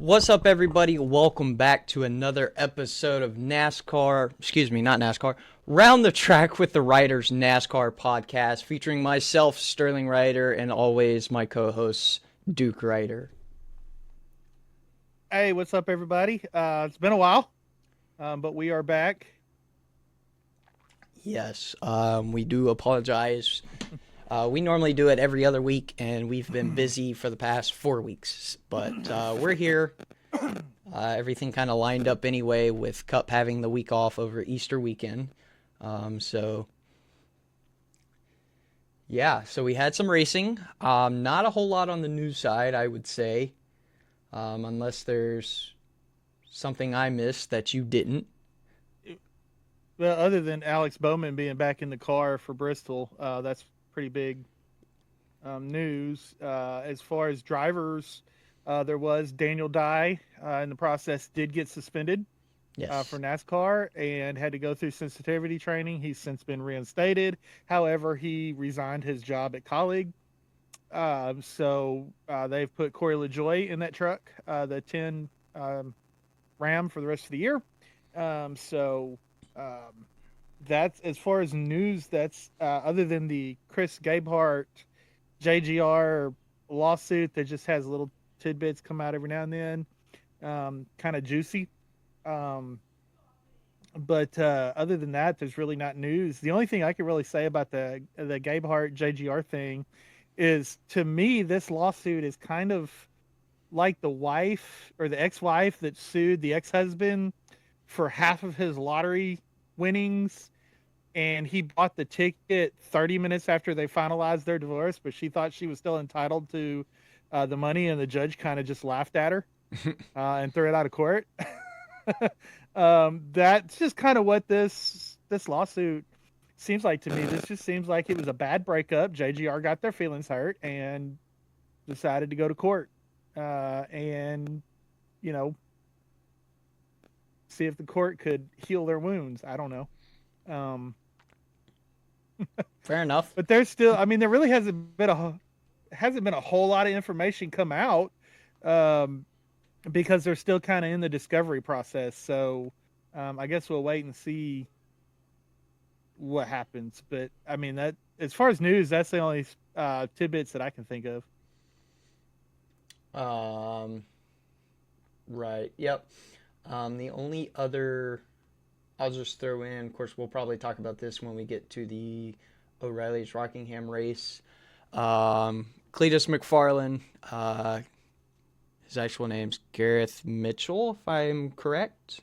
What's up, everybody? Welcome back to another episode of Round the Track with the Riders NASCAR podcast, featuring myself, SterlingRider, and always my co-host, Duke Ryder. Hey, what's up, everybody? It's been a while, but we are back. Yes, we do apologize. We normally do it every other week, and we've been busy for the past 4 weeks. But we're here. Everything kind of lined up anyway, with Cup having the week off over Easter weekend. So we had some racing. Not a whole lot on the news side, I would say, unless there's something I missed that you didn't. Well, other than Alex Bowman being back in the car for Bristol, that's pretty big news. As far as drivers, there was Daniel Dye in the process did get suspended for NASCAR and had to go through sensitivity training. He's since been reinstated. However, he resigned his job at Colleague. So they've put Corey LaJoie in that truck, the 10 Ram, for the rest of the year. That's as far as news. That's other than the Chris Gabehart JGR lawsuit that just has little tidbits come out every now and then, kind of juicy. But other than that, there's really not news. The only thing I can really say about the Gabehart JGR thing is, to me, this lawsuit is kind of like the wife or the ex-wife that sued the ex-husband for half of his lottery winnings, and he bought the ticket 30 minutes after they finalized their divorce, but she thought she was still entitled to the money, and the judge kind of just laughed at her and threw it out of court. That's just kind of what this lawsuit seems like to me. This just seems like it was a bad breakup. JGR got their feelings hurt and decided to go to court and see if the court could heal their wounds. I don't know. Fair enough. But there's still, there really hasn't been a whole lot of information come out because they're still kind of in the discovery process. So I guess we'll wait and see what happens. But that, as far as news, that's the only tidbits that I can think of. Right. Yep. The only other I'll just throw in, of course, we'll probably talk about this when we get to the O'Reilly's Rockingham race. Cletus McFarlane, his actual name's Gareth Mitchell, if I'm correct.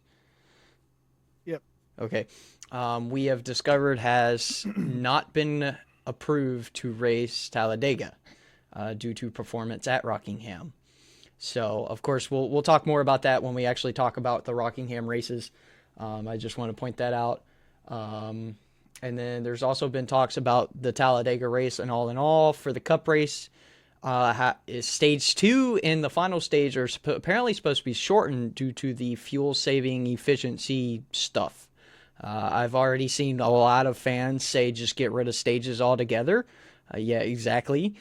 Yep. Okay. We have discovered has not been approved to race Talladega due to performance at Rockingham. So, of course, we'll talk more about that when we actually talk about the Rockingham races. I just want to point that out. And then there's also been talks about the Talladega race, and all in all, for the Cup race, is stage 2 and the final stage are apparently supposed to be shortened due to the fuel-saving efficiency stuff. I've already seen a lot of fans say just get rid of stages altogether. Yeah, exactly.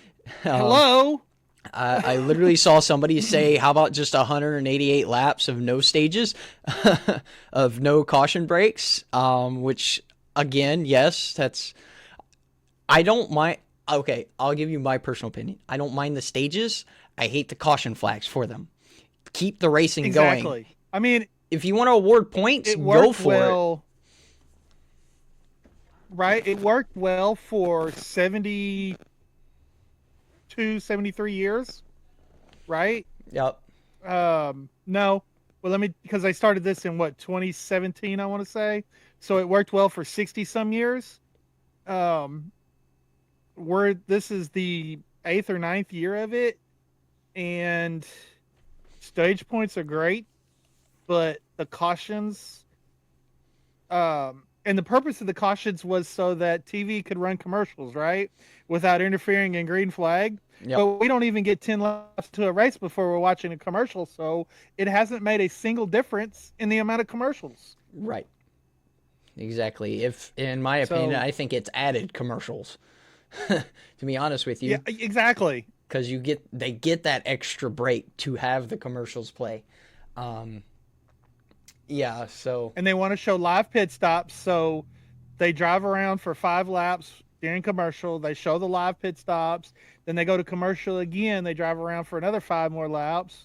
Hello? I literally saw somebody say, how about just 188 laps of no stages, of no caution breaks, which, again, yes, I don't mind. Okay, I'll give you my personal opinion. I don't mind the stages. I hate the caution flags for them. Keep the racing going. If you want to award points, go for it. Right? It worked well for 72, 73 years, right? Yep. No. Well, because I started this in 2017, I want to say. So it worked well for 60 some years. This is the 8th or 9th year of it, and stage points are great, but the cautions, and the purpose of the cautions was so that TV could run commercials, right? Without interfering in green flag. Yep. But we don't even get 10 laps to a race before we're watching a commercial. So it hasn't made a single difference in the amount of commercials. Right. Exactly. In my opinion, I think it's added commercials, to be honest with you. Yeah, exactly. because they get that extra break to have the commercials play. Yeah, so And they want to show live pit stops, so they drive around for 5 laps during commercial. They show the live pit stops. Then they go to commercial again. They drive around for another 5 more laps.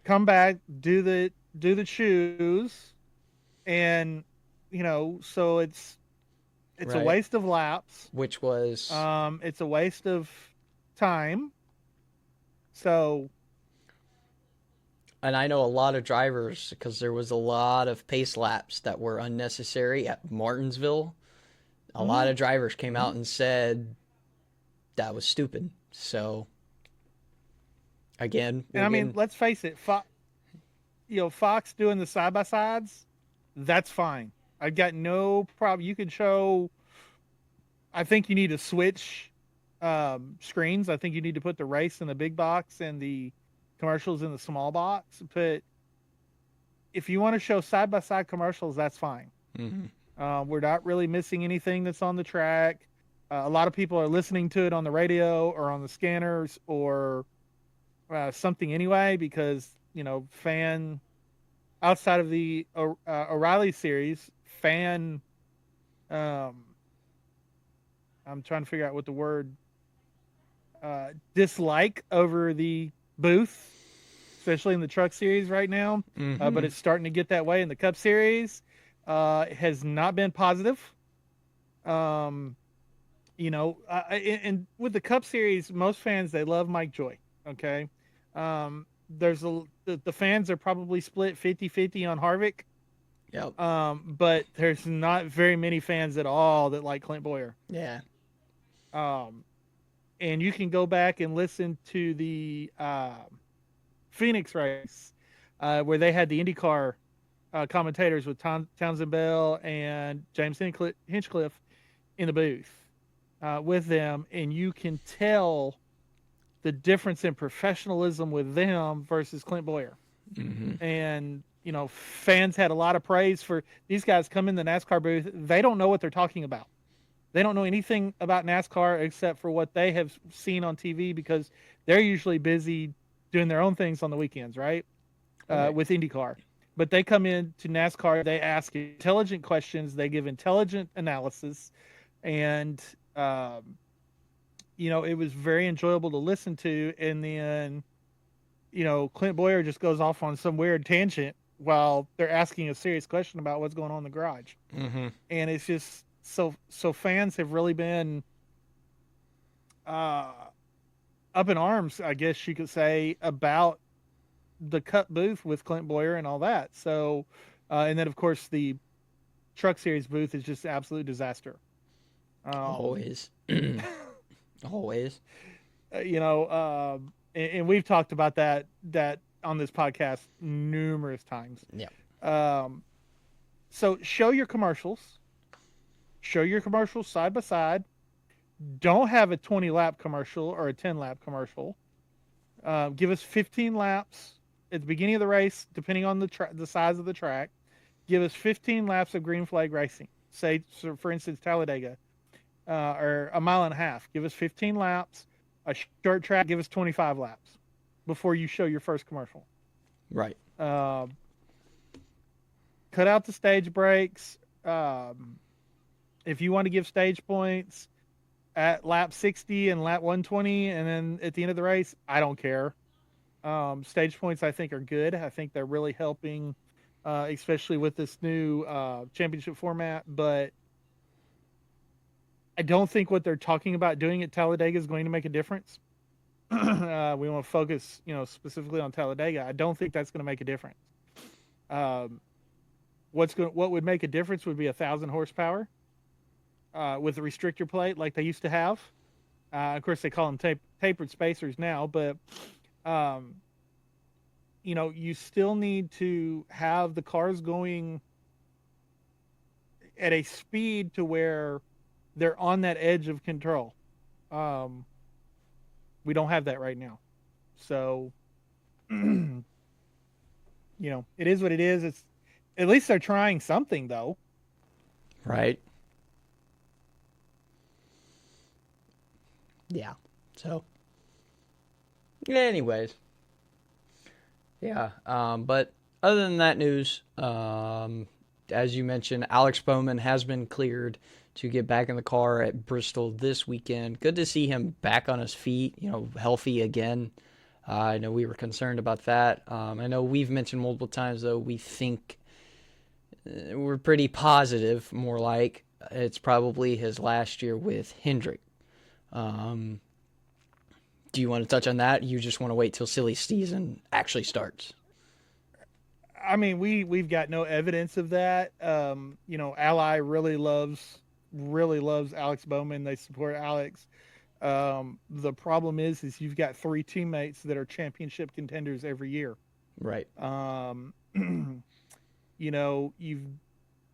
Come back, do the shoes, and so it's a right, waste of laps. which was It's a waste of time. So, and I know a lot of drivers because there was a lot of pace laps that were unnecessary at Martinsville. A lot of drivers came out and said that was stupid. So again, and I mean, let's face it, Fox doing the side by sides, that's fine. I've got no problem. You can show. I think you need to switch screens. I think you need to put the race in the big box and the commercials in the small box. But if you want to show side by side commercials, that's fine. We're not really missing anything that's on the track. A lot of people are listening to it on the radio or on the scanners or something anyway, because fan outside of the O'Reilly series, fan. I'm trying to figure out what the word dislike over the booth, especially in the truck series right now. But it's starting to get that way in the Cup series. Has not been positive. And with the Cup series, most fans, they love Mike Joy. Okay. The fans are probably split 50-50 on Harvick. Yep. But there's not very many fans at all that like Clint Boyer. Yeah. And you can go back and listen to the Phoenix race where they had the IndyCar commentators with Townsend Bell and James Hinchcliffe in the booth with them, and you can tell the difference in professionalism with them versus Clint Boyer. And fans had a lot of praise for these guys come in the NASCAR booth. They don't know what they're talking about. They don't know anything about NASCAR except for what they have seen on TV, because they're usually busy doing their own things on the weekends, right? With IndyCar. But they come in to NASCAR, they ask intelligent questions, they give intelligent analysis, and it was very enjoyable to listen to. And then, Clint Boyer just goes off on some weird tangent while they're asking a serious question about what's going on in the garage. And it's just so fans have really been up in arms, I guess you could say, about the Cup booth with Clint Boyer and all that. So, and then of course the Truck Series booth is just an absolute disaster. Always. Always. And we've talked about that on this podcast numerous times. Yeah. So show your commercials. Show your commercials side by side. Don't have a 20-lap commercial or a 10-lap commercial. Give us 15 laps at the beginning of the race, depending on the size of the track. Give us 15 laps of green flag racing. Say, so for instance, Talladega, or a mile and a half. Give us 15 laps. A short track, give us 25 laps before you show your first commercial. Right. Cut out the stage breaks. If you want to give stage points at lap 60 and lap 120, and then at the end of the race, I don't care. Stage points, I think, are good. I think they're really helping, especially with this new championship format. But I don't think what they're talking about doing at Talladega is going to make a difference. We want to focus, specifically on Talladega. I don't think that's going to make a difference. What would make a difference would be 1,000 horsepower with a restrictor plate like they used to have. Of course, they call them tapered spacers now, but you still need to have the cars going at a speed to where they're on that edge of control. We don't have that right now. So, it is what it is. It's at least they're trying something, though. Right. Yeah. So, Anyways, yeah. But other than that news, as you mentioned, Alex Bowman has been cleared to get back in the car at Bristol this weekend. Good to see him back on his feet, healthy again. I know we were concerned about that. I know we've mentioned multiple times, though, we think we're pretty positive, more like it's probably his last year with Hendrick. Do you want to touch on that? You just want to wait till silly season actually starts? I mean, we've got no evidence of that. Ally really loves Alex Bowman. They support Alex. The problem is you've got three teammates that are championship contenders every year. Right.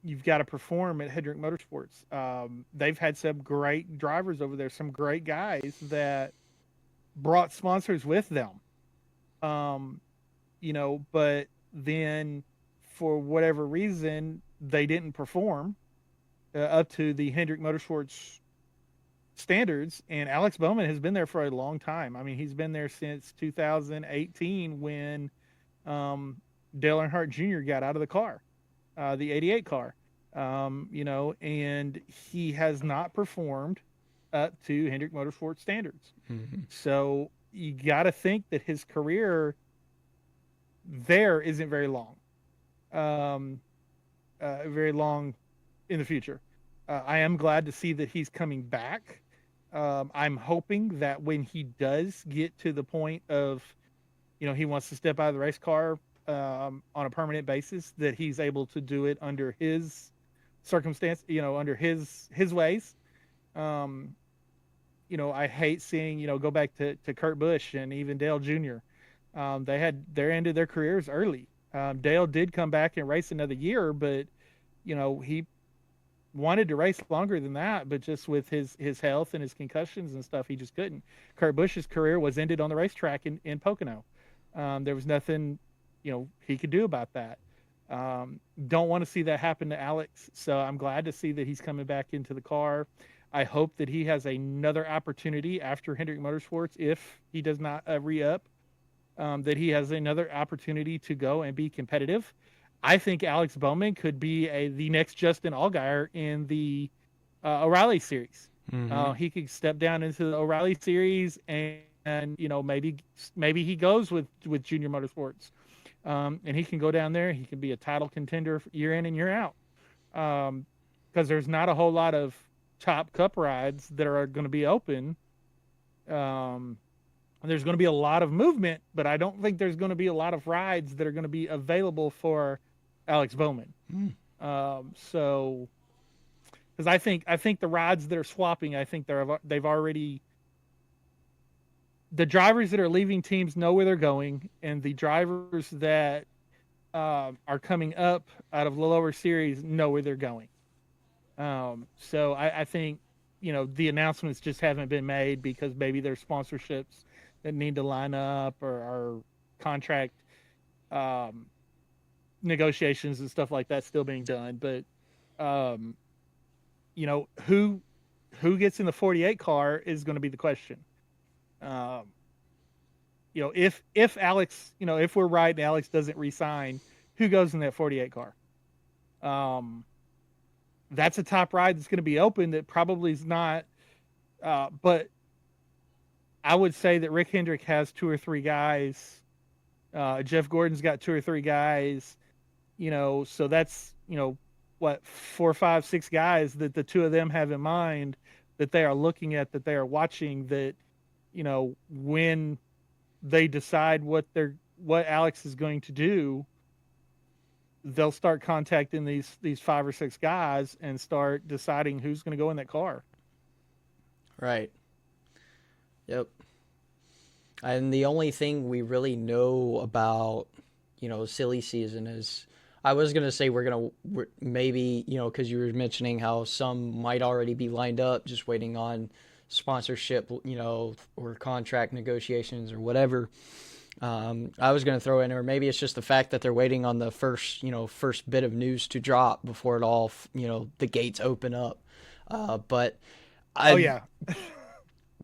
You've got to perform at Hendrick Motorsports. They've had some great drivers over there, some great guys that brought sponsors with them. But then for whatever reason, they didn't perform up to the Hendrick Motorsports standards. And Alex Bowman has been there for a long time. I mean, he's been there since 2018 when Dale Earnhardt Jr. got out of the car, the 88 car, and he has not performed up to Hendrick Motorsports standards. Mm-hmm. So you got to think that his career there isn't very long, very long in the future. I am glad to see that he's coming back. I'm hoping that when he does get to the point of, he wants to step out of the race car on a permanent basis, that he's able to do it under his circumstance, under his ways. I hate seeing, go back to Kurt Busch and even Dale Jr. They had ended their careers early. Dale did come back and race another year, but he wanted to race longer than that, but just with his health and his concussions and stuff, he just couldn't. Kurt Busch's career was ended on the racetrack in Pocono. There was nothing, he could do about that. Don't want to see that happen to Alex. So I'm glad to see that he's coming back into the car. I hope that he has another opportunity after Hendrick Motorsports, if he does not re-up, that he has another opportunity to go and be competitive. I think Alex Bowman could be the next Justin Allgaier in the O'Reilly series. Mm-hmm. He could step down into the O'Reilly series and maybe he goes with Junior Motorsports. And he can go down there. He can be a title contender year in and year out. Because there's not a whole lot of top cup rides that are going to be open. There's going to be a lot of movement, but I don't think there's going to be a lot of rides that are going to be available for Alex Bowman. So, because I think the rides that are swapping, I think they've already, the drivers that are leaving teams know where they're going, and the drivers that are coming up out of the lower series know where they're going. So I think, the announcements just haven't been made because maybe there's sponsorships that need to line up or contract negotiations and stuff like that still being done. But, who gets in the 48 car is going to be the question. If Alex, if we're right and Alex doesn't re-sign, who goes in that 48 car? That's a top ride that's going to be open that probably is not, but I would say that Rick Hendrick has two or three guys. Jeff Gordon's got two or three guys, so that's, 4, 5, 6 guys that the two of them have in mind that they are looking at, that they are watching, that, when they decide what Alex is going to do, they'll start contacting these 5 or 6 guys and start deciding who's going to go in that car. Right. Yep. And the only thing we really know about, silly season is, I was going to say we're maybe, because you were mentioning how some might already be lined up, just waiting on sponsorship, or contract negotiations or whatever. I was going to throw in, or maybe it's just the fact that they're waiting on the first bit of news to drop before it all, the gates open up. But yeah.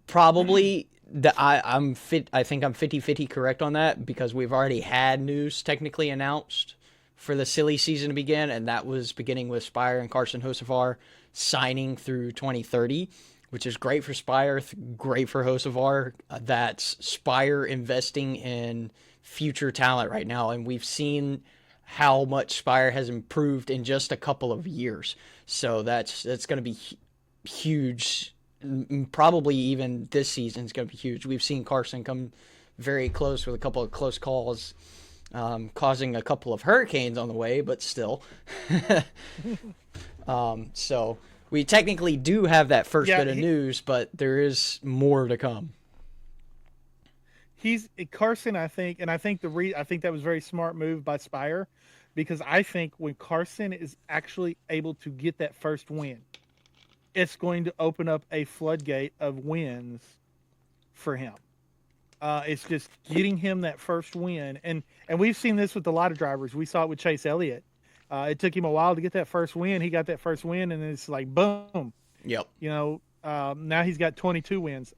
probably I'm fit. I think I'm 50-50 correct on that because we've already had news technically announced for the silly season to begin, and that was beginning with Spire and Carson Hocevar signing through 2030, which is great for Spire, great for Hocevar. That's Spire investing in future talent right now, and we've seen how much Spire has improved in just a couple of years. So that's going to be huge. Probably even this season is going to be huge. We've seen Carson come very close with a couple of close calls, causing a couple of hurricanes on the way, but still. So we technically do have that first bit of news, but there is more to come. He's Carson, I think, and I think that was a very smart move by Spire, because I think when Carson is actually able to get that first win, it's going to open up a floodgate of wins for him. It's just getting him that first win, and we've seen this with a lot of drivers. We saw it with Chase Elliott. It took him a while to get that first win. He got that first win, and it's like boom. Yep. Now he's got 22 wins.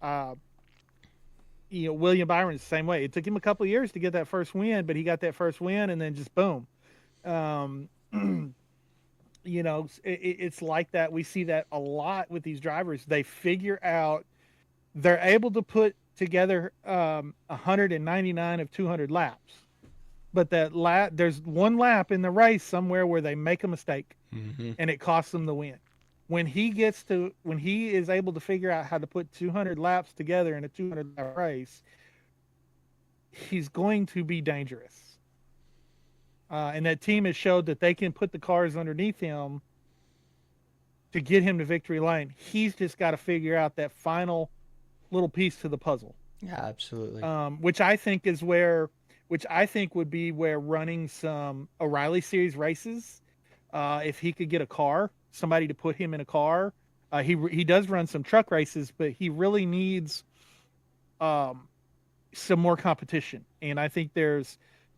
William Byron's the same way. It took him a couple of years to get that first win, but he got that first win, and then just boom. It's like that. We see that a lot with these drivers. They figure out, they're able to put together 199 of 200 laps, but there's one lap in the race somewhere where they make a mistake, and it costs them the win. When he is able to figure out how to put 200 laps together in a 200 lap race, he's going to be dangerous. And that team has showed that they can put the cars underneath him to get him to victory lane. He's just got to figure out that final little piece to the puzzle. Yeah, absolutely. Which I think would be where running some O'Reilly Series races, if he could get a car, somebody to put him in a car. He does run some truck races, but he really needs some more competition. And I think there's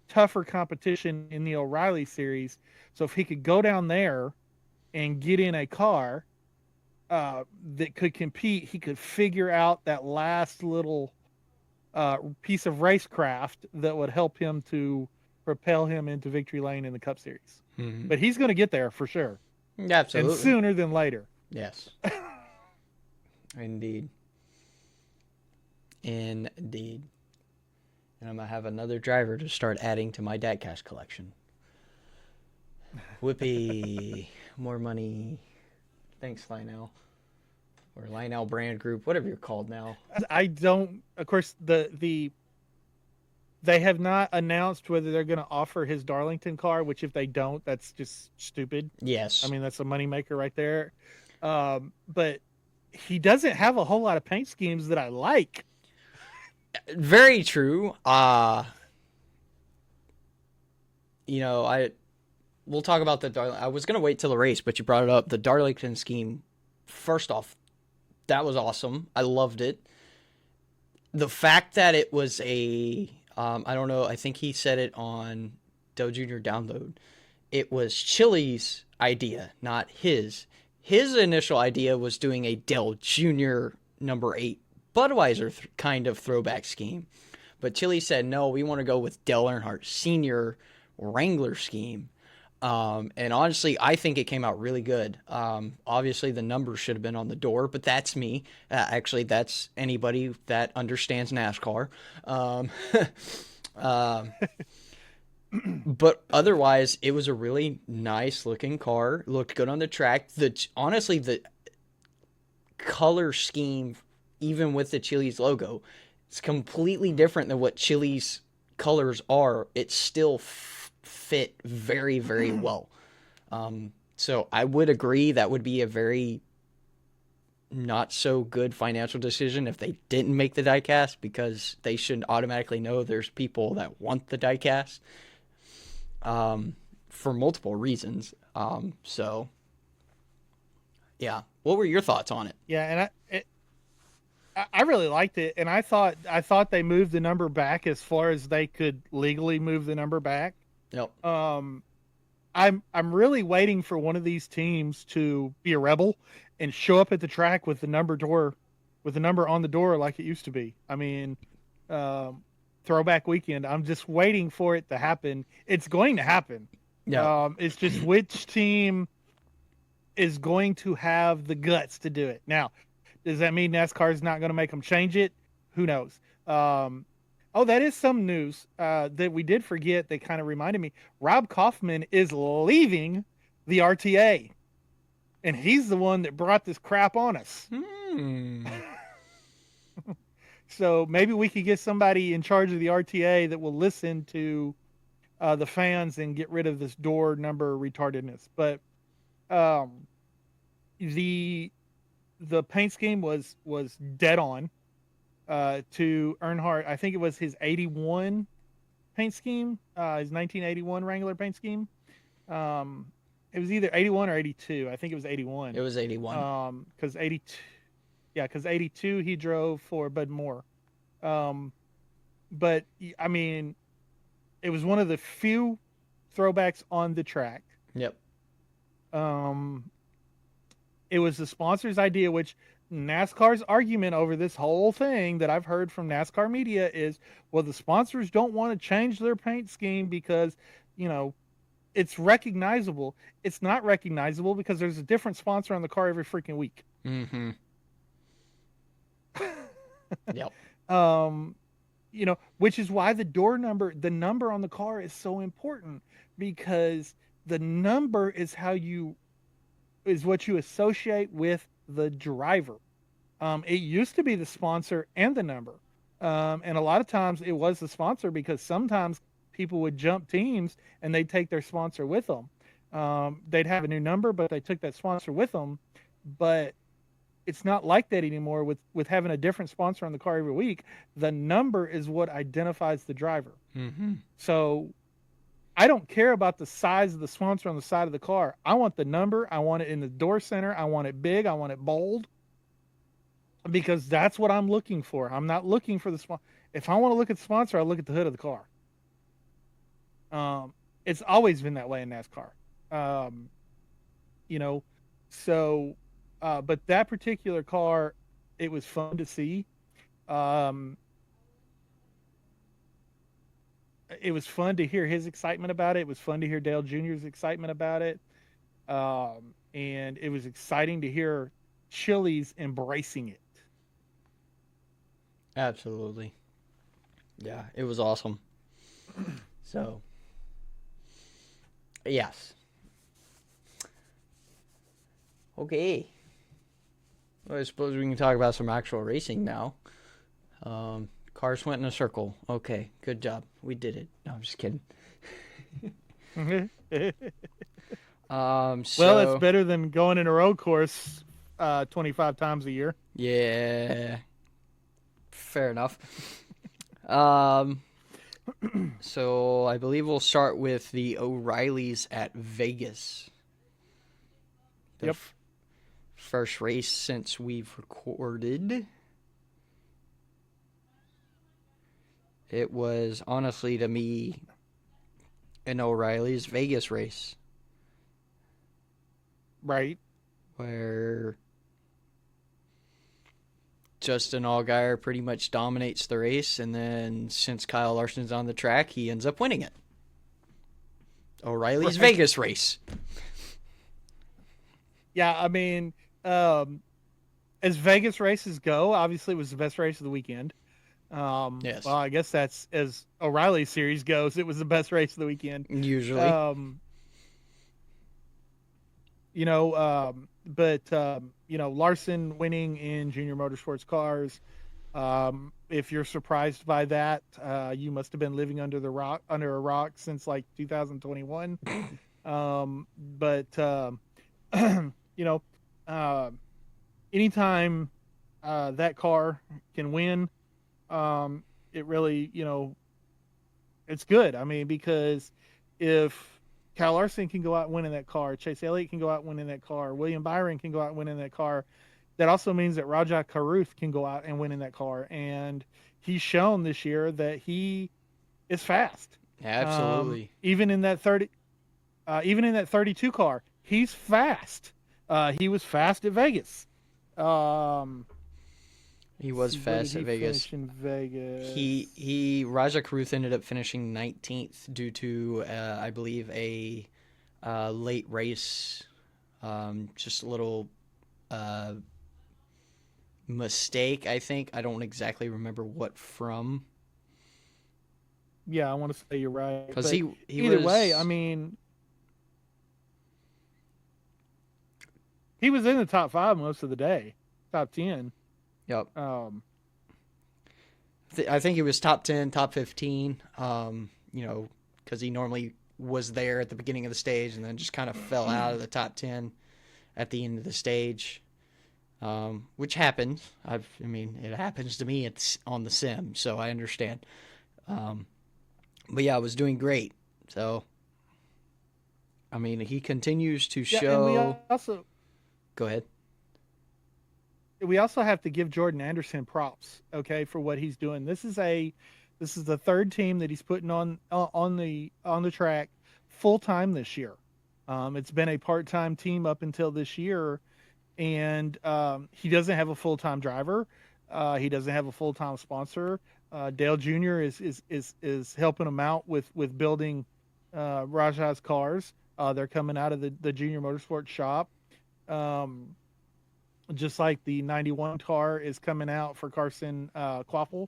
tougher competition in the O'Reilly Series. So if he could go down there and get in a car that could compete, he could figure out that last little piece of racecraft that would help him to propel him into victory lane in the Cup Series. But he's going to get there for sure. Absolutely. And sooner than later. Yes. Indeed. Indeed. And I'm going to have another driver to start adding to my diecast collection. Whippy. More money. Thanks, Lionel. Or Lionel Brand Group, whatever you're called now. Of course, they have not announced whether they're going to offer his Darlington car, which if they don't, that's just stupid. Yes. I mean, that's a moneymaker right there. But he doesn't have a whole lot of paint schemes that I like. Very true. We'll talk about the Darlington. I was going to wait till the race, but you brought it up. The Darlington scheme, first off, that was awesome. I loved it. The fact that it was I don't know, I think he said it on Dell Jr. Download. It was Chili's idea, not his. His initial idea was doing a Dell Jr. number 8 Budweiser kind of throwback scheme. But Chili said, no, we want to go with Dale Earnhardt Sr. Wrangler scheme. And honestly, I think it came out really good. Obviously, the numbers should have been on the door, but that's me. Actually, that's anybody that understands NASCAR. But otherwise, it was a really nice looking car. Looked good on the track. Honestly, the color scheme, even with the Chili's logo, it's completely different than what Chili's colors are. It still fit very, very well. So I would agree that would be a very not so good financial decision if they didn't make the diecast, because they should automatically know there's people that want the diecast for multiple reasons. So yeah, what were your thoughts on it? Yeah, and I really liked it, and I thought they moved the number back as far as they could legally move the number back. Yep. I'm really waiting for one of these teams to be a rebel and show up at the track with the number door with the number on the door like it used to be. I mean, throwback weekend. I'm just waiting for it to happen. It's going to happen. Yeah. It's just which team is going to have the guts to do it. Now, does that mean NASCAR is not going to make them change it? Who knows? That is some news that we did forget that kind of reminded me. Rob Kaufman is leaving the RTA, and he's the one that brought this crap on us. So maybe we could get somebody in charge of the RTA that will listen to the fans and get rid of this door number retardedness. But the paint scheme was dead on to Earnhardt. I think it was his 81 paint scheme, his 1981 Wrangler paint scheme. It was either 81 or 82. I think it was 81. It was 81. Because 82. Yeah, because 82 he drove for Bud Moore. But, I mean, it was one of the few throwbacks on the track. Yep. It was the sponsor's idea, which NASCAR's argument over this whole thing that I've heard from NASCAR media is, well, the sponsors don't want to change their paint scheme because, you know, it's recognizable. It's not recognizable because there's a different sponsor on the car every freaking week. Mm-hmm. Yep. You know, which is why the number on the car is so important, because the number is what you associate with the driver. It used to be the sponsor and the number. And a lot of times it was the sponsor, because sometimes people would jump teams and they'd take their sponsor with them. They'd have a new number, but they took that sponsor with them. But it's not like that anymore with having a different sponsor on the car every week. The number is what identifies the driver. Mm-hmm. So I don't care about the size of the sponsor on the side of the car. I want the number. I want it in the door center. I want it big. I want it bold, because that's what I'm looking for. I'm not looking for the sponsor. If I want to look at the sponsor, I look at the hood of the car. It's always been that way in NASCAR. You know, so, but that particular car, it was fun to see. It was fun to hear his excitement about it. It was fun to hear Dale Jr.'s excitement about it. And it was exciting to hear Chili's embracing it. Absolutely. Yeah, it was awesome. So, yes. Okay. Well, I suppose we can talk about some actual racing now. Cars went in a circle. Okay, good job. We did it. No, I'm just kidding. Well, it's better than going in a road course 25 times a year. Yeah. Fair enough. So I believe we'll start with the O'Reillys at Vegas. Yep. First race since we've recorded. It was, honestly, to me, an O'Reilly's Vegas race. Right. Where Justin Allgaier pretty much dominates the race, and then since Kyle Larson's on the track, he ends up winning it. O'Reilly's Vegas race. Yeah, I mean, as Vegas races go, obviously it was the best race of the weekend. Yes. Well, I guess that's, as O'Reilly's series goes, it was the best race of the weekend. Usually. Larson winning in Junior Motorsports cars. If you're surprised by that, you must have been living under a rock since like 2021. Anytime that car can win, it really, it's good. I mean, because if Kyle Larson can go out and win in that car, Chase Elliott can go out and win in that car, William Byron can go out and win in that car, that also means that Rajah Caruth can go out and win in that car. And he's shown this year that he is fast. Absolutely. Even in that 32 car, he's fast. He was fast at Vegas. He Let's was see, where did fast at he Vegas. finish in Vegas? Raja Kruth ended up finishing 19th due to I believe a late race, just a little mistake. I think I don't exactly remember what from. Yeah, I want to say you're right, Because but he either way, I was. mean, he was in the top 5 most of the day, top 10. Yep. Um, I think he was top 10, top 15. Because he normally was there at the beginning of the stage and then just kind of fell out of the top 10 at the end of the stage, which happens. It happens to me. It's on the sim, so I understand. But yeah, I was doing great. So, he continues to yeah, and show. Go ahead. we also have to give Jordan Anderson props, okay, for what he's doing. This is the third team that he's putting on the track full time this year. It's been a part time team up until this year, and he doesn't have a full time driver. He doesn't have a full time sponsor. Dale Jr. is helping him out with building Rajah's cars. They're coming out of the Junior Motorsports shop. Just like the 91 car is coming out for Carson Quaffle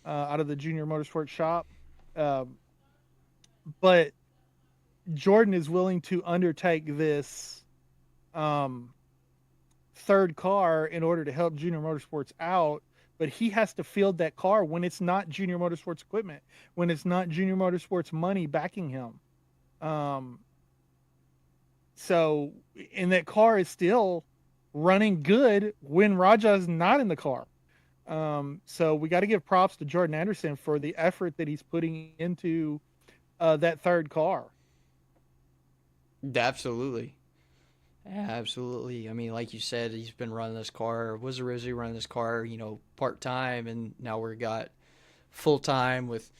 out of the Junior Motorsports shop. But Jordan is willing to undertake this third car in order to help Junior Motorsports out, but he has to field that car when it's not Junior Motorsports equipment, when it's not Junior Motorsports money backing him. So, and that car is still running good when Raja's not in the car. So we got to give props to Jordan Anderson for the effort that he's putting into that third car. Absolutely. Absolutely. Like you said, he's been running this car, was originally running this car, part time, and now we're got full time with,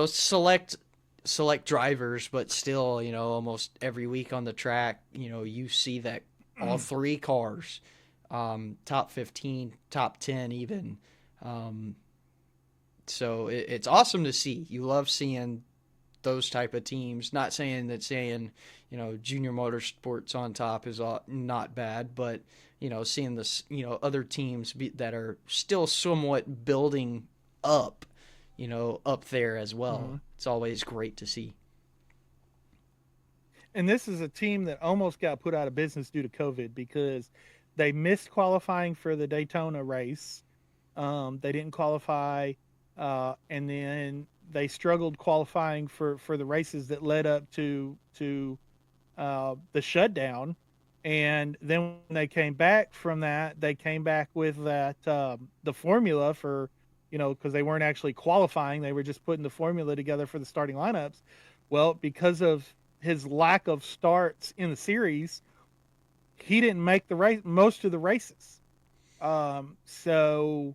select drivers, but still, almost every week on the track, you see that all 3 cars, top 15, top 10 even. So it's awesome to see. You love seeing those type of teams. Not saying Junior Motorsports on top is not bad, but seeing this, other teams that are still somewhat building up, up there as well. Mm-hmm. It's always great to see. And this is a team that almost got put out of business due to COVID because they missed qualifying for the Daytona race. They didn't qualify, and then they struggled qualifying for the races that led up to the shutdown. And then when they came back from that, they came back with that the formula for, because they weren't actually qualifying. They were just putting the formula together for the starting lineups. Well, because of his lack of starts in the series, he didn't make the race, most of the races. So,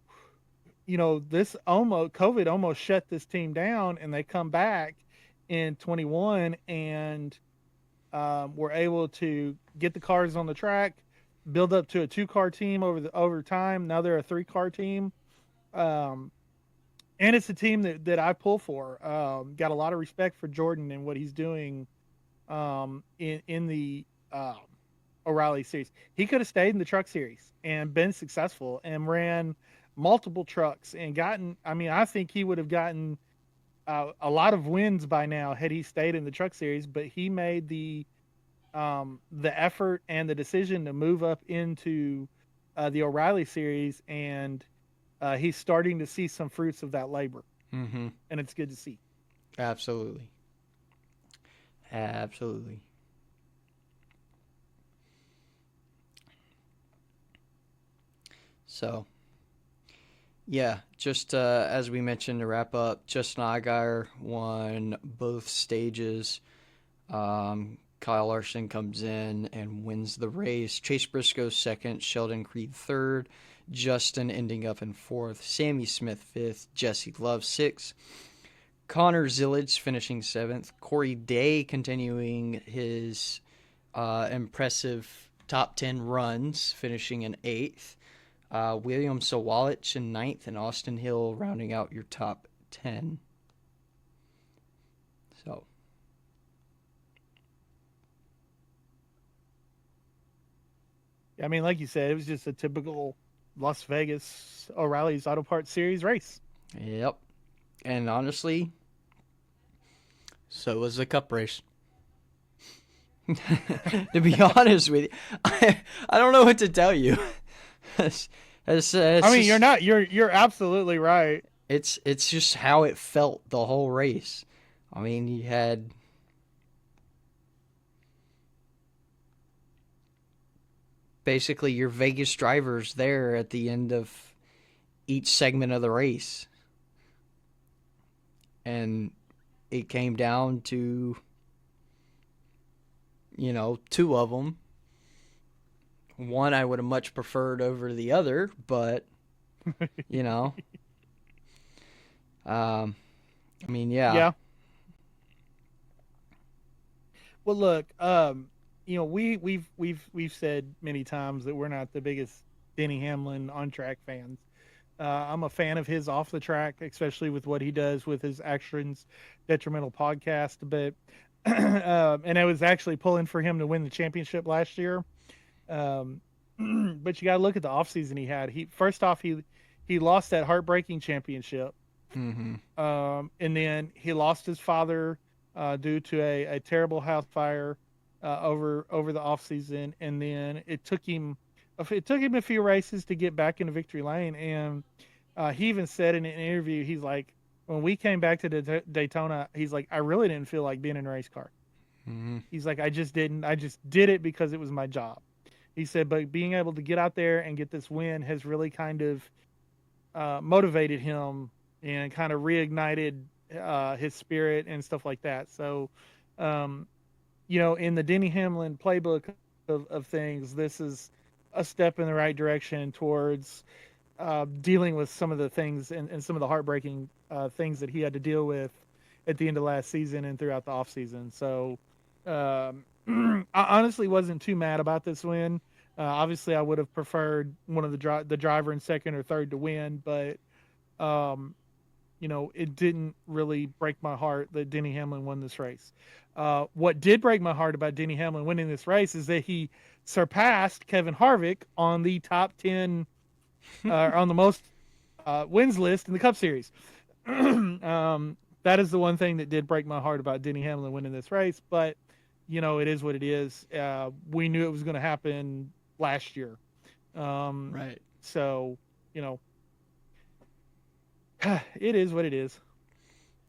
this COVID almost shut this team down, and they come back in 21 and were able to get the cars on the track, build up to a 2-car team over time. Now they're a 3-car team. And it's a team that I pull for. Got a lot of respect for Jordan and what he's doing in the O'Reilly series. He could have stayed in the truck series and been successful and ran multiple trucks and gotten, I think he would have gotten a lot of wins by now had he stayed in the truck series, but he made the effort and the decision to move up into the O'Reilly series, and he's starting to see some fruits of that labor. Mm-hmm. And it's good to see. Absolutely. So, yeah, just as we mentioned to wrap up, Justin Allgaier won both stages. Kyle Larson comes in and wins the race. Chase Briscoe second, Sheldon Creed third, Justin ending up in fourth, Sammy Smith fifth, Jesse Love sixth, Connor Zillage finishing seventh, Corey Day continuing his impressive top 10 runs, finishing in eighth. William Sawalich in 9th, and Austin Hill rounding out your top 10. So, I mean, like you said, it was just a typical Las Vegas O'Reilly's Auto Parts Series race. yep. And honestly, so was the Cup race. To be honest with you, I don't know what to tell you. You're absolutely right. It's just how it felt the whole race. I mean, you had basically your Vegas drivers there at the end of each segment of the race. And it came down to, two of them. One I would have much preferred over the other, but, I mean, yeah. Yeah. Well, look, we've said many times that we're not the biggest Denny Hamlin on track fans. I'm a fan of his off the track, especially with what he does with his Actions Detrimental podcast. But and I was actually pulling for him to win the championship last year. But you got to look at the offseason he had. He lost that heartbreaking championship. Mm-hmm. And then he lost his father due to a terrible house fire over the offseason. And then it took him a few races to get back into victory lane. And he even said in an interview, he's like, when we came back to Daytona, he's like, I really didn't feel like being in a race car. Mm-hmm. He's like, I just didn't. I just did it because it was my job. He said, but being able to get out there and get this win has really kind of motivated him and kind of reignited his spirit and stuff like that. So, in the Denny Hamlin playbook of things, this is a step in the right direction towards dealing with some of the things and some of the heartbreaking things that he had to deal with at the end of last season and throughout the offseason. So I honestly wasn't too mad about this win. Obviously, I would have preferred one of the driver in second or third to win, but it didn't really break my heart that Denny Hamlin won this race. What did break my heart about Denny Hamlin winning this race is that he surpassed Kevin Harvick on the top 10 on the most wins list in the Cup Series. That is the one thing that did break my heart about Denny Hamlin winning this race, but it is what it is. We knew it was going to happen last year. Right. So, it is what it is.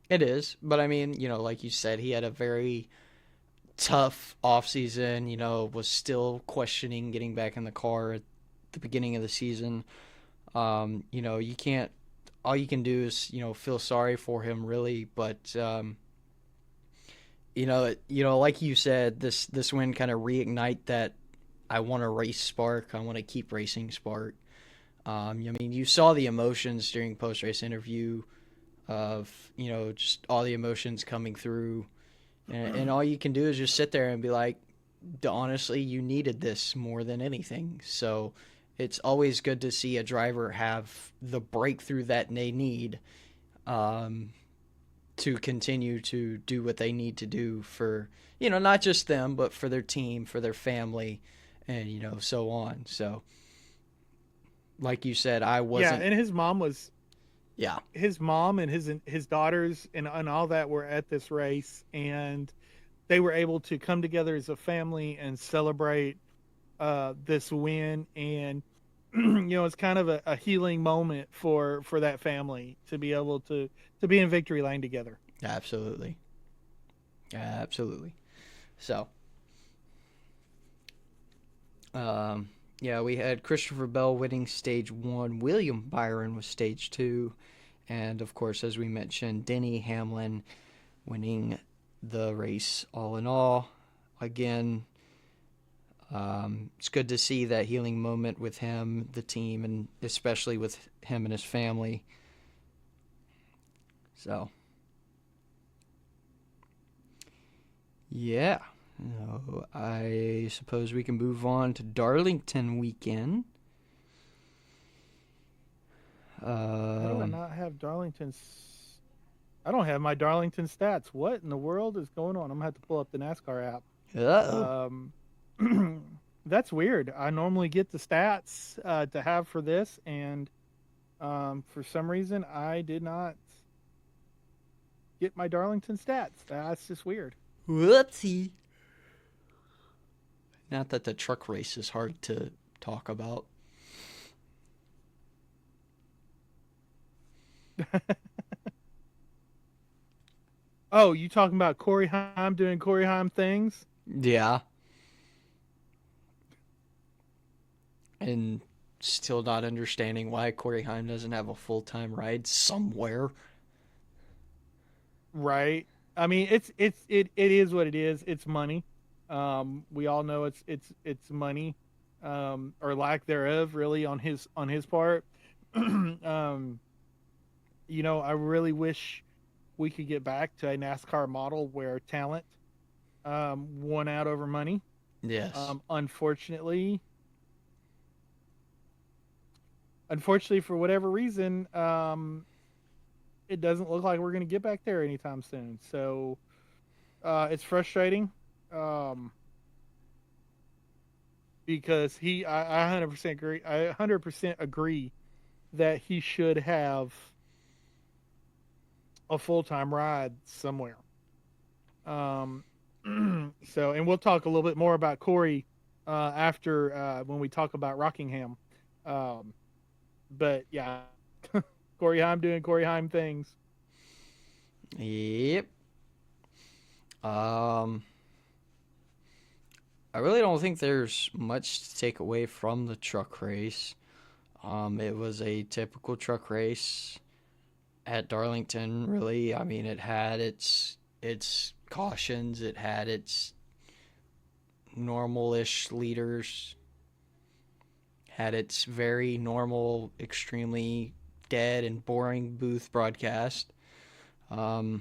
It is, but I mean, like you said, he had a very tough offseason, was still questioning getting back in the car at the beginning of the season. You can't, all you can do is, feel sorry for him really, but, like you said, this win kind of reignite that I want to race spark. I want to keep racing spark. I mean, you saw the emotions during post-race interview of, just all the emotions coming through. And all you can do is just sit there and be like, honestly, you needed this more than anything. So it's always good to see a driver have the breakthrough that they need to continue to do what they need to do for, not just them, but for their team, for their family, and, so on. So, like you said, I wasn't. Yeah, and his mom was. Yeah. His mom and his daughters and all that were at this race, and they were able to come together as a family and celebrate this win. And it's kind of a healing moment for that family to be able to be in victory lane together. Absolutely. So, we had Christopher Bell winning stage 1. William Byron was stage 2. And, of course, as we mentioned, Denny Hamlin winning the race all in all. Again, it's good to see that healing moment with him, the team, and especially with him and his family. So, yeah. I suppose we can move on to Darlington weekend. How do I not have Darlington's? I don't have my Darlington stats. What in the world is going on? I'm gonna have to pull up the NASCAR app. Uh-oh. That's weird. I normally get the stats to have for this, and for some reason I did not get my Darlington stats. That's just weird. Whoopsie. Not that the truck race is hard to talk about. Oh, you talking about Corey Heim doing Corey Heim things? Yeah. And still not understanding why Corey Heim doesn't have a full-time ride somewhere. Right. I mean, it is what it is. It's money. We all know it's money, or lack thereof, really on his part. I really wish we could get back to a NASCAR model where talent won out over money. Yes. Unfortunately, for whatever reason, it doesn't look like we're going to get back there anytime soon. So it's frustrating because I 100% agree. I 100% agree that he should have a full-time ride somewhere. So, and we'll talk a little bit more about Corey after when we talk about Rockingham. But yeah, Corey Heim doing Corey Heim things. Yep. I really don't think there's much to take away from the truck race. It was a typical truck race at Darlington, really. I mean, it had its cautions, it had its normal-ish leaders, had its very normal, extremely dead and boring booth broadcast. I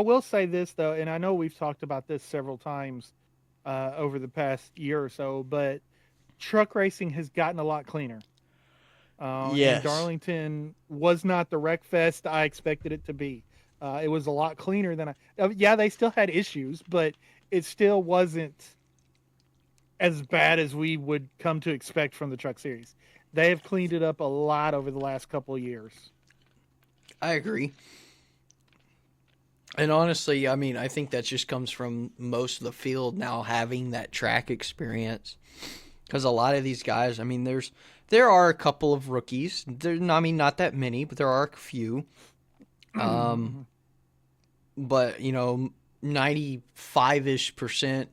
will say this though, and I know we've talked about this several times over the past year or so, but truck racing has gotten a lot cleaner. Yes. And Darlington was not the wreck fest I expected it to be. It was a lot cleaner than yeah, they still had issues, but it still wasn't as bad as we would come to expect from the truck series. They have cleaned it up a lot over the last couple of years. I agree. And honestly, I mean, I think that just comes from most of the field now having that track experience. Because a lot of these guys, I mean, there are a couple of rookies. I mean, not that many, but there are a few. But, 95-ish%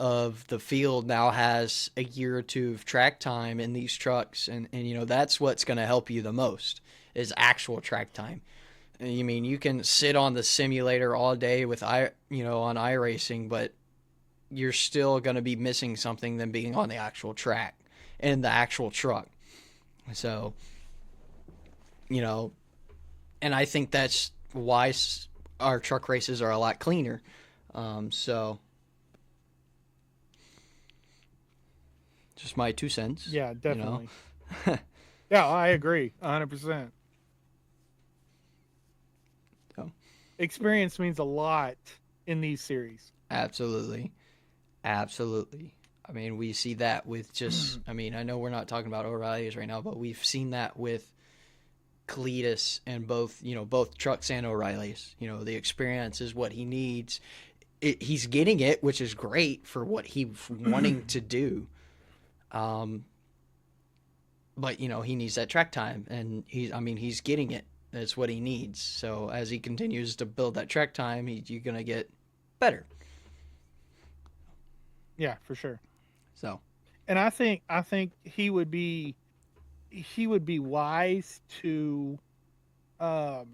of the field now has a year or two of track time in these trucks. And that's what's going to help you the most is actual track time. I mean, you can sit on the simulator all day with on iRacing, but you're still going to be missing something than being on the actual track and the actual truck. So, and I think that's why our truck races are a lot cleaner. So, just my 2 cents. Yeah, definitely. Yeah, I agree 100%. Experience means a lot in these series. Absolutely. Absolutely. I mean, we see that with just, I mean, I know we're not talking about O'Reilly's right now, but we've seen that with Cletus and both trucks and O'Reilly's. The experience is what he needs. He's getting it, which is great for what he's wanting to do. But, he needs that track time, and he's getting it. That's what he needs. So as he continues to build that track time, you're going to get better. Yeah, for sure. So, and I think he would be wise to and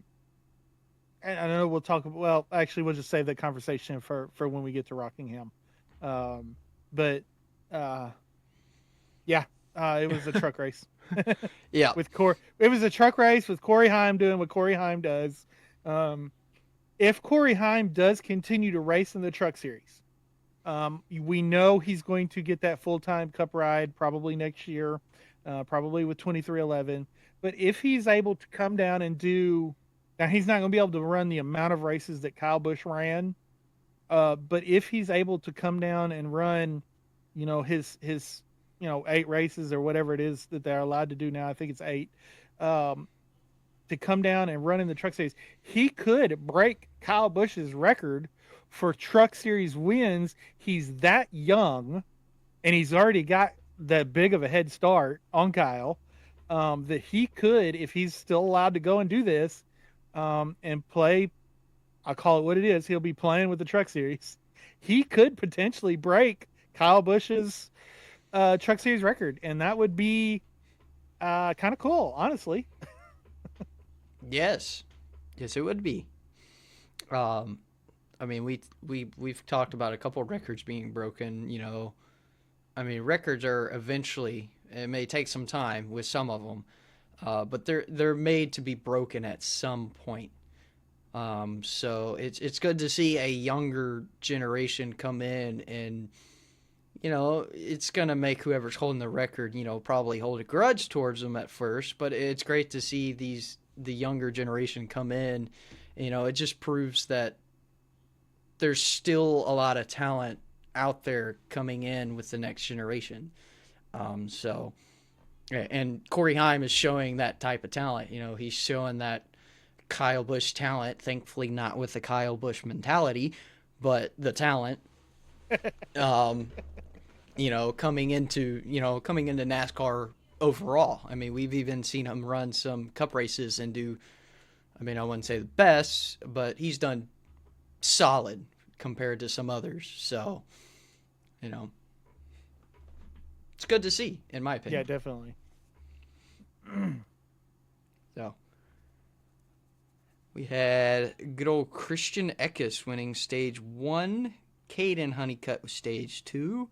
I know we'll talk about, well, actually we'll just save that conversation for when we get to Rockingham. But it was a truck race. yeah. It was a truck race with Corey Heim doing what Corey Heim does. If Corey Heim does continue to race in the truck series, We know he's going to get that full-time Cup ride probably next year, probably with 2311. But if he's able to come down and do, now he's not going to be able to run the amount of races that Kyle Busch ran. But if he's able to come down and run, his 8 races or whatever it is that they're allowed to do now, I think it's 8, to come down and run in the Truck Series, he could break Kyle Busch's record for Truck Series wins. He's that young, and he's already got that big of a head start on Kyle, that he could, if he's still allowed to go and do this, and play, I'll call it what it is, he'll be playing with the Truck Series. He could potentially break Kyle Busch's Truck Series record, and that would be kind of cool, honestly. Yes, it would be. I mean, we've talked about a couple of records being broken. I mean, records are eventually. It may take some time with some of them, but they're made to be broken at some point. So it's good to see a younger generation come in, and it's gonna make whoever's holding the record, probably hold a grudge towards them at first. But it's great to see the younger generation come in. It just proves that there's still a lot of talent out there coming in with the next generation. And Corey Heim is showing that type of talent. He's showing that Kyle Busch talent, thankfully not with the Kyle Busch mentality, but the talent, coming into NASCAR overall. I mean, we've even seen him run some cup races and do, I mean, I wouldn't say the best, but he's done solid compared to some others. So, it's good to see, in my opinion. Yeah, definitely. So, we had good old Christian Eckes winning stage 1, Caden Honeycutt with stage 2,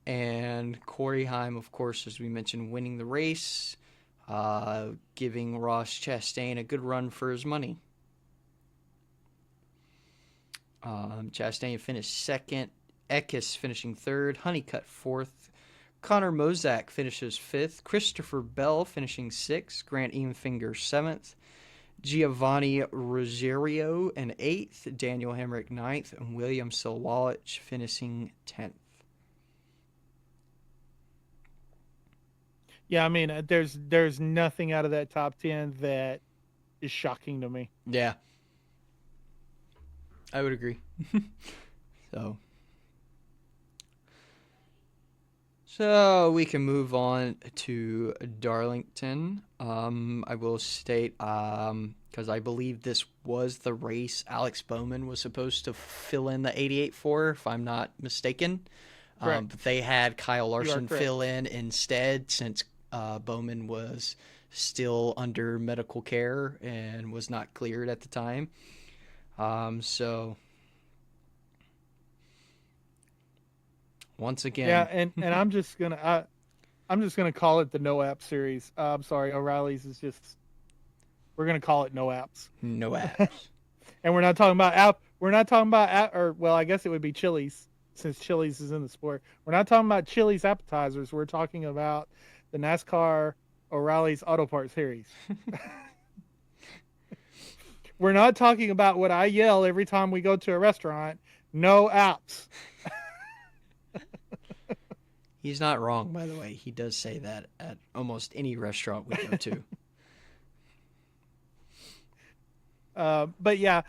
and Corey Heim, of course, as we mentioned, winning the race, giving Ross Chastain a good run for his money. Chastain finished second, Eckes finishing third, Honeycutt fourth, Connor Mozak finishes fifth, Christopher Bell finishing sixth, Grant Evenfinger seventh, Giovanni Rosario in eighth, Daniel Hemrick ninth, and William Silwalich finishing 10th. Yeah, I mean, there's nothing out of that top 10 that is shocking to me. Yeah, I would agree. So we can move on to Darlington. I will state, because I believe this was the race Alex Bowman was supposed to fill in the 88 for, if I'm not mistaken. But they had Kyle Larson fill in instead, since Bowman was still under medical care and was not cleared at the time. So once again, yeah, and I'm just gonna call it the No App series. I'm sorry, O'Reilly's is just, we're gonna call it No Apps. No apps. And we're not talking about app. We're not talking about or well, I guess it would be Chili's, since Chili's is in the sport. We're not talking about Chili's appetizers. We're talking about the NASCAR O'Reilly's Auto Parts series. We're not talking about what I yell every time we go to a restaurant. No apps. He's not wrong, by the way. He does say that at almost any restaurant we go to. But yeah,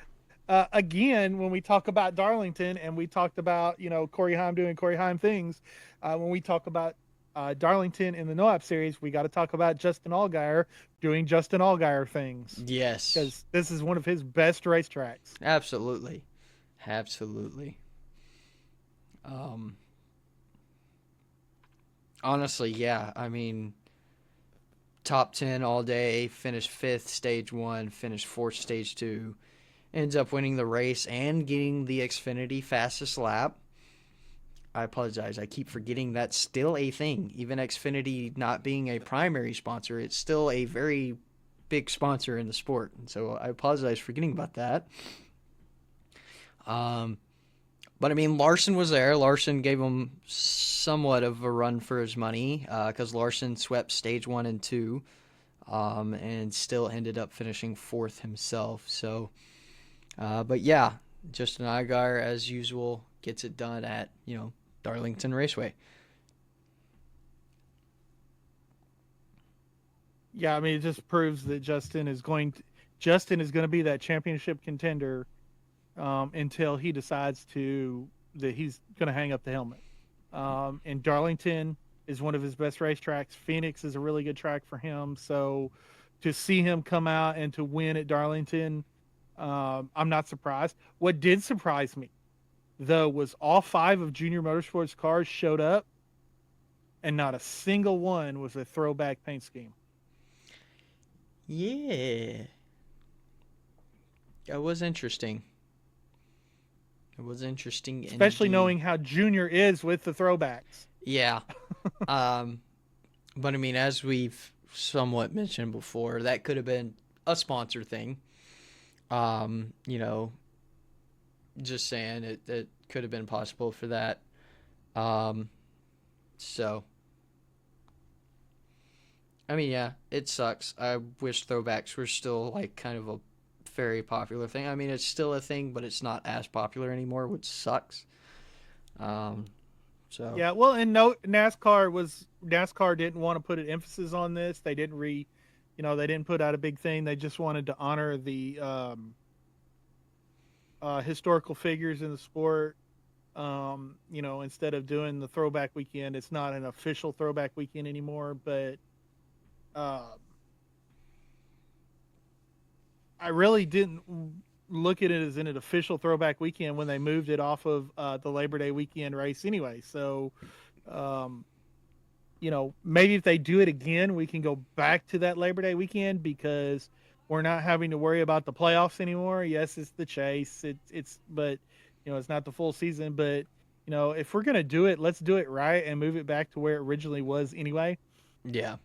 again, when we talk about Darlington and we talked about, Corey Heim doing Corey Heim things, when we talk about Darlington in the No App series, we got to talk about Justin Allgaier doing Justin Allgaier things. Yes. Because this is one of his best racetracks. Absolutely. Honestly, yeah. I mean, top 10 all day, finished 5th, stage 1, finished 4th, stage 2. Ends up winning the race and getting the Xfinity fastest lap. I apologize. I keep forgetting that's still a thing. Even Xfinity not being a primary sponsor, it's still a very big sponsor in the sport. And so I apologize for forgetting about that. But I mean, Larson was there. Larson gave him somewhat of a run for his money because Larson swept stage 1 and 2 and still ended up finishing 4th himself. So, but yeah, Justin Allgaier, as usual, gets it done at, Darlington Raceway. Yeah, I mean, it just proves that Justin is going to be that championship contender until he decides that he's going to hang up the helmet. And Darlington is one of his best racetracks. Phoenix is a really good track for him. So to see him come out and to win at Darlington, I'm not surprised. What did surprise me, though, was all 5 of Junior Motorsports cars showed up, and not a single one was a throwback paint scheme. Yeah. It was interesting. It was interesting, especially indeed. Knowing how Junior is with the throwbacks. Yeah. But I mean, as we've somewhat mentioned before, that could have been a sponsor thing. Just saying it could have been possible for that. So, I mean, yeah, it sucks. I wish throwbacks were still like kind of a very popular thing. I mean, it's still a thing, but it's not as popular anymore, which sucks. So yeah, well, and no, NASCAR didn't want to put an emphasis on this. They didn't they didn't put out a big thing. They just wanted to honor the historical figures in the sport. Instead of doing the throwback weekend, it's not an official throwback weekend anymore. But I really didn't look at it as an official throwback weekend when they moved it off of the Labor Day weekend race anyway. So, maybe if they do it again, we can go back to that Labor Day weekend because we're not having to worry about the playoffs anymore. Yes, it's the chase. But it's not the full season. But, if we're going to do it, let's do it right and move it back to where it originally was anyway. Yeah.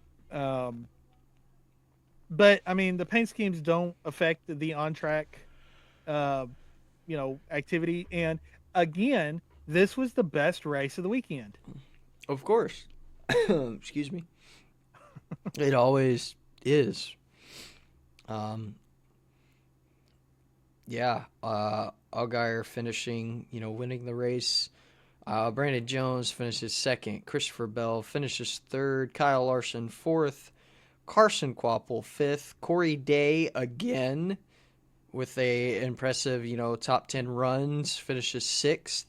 But I mean, the paint schemes don't affect the on-track, activity. And again, this was the best race of the weekend. Of course. Excuse me. It always is. Yeah. Allgaier finishing, winning the race. Brandon Jones finishes 2nd. Christopher Bell finishes 3rd. Kyle Larson 4th. Carson Kvapil 5th. Corey Day again with a impressive, top 10 runs, finishes 6th.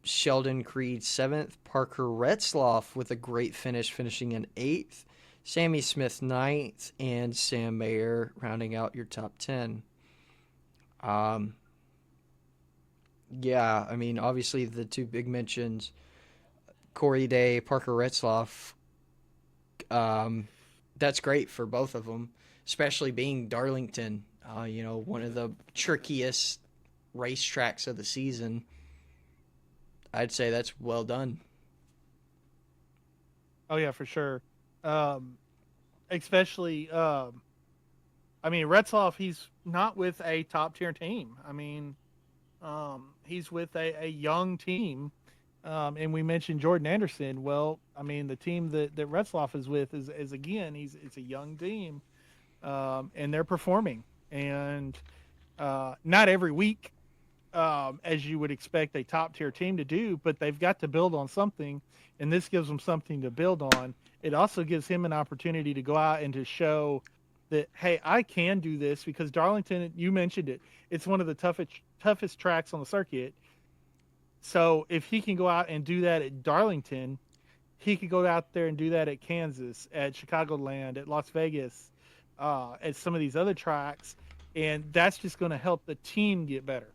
Sheldon Creed 7th. Parker Retzloff with a great finish, finishing in 8th. Sammy Smith 9th, and Sam Mayer rounding out your top 10. Yeah, I mean, obviously the two big mentions, Corey Day, Parker Retzloff, that's great for both of them, especially being Darlington, one of the trickiest racetracks of the season. I'd say that's well done. Oh yeah, for sure. Especially, Retzloff, he's not with a top tier team. I mean, he's with a young team. And we mentioned Jordan Anderson. Well, I mean, the team that Retzloff is with is again, it's a young team, and they're performing. And not every week, as you would expect a top tier team to do, but they've got to build on something, and this gives them something to build on. It also gives him an opportunity to go out and to show that, hey, I can do this, because Darlington, you mentioned it, it's one of the toughest tracks on the circuit. So if he can go out and do that at Darlington, he could go out there and do that at Kansas, at Chicagoland, at Las Vegas, at some of these other tracks, and that's just going to help the team get better.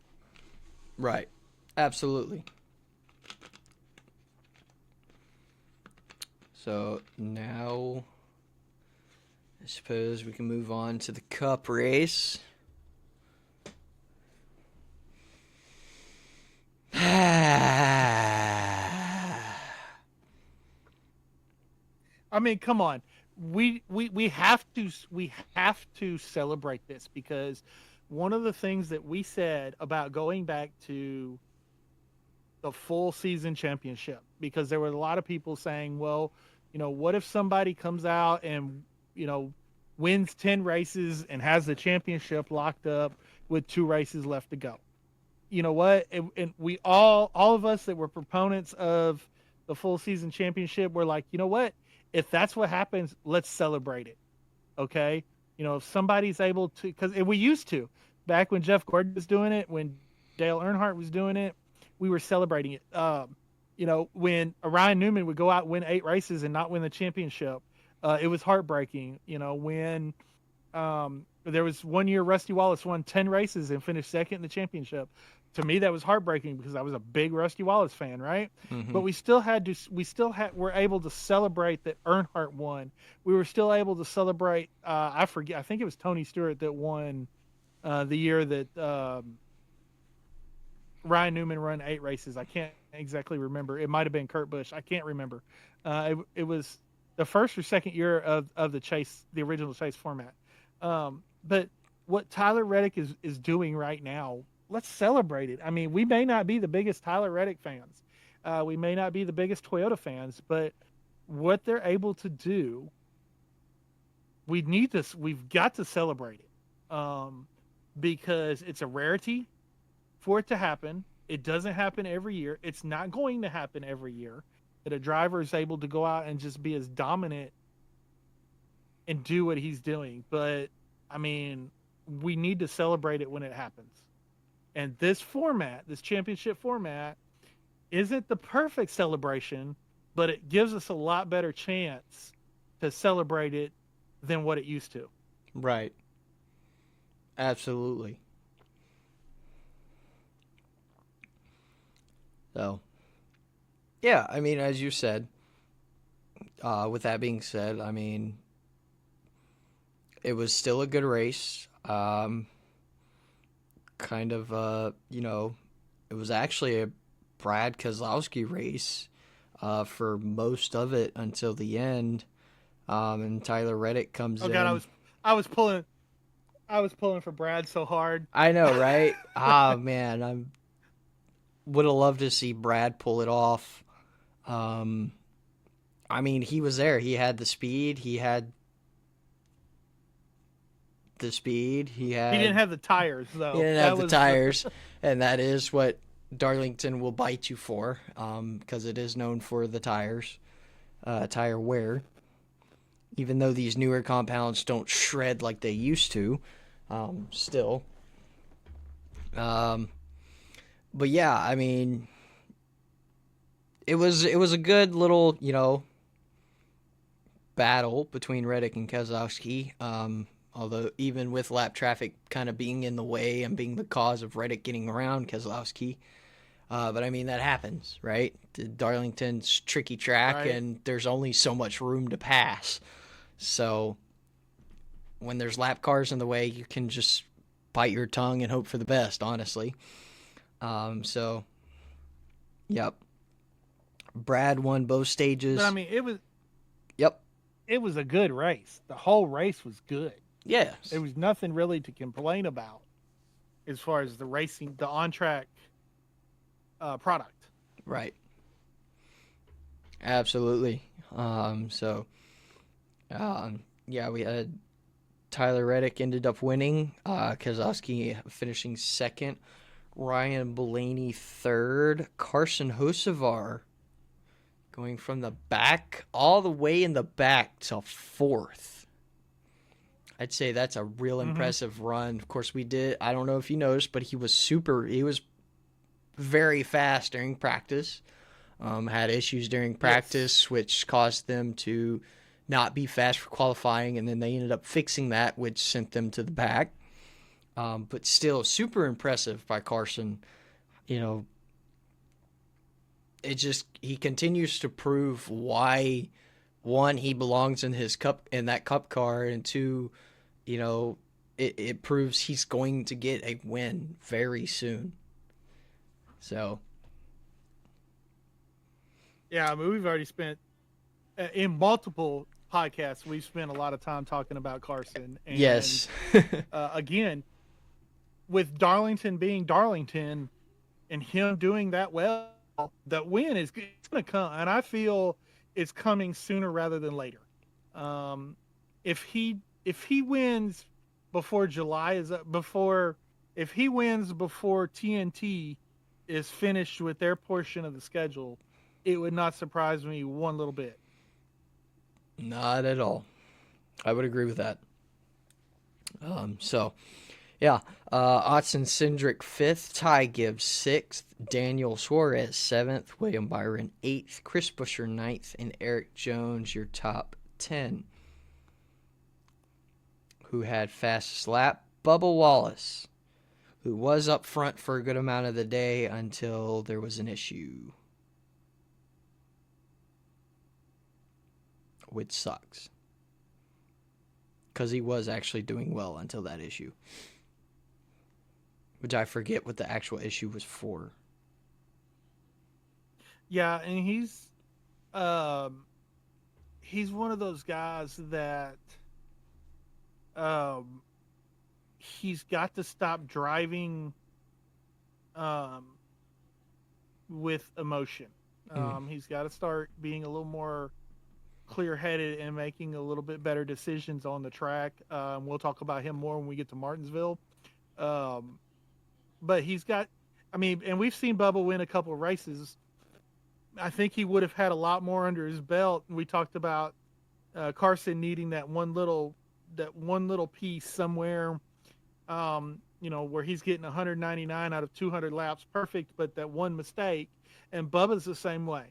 Right. Absolutely. So now I suppose we can move on to the Cup race. I mean, come on. We have to celebrate this, because one of the things that we said about going back to the full season championship, because there were a lot of people saying, well, what if somebody comes out and, wins 10 races and has the championship locked up with 2 races left to go? You know what? And we all of us that were proponents of the full season championship were like, you know what? If that's what happens, let's celebrate it. Okay. If somebody's able to, because we used to, back when Jeff Gordon was doing it, when Dale Earnhardt was doing it, we were celebrating it. When Ryan Newman would go out and win 8 races and not win the championship, it was heartbreaking. When there was one year Rusty Wallace won 10 races and finished second in the championship. To me, that was heartbreaking because I was a big Rusty Wallace fan, right? Mm-hmm. But we're able to celebrate that Earnhardt won. We were still able to celebrate. I think it was Tony Stewart that won the year that Ryan Newman ran 8 races. I can't exactly remember. It might have been Kurt Busch. I can't remember. It was the first or second year of the original Chase format. But what Tyler Reddick is doing right now, let's celebrate it. I mean, we may not be the biggest Tyler Reddick fans. We may not be the biggest Toyota fans, but what they're able to do, we've got to celebrate it. Because it's a rarity for it to happen. It doesn't happen every year. It's not going to happen every year that a driver is able to go out and just be as dominant and do what he's doing. But, I mean, we need to celebrate it when it happens. And this championship format, isn't the perfect celebration, but it gives us a lot better chance to celebrate it than what it used to. Right. Absolutely. So, yeah, I mean, as you said, with that being said, I mean, it was still a good race. It was actually a Brad Keselowski race for most of it until the end. And Tyler Reddick comes in. God, I was pulling for Brad so hard. I know, right? Man, I would have loved to see Brad pull it off. I mean, he was there. He had the speed. He didn't have the tires, though. He didn't have the tires, and that is what Darlington will bite you for, because it is known for the tires, tire wear. Even though these newer compounds don't shred like they used to, still. But yeah, I mean, it was a good little, battle between Reddick and Keselowski. Although even with lap traffic kind of being in the way and being the cause of Reddick getting around Keselowski. But I mean, that happens, right? Darlington's tricky track, right, and there's only so much room to pass. So when there's lap cars in the way, you can just bite your tongue and hope for the best, honestly. So, yep. Brad won both stages. But I mean, it was a good race. The whole race was good. Yes. There was nothing really to complain about as far as the racing, the on-track product. Right. Absolutely. Yeah, we had Tyler Reddick ended up winning. Keselowski finishing second. Ryan Blaney third. Carson Hocevar going from the back all the way in the back to fourth. I'd say that's a real impressive run. Of course, I don't know if you noticed, but he was very fast during practice. Had issues during practice, which caused them to not be fast for qualifying, and then they ended up fixing that, which sent them to the back. But still, super impressive by Carson. He continues to prove why, one, he belongs in that cup car, and two, it proves he's going to get a win very soon. So, yeah, I mean, we've already spent in multiple podcasts. We've spent a lot of time talking about Carson. And, yes. Again, with Darlington being Darlington and him doing that well, that win is going to come, and I feel it's coming sooner rather than later. If he wins before July is before if he wins before TNT is finished with their portion of the schedule, it would not surprise me one little bit. Not at all. I would agree with that. Yeah. Otson Cindric 5th, Ty Gibbs 6th, Daniel Suarez 7th, William Byron 8th, Chris Buescher 9th, and Eric Jones, your top 10. Who had fastest lap? Bubba Wallace, who was up front for a good amount of the day until there was an issue. Which sucks. Because he was actually doing well until that issue. Which I forget what the actual issue was for. Yeah, and he's one of those guys that he's got to stop driving with emotion. He's got to start being a little more clear-headed and making a little bit better decisions on the track. We'll talk about him more when we get to Martinsville. But he's got, and we've seen Bubba win a couple of races. I think he would have had a lot more under his belt. We talked about Carson needing that one little piece somewhere, where he's getting 199 out of 200 laps, perfect, but that one mistake. And Bubba's the same way.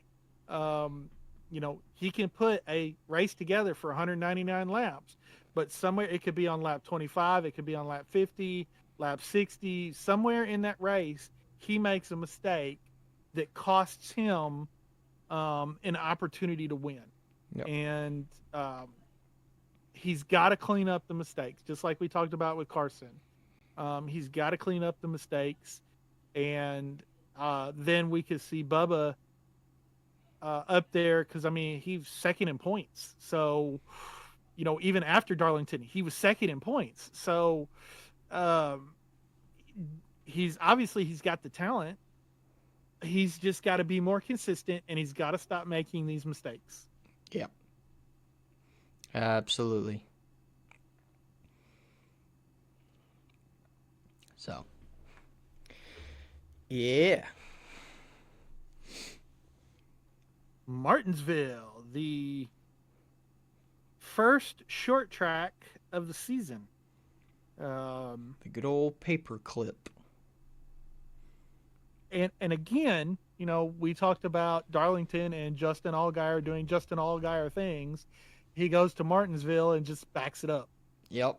He can put a race together for 199 laps, but somewhere it could be on lap 25, it could be on lap 50, lap 60, somewhere in that race, he makes a mistake that costs him an opportunity to win. Yep. And he's got to clean up the mistakes, just like we talked about with Carson. He's got to clean up the mistakes, and then we could see Bubba up there, because he's second in points. So, even after Darlington, he was second in points. So, he's got the talent. He's just got to be more consistent, and he's got to stop making these mistakes. Yeah. Absolutely. So, yeah. Martinsville, the first short track of the season. The good old paperclip. And again, we talked about Darlington and Justin Allgaier doing Justin Allgaier things. He goes to Martinsville and just backs it up. Yep.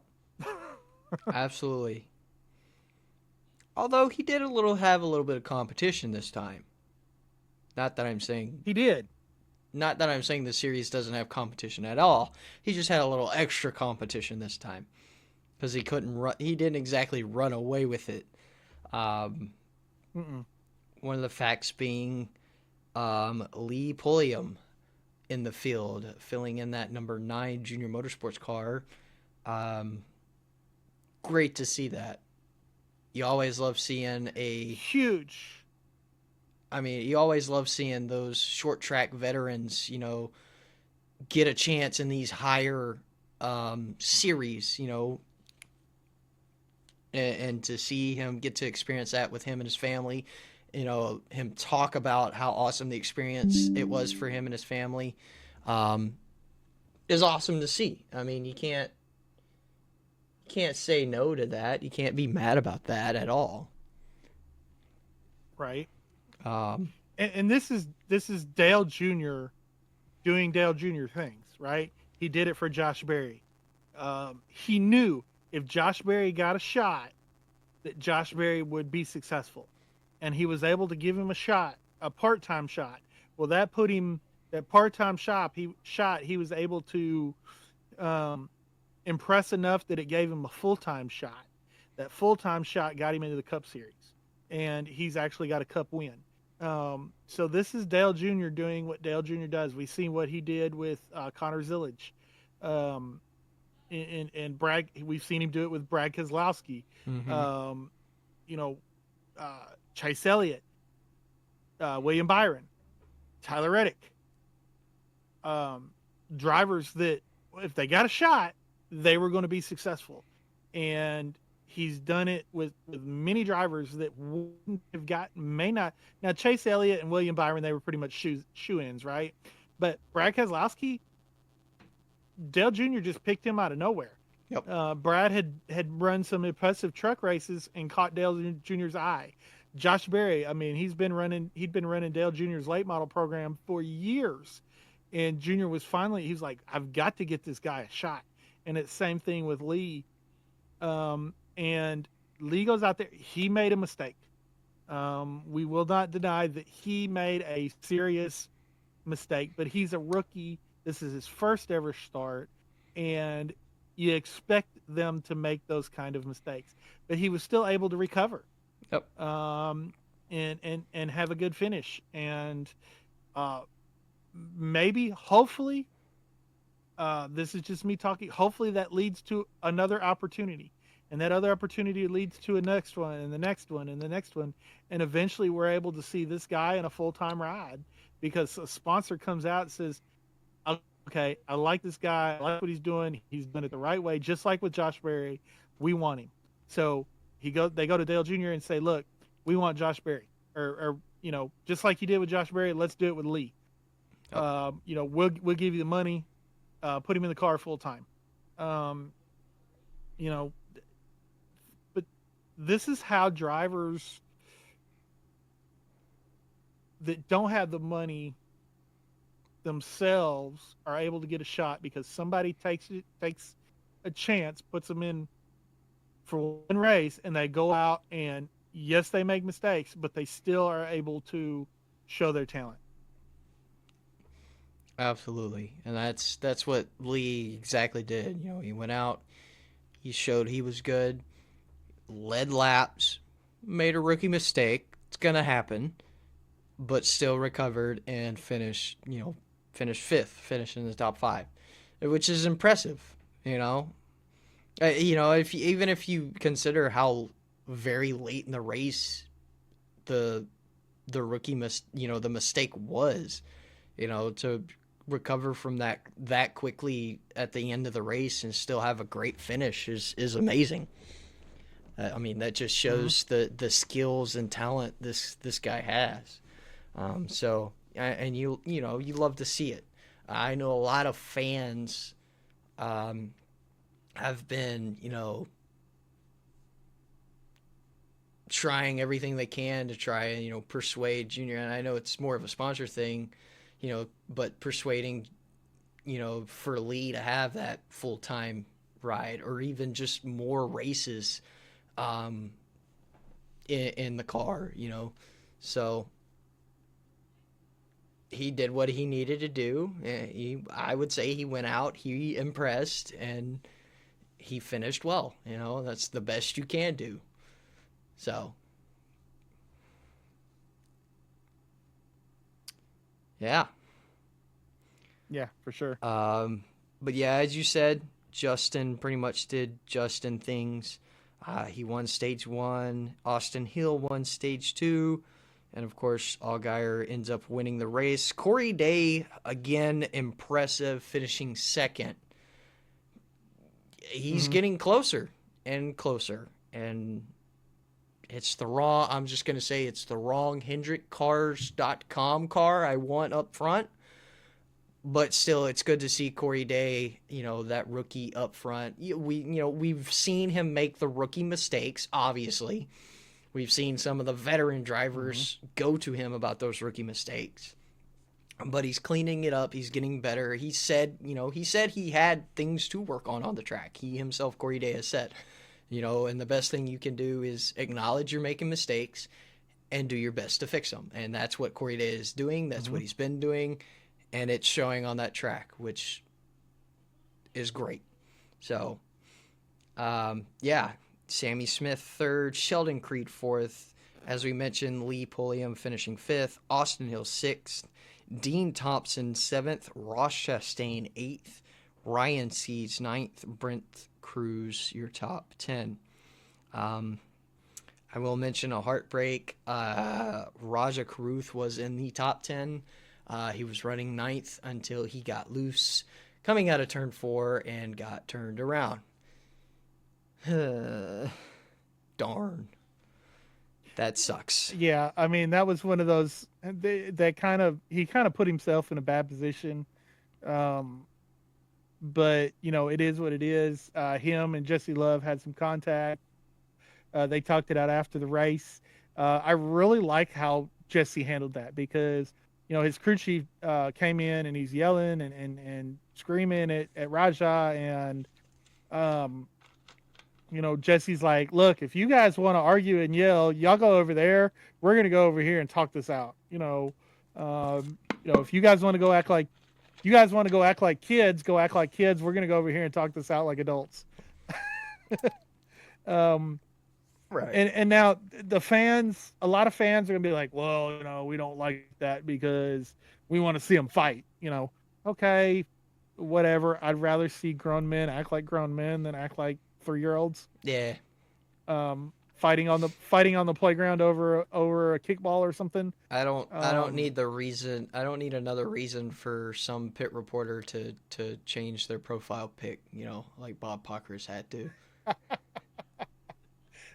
Absolutely. Although he did have a little bit of competition this time. Not that I'm saying he did. Not that I'm saying the series doesn't have competition at all. He just had a little extra competition this time, because he couldn't run. He didn't exactly run away with it. One of the facts being Lee Pulliam in the field, filling in that number 9 junior motorsports car. Great to see that. You always love seeing you always love seeing those short track veterans, get a chance in these higher series, and to see him get to experience that with him and his family, him talk about how awesome the experience it was for him and his family, is awesome to see. You can't say no to that. You can't be mad about that at all. Right. And this is Dale Jr. doing Dale Jr. things, right? He did it for Josh Berry. He knew if Josh Berry got a shot, that Josh Berry would be successful. And he was able to give him a part-time shot. Well, that part-time shot, he was able to impress enough that it gave him a full-time shot. That full-time shot got him into the Cup Series. And he's actually got a Cup win. So this is Dale Jr. doing what Dale Jr. does. We've seen what he did with Connor Zillage. And Brad, we've seen him do it with Brad Keselowski. you know, Chase Elliott, William Byron, Tyler Reddick, drivers that if they got a shot, they were going to be successful. And he's done it with many drivers that wouldn't have gotten, may not. Now, Chase Elliott and William Byron, they were pretty much shoe-ins, right? But Brad Keselowski, Dale Jr. just picked him out of nowhere. Yep. Brad had run some impressive truck races and caught Dale Jr.'s eye. Josh Berry, I mean, he'd been running Dale Jr.'s late model program for years. And Jr. was finally, he was like, I've got to get this guy a shot. And it's same thing with Lee. And Lee goes out there. He made a mistake. We will not deny that he made a serious mistake, but he's a rookie. This is his first ever start. And you expect them to make those kind of mistakes. But he was still able to recover. Yep. And have a good finish. And maybe, hopefully, this is just me talking. Hopefully that leads to another opportunity. And that other opportunity leads to a next one and the next one and the next one. And eventually we're able to see this guy in a full-time ride because a sponsor comes out and says, okay, I like this guy. I like what he's doing. He's done it the right way. Just like with Josh Berry, we want him. So they go to Dale Jr. and say, look, we want Josh Berry or, you know, just like you did with Josh Berry, let's do it with Lee. Oh. You know, we'll give you the money, put him in the car full time. You know, but this is how drivers that don't have the money themselves are able to get a shot because somebody takes a chance, puts them in for one race, and they go out and yes, they make mistakes, but they still are able to show their talent. Absolutely. And that's what Lee exactly did. You know, he went out, he showed he was good, led laps, made a rookie mistake. It's going to happen, but still recovered and finished fifth, finished in the top 5, which is impressive, you know. Even if you consider how very late in the race the rookie the mistake was, you know, to recover from that quickly at the end of the race and still have a great finish is amazing. I mean, that just shows the skills and talent this guy has. So, and you love to see it. I know a lot of fans have been, you know, trying everything they can to try and, you know, persuade Junior. And I know it's more of a sponsor thing, you know, but persuading, you know, for Lee to have that full-time ride or even just more races in the car, you know. So he did what he needed to do. I would say he went out, he impressed, and he finished well. You know, that's the best you can do. So, yeah. Yeah, for sure. But yeah, as you said, Justin pretty much did Justin things. He won stage 1. Austin Hill won stage 2. And, of course, Allgaier ends up winning the race. Corey Day, again, impressive, finishing second. He's getting closer and closer. And it's the wrong, I'm just going to say it's the wrong HendrickCars.com car I want up front. But still, it's good to see Corey Day, you know, that rookie up front. We've seen him make the rookie mistakes, obviously. We've seen some of the veteran drivers go to him about those rookie mistakes. But he's cleaning it up. He's getting better. He said he had things to work on the track. He himself, Corey Day, has said, you know, and the best thing you can do is acknowledge you're making mistakes and do your best to fix them. And that's what Corey Day is doing. That's what he's been doing. And it's showing on that track, which is great. So, yeah, Sammy Smith third, Sheldon Creed fourth. As we mentioned, Lee Pulliam finishing fifth, Austin Hill sixth, Dean Thompson seventh, Ross Chastain eighth, Ryan Seeds ninth, Brent Cruz your top 10. I will mention a heartbreak. Raja Karuth was in the top 10. He was running 9th until he got loose coming out of turn 4 and got turned around. Darn. That sucks. Yeah, I mean, that was one of those he kind of put himself in a bad position. But it is what it is. Him and Jesse Love had some contact. They talked it out after the race. I really like how Jesse handled that because, his crew chief came in and he's yelling and screaming at Raja. And, Jesse's like, look, if you guys want to argue and yell, y'all go over there. We're going to go over here and talk this out. If you guys want to go act like kids, go act like kids. We're going to go over here and talk this out like adults. Right. And now a lot of fans are going to be like, well, we don't like that because we want to see them fight. Okay, whatever. I'd rather see grown men act like grown men than act like 3-year-olds. Yeah. Fighting on the playground over a kickball or something. I don't need the reason. I don't need another reason for some pit reporter to change their profile pic, like Bob Pockrass had to.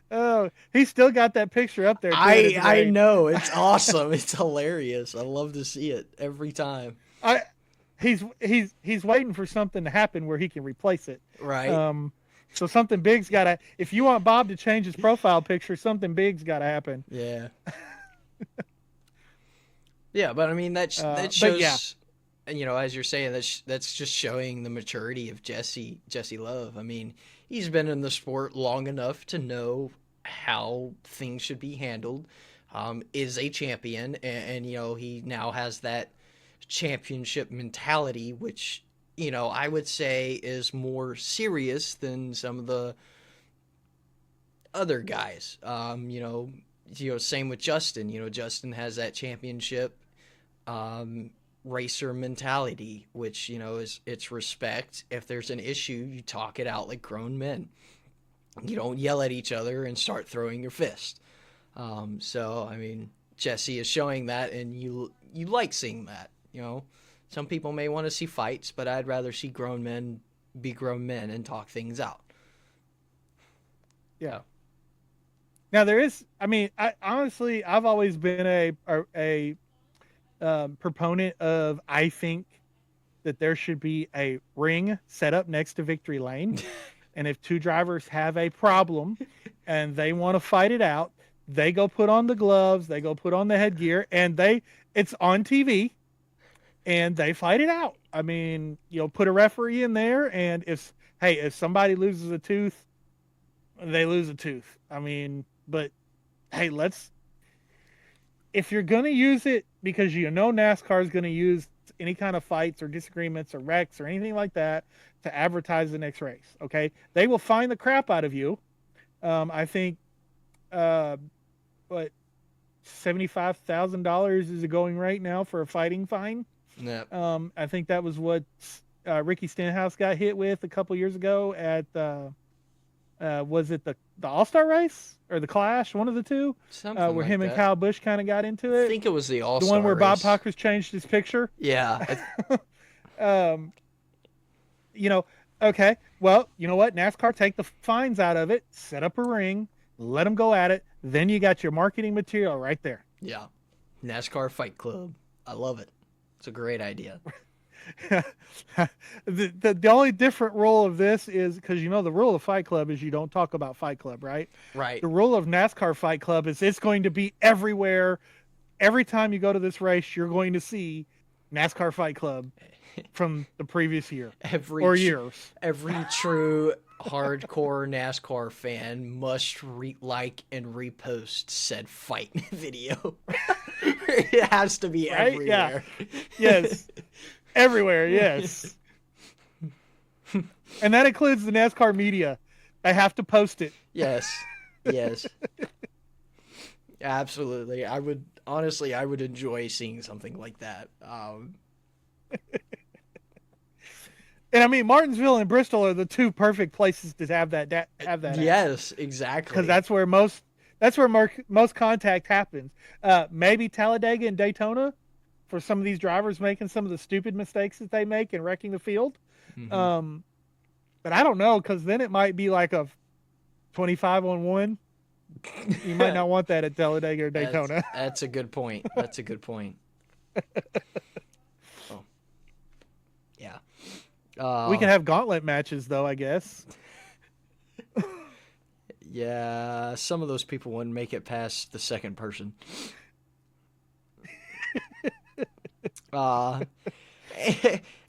Oh, he still got that picture up there. I know. It's awesome. It's hilarious. I love to see it every time. He's waiting for something to happen where he can replace it. Right. So something big's got to, if you want Bob to change his profile picture, something big's got to happen. Yeah. Yeah, but I mean, that shows, as you're saying, that's just showing the maturity of Jesse Love. I mean, he's been in the sport long enough to know how things should be handled, is a champion, and he now has that championship mentality, which, I would say is more serious than some of the other guys. Same with Justin. Justin has that championship racer mentality, which, it's respect. If there's an issue, you talk it out like grown men. You don't yell at each other and start throwing your fist. So, I mean, Jesse is showing that, and you like seeing that, Some people may want to see fights, but I'd rather see grown men be grown men and talk things out. Yeah. Now there is, I've always been a proponent of, I think that there should be a ring set up next to victory lane. And if two drivers have a problem and they want to fight it out, they go put on the gloves, they go put on the headgear, and it's on TV and they fight it out. I mean, put a referee in there, and if somebody loses a tooth, they lose a tooth. I mean, but hey, if you're going to use it, because NASCAR is going to use any kind of fights or disagreements or wrecks or anything like that to advertise the next race, okay? They will fine the crap out of you. I think, $75,000 is a going rate now for a fighting fine. Yeah. I think that was what Ricky Stenhouse got hit with a couple years ago at was it the All-Star race or the Clash, one of the two, where like him and Kyle Busch kind of got into it. I think it was the All-Star, the one where race. Bob Pockrass changed his picture. Yeah. Okay, well, you know what? NASCAR, take the fines out of it, set up a ring, let them go at it. Then you got your marketing material right there. Yeah. NASCAR Fight Club. I love it. It's a great idea. The only different rule of this is, because the rule of Fight Club is you don't talk about Fight Club, right? Right. The rule of NASCAR Fight Club is it's going to be everywhere. Every time you go to this race, you're going to see NASCAR Fight Club from the previous year years. Every true hardcore NASCAR fan must like and repost said fight video. It has to be right? everywhere. Yeah. Yes. Everywhere, yes. And that includes the NASCAR media. They have to post it. Yes. Yes. Absolutely. I would enjoy seeing something like that. And I mean, Martinsville and Bristol are the two perfect places to have that. Yes, exactly. Because that's where most That's where most contact happens. Maybe Talladega and Daytona for some of these drivers making some of the stupid mistakes that they make and wrecking the field. Mm-hmm. But I don't know, because then it might be like a 25-on-1. You might not want that at Talladega or Daytona. That's a good point. That's a good point. Oh. Yeah. We can have gauntlet matches, though, I guess. Yeah, some of those people wouldn't make it past the second person.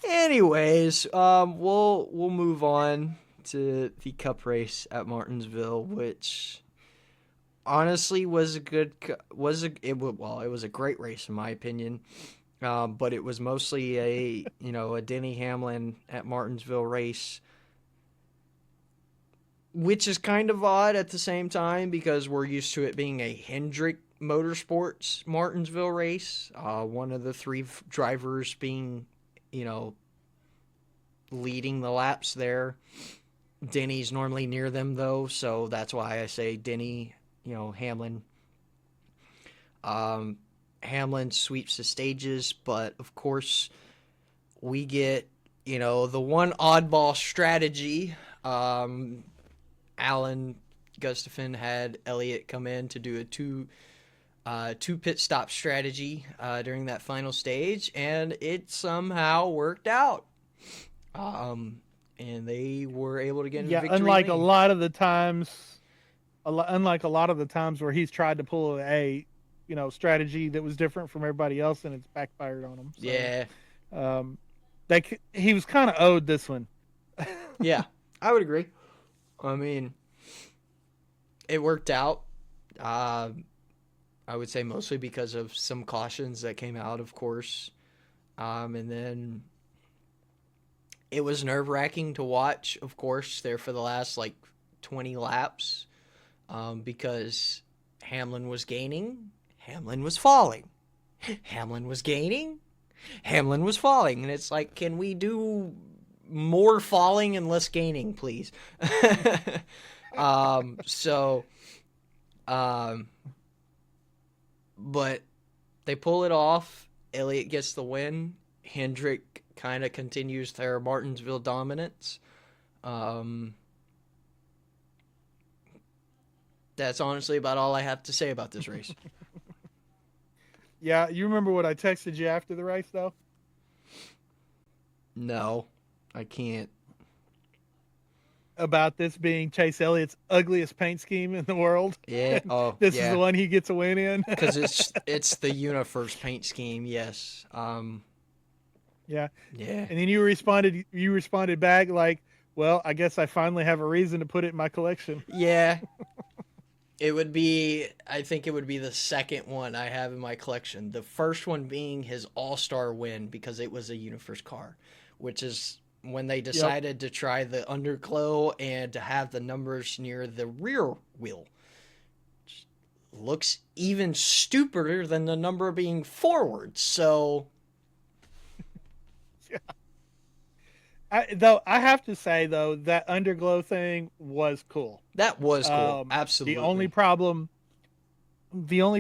Anyways, we'll move on to the Cup race at Martinsville, which honestly was a great race in my opinion. But it was mostly a Denny Hamlin at Martinsville race, which is kind of odd at the same time because we're used to it being a Hendrick Motorsports Martinsville race. One of the three drivers being, leading the laps there. Denny's normally near them though, so that's why I say Denny, Hamlin. Hamlin sweeps the stages, but of course we get, the one oddball strategy. Alan Gustafson had Elliott come in to do a two pit stop strategy during that final stage, and it somehow worked out. And they were able to get in victory unlike lane. a lot of the times where he's tried to pull a strategy that was different from everybody else and it's backfired on him. So, yeah. He was kind of owed this one. Yeah, I would agree. I mean, it worked out. I would say mostly because of some cautions that came out, of course. And then it was nerve-wracking to watch, of course, there for the last, 20 laps. Because Hamlin was gaining, Hamlin was falling. Hamlin was gaining, Hamlin was falling. And it's like, can we do more falling and less gaining, please? But they pull it off. Elliott gets the win. Hendrick kind of continues their Martinsville dominance. That's honestly about all I have to say about this race. Yeah, you remember what I texted you after the race, though? No, I can't. About this being Chase Elliott's ugliest paint scheme in the world. Yeah. Oh, this is the one he gets a win in. Because it's the UniFirst paint scheme. Yes. Yeah. Yeah. And then you responded back like, "Well, I guess I finally have a reason to put it in my collection." Yeah. I think it would be the second one I have in my collection. The first one being his All-Star win because it was a UniFirst car, which is when they decided to try the underglow and to have the numbers near the rear wheel. Looks even stupider than the number being forward. So, yeah. I have to say though that underglow thing was cool. That was cool. Absolutely. The only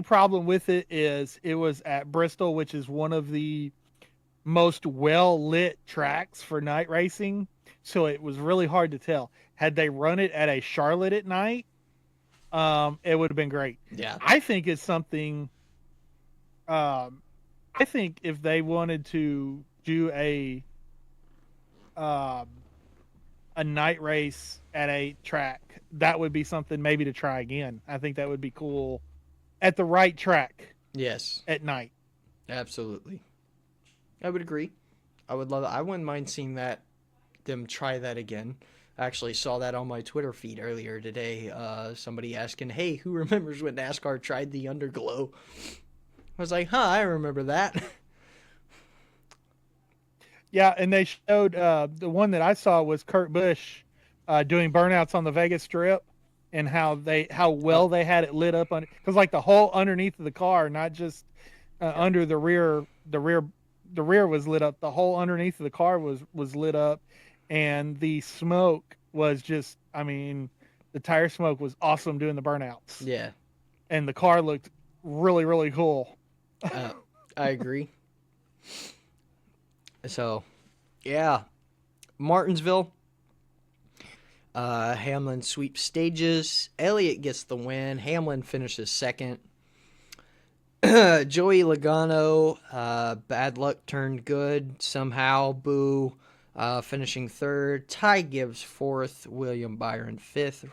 problem with it is it was at Bristol, which is one of the most well-lit tracks for night racing. So it was really hard to tell. Had they run it at a Charlotte at night, it would have been great. Yeah. I think it's something, I think if they wanted to do a night race at a track, that would be something maybe to try again. I think that would be cool at the right track. Yes. At night. Absolutely. I would agree. I would love it. I wouldn't mind seeing them try that again. I actually saw that on my Twitter feed earlier today. Somebody asking, "Hey, who remembers when NASCAR tried the underglow?" I was like, I remember that. Yeah, and they showed the one that I saw was Kurt Busch doing burnouts on the Vegas Strip, and how well they had it lit up on, because the whole underneath of the car, not just under the rear. The rear was lit up. The whole underneath of the car was lit up, and the smoke was just. I mean, the tire smoke was awesome doing the burnouts. Yeah, and the car looked really, really cool. I agree. So, yeah, Martinsville. Hamlin sweeps stages. Elliott gets the win. Hamlin finishes second. Joey Logano, bad luck turned good somehow. Boo, finishing third. Ty Gibbs fourth. William Byron fifth.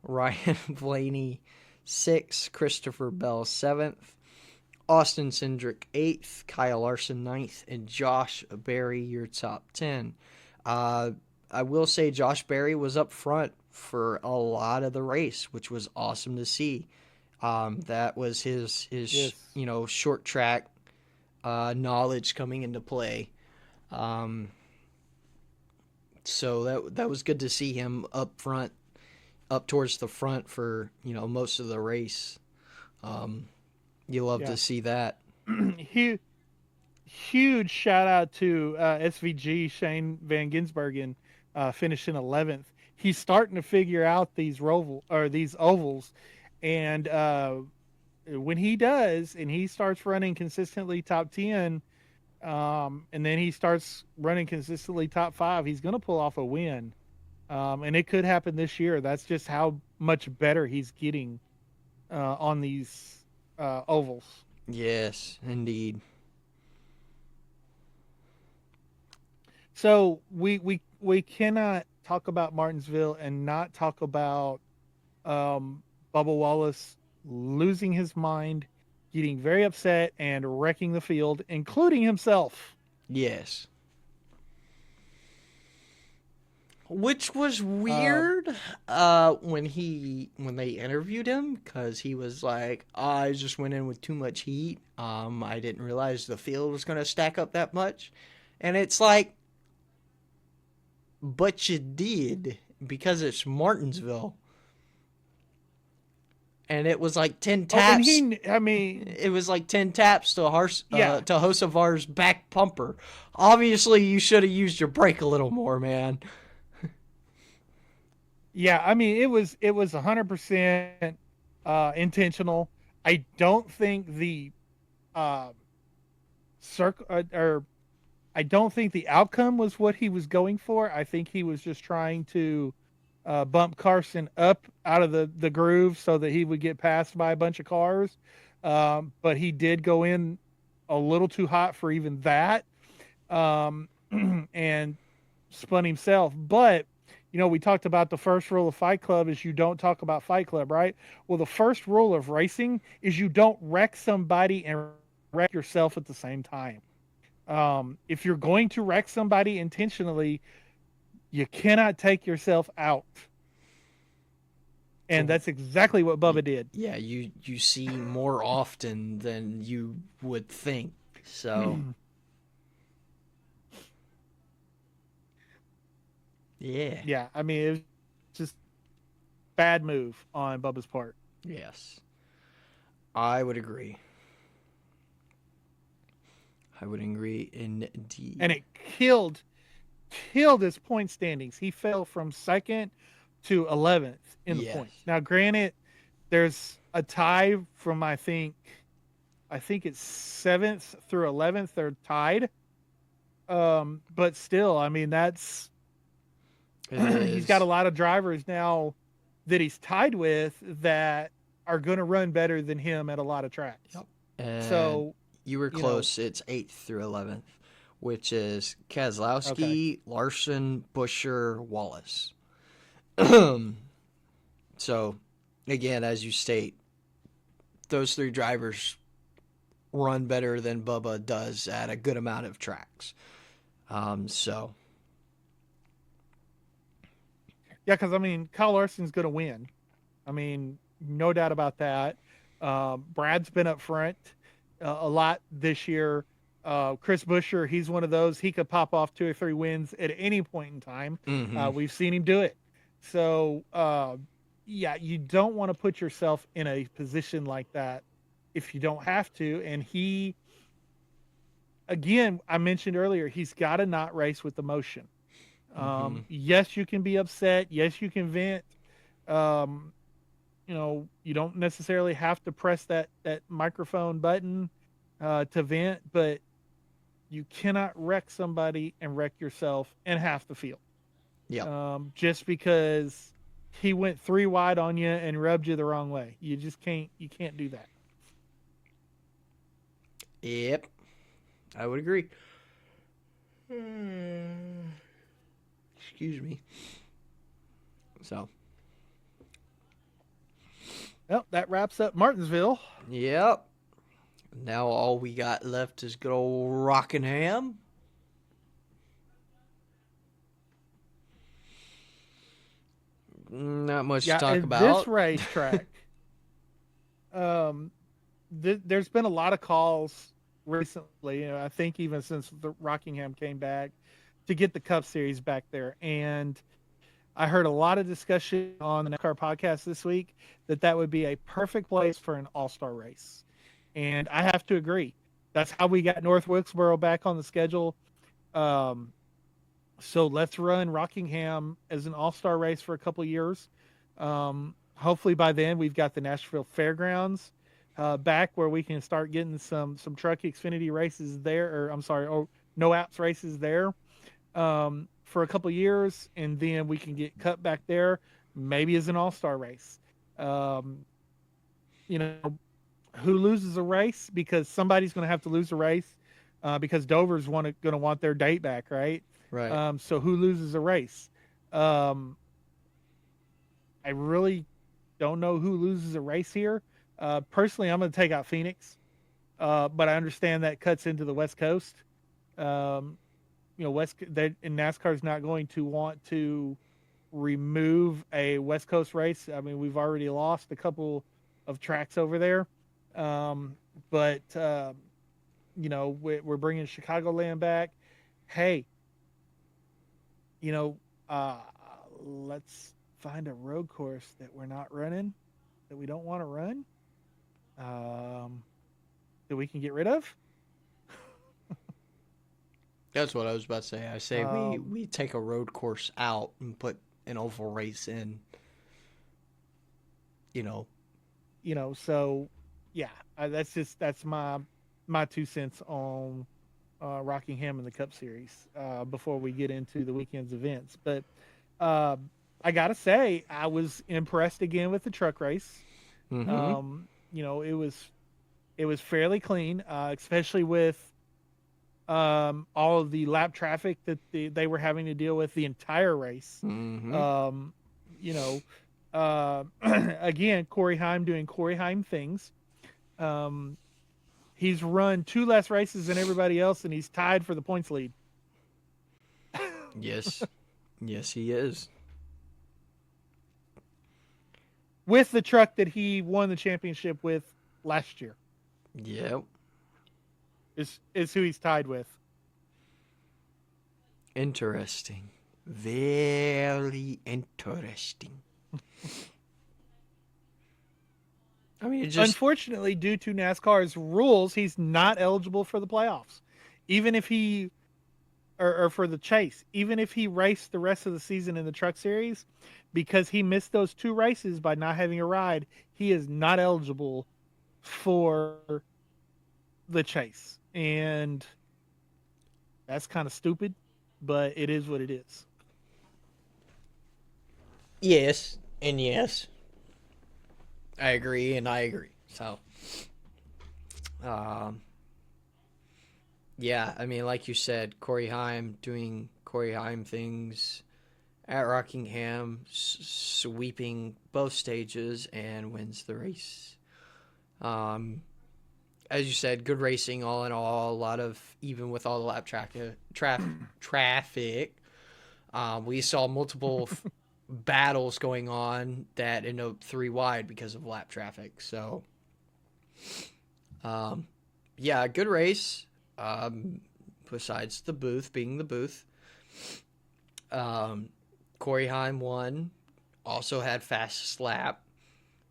Ryan Blaney sixth. Christopher Bell seventh. Austin Cindric eighth. Kyle Larson ninth. And Josh Berry, your top 10. I will say Josh Berry was up front for a lot of the race, which was awesome to see. That was his Yes. short track knowledge coming into play. So that was good to see him up front, up towards the front for most of the race. You love to see that. Huge shout out to SVG Shane Van Gisbergen, finishing 11th. He's starting to figure out these ovals, and when he does, and he starts running consistently top 10, and then he starts running consistently top 5, he's going to pull off a win, and it could happen this year. That's just how much better he's getting on these ovals. Yes, indeed. So we cannot talk about Martinsville and not talk about Bubba Wallace losing his mind, getting very upset, and wrecking the field, including himself. Yes. Which was weird when they interviewed him, because he was like, I just went in with too much heat. I didn't realize the field was going to stack up that much. And it's like, but you did, because it's Martinsville. And it was like 10 taps. It was like 10 taps to Hocevar's back bumper. Obviously, you should have used your brake a little more, man. Yeah, I mean, it was 100% intentional. I don't think the I don't think the outcome was what he was going for. I think he was just trying to bump Carson up out of the groove so that he would get passed by a bunch of cars. But he did go in a little too hot for even that, and spun himself. But we talked about the first rule of Fight Club is you don't talk about Fight Club, right? Well, the first rule of racing is you don't wreck somebody and wreck yourself at the same time. If you're going to wreck somebody intentionally, you cannot take yourself out. And that's exactly what Bubba did. Yeah, you see more often than you would think. So, yeah. Yeah, I mean, it was just bad move on Bubba's part. Yes. I would agree. I would agree indeed. And it killed his point standings. He fell from second to 11th in the points. Now, granted, there's a tie from I think it's 7th through 11th. They're tied. But still, I mean, he's got a lot of drivers now that he's tied with that are going to run better than him at a lot of tracks. Yep. And so you were close. It's 8th through 11th, which is Keselowski, Larson, Buescher, Wallace. So, again, as you state, those 3 drivers run better than Bubba does at a good amount of tracks. So. Yeah, because, I mean, Kyle Larson's going to win. I mean, no doubt about that. Brad's been up front a lot this year. Chris Buescher, he's one of those. He could pop off 2 or 3 wins at any point in time. Mm-hmm. We've seen him do it. So, yeah, you don't want to put yourself in a position like that if you don't have to. And he, again, I mentioned earlier, he's got to not race with emotion. Yes, you can be upset. Yes, you can vent. you don't necessarily have to press that microphone button to vent, but you cannot wreck somebody and wreck yourself and half the field. Yeah. Just because he went 3 wide on you and rubbed you the wrong way. You just can't do that. Yep. I would agree. Excuse me. So. Well, that wraps up Martinsville. Yep. Now all we got left is good old Rockingham. Not much to talk about. This racetrack, there's been a lot of calls recently. I think even since the Rockingham came back to get the Cup Series back there, and I heard a lot of discussion on the NASCAR podcast this week that would be a perfect place for an all-star race, and I have to agree. That's how we got North Wilkesboro back on the schedule. So let's run Rockingham as an all-star race for a couple of years. Hopefully by then we've got the Nashville Fairgrounds back where we can start getting some truck Xfinity races there, no apps races there for a couple of years, and then we can get cut back there, maybe as an all-star race. Who loses a race, because somebody's going to have to lose a race because Dover's going to want their date back, right? Right. So who loses a race? I really don't know who loses a race here. Personally, I'm going to take out Phoenix, but I understand that cuts into the West Coast. And NASCAR is not going to want to remove a West Coast race. I mean, we've already lost a couple of tracks over there, but we're bringing Chicagoland back. Hey. Let's find a road course that we're not running, that we don't want to run, that we can get rid of. That's what I was about to say. I say we take a road course out and put an oval race in. So yeah, that's my 2 cents on Rockingham in the Cup Series before we get into the weekend's events. But I gotta say, I was impressed again with the truck race. Mm-hmm. It was fairly clean, especially with all of the lap traffic that they were having to deal with the entire race. Mm-hmm. Again, Corey Heim doing Corey Heim things. He's run 2 less races than everybody else, and he's tied for the points lead. Yes. Yes, he is. With the truck that he won the championship with last year. Yep. Is who he's tied with. Interesting. Very interesting. I mean, unfortunately, due to NASCAR's rules, he's not eligible for the playoffs. Even if he, or for the chase, even if he raced the rest of the season in the Truck Series, because he missed those 2 races by not having a ride, he is not eligible for the chase. And that's kind of stupid, but it is what it is. Yes, and yes. I agree, and I agree. So, yeah, I mean, like you said, Corey Heim doing Corey Heim things at Rockingham, sweeping both stages and wins the race. As you said, good racing all in all. A lot of, even with all the lap traffic, we saw multiple battles going on that ended up 3 wide because of lap traffic. So, yeah, good race. Besides the booth being the booth, Corey Heim won. Also had fastest lap.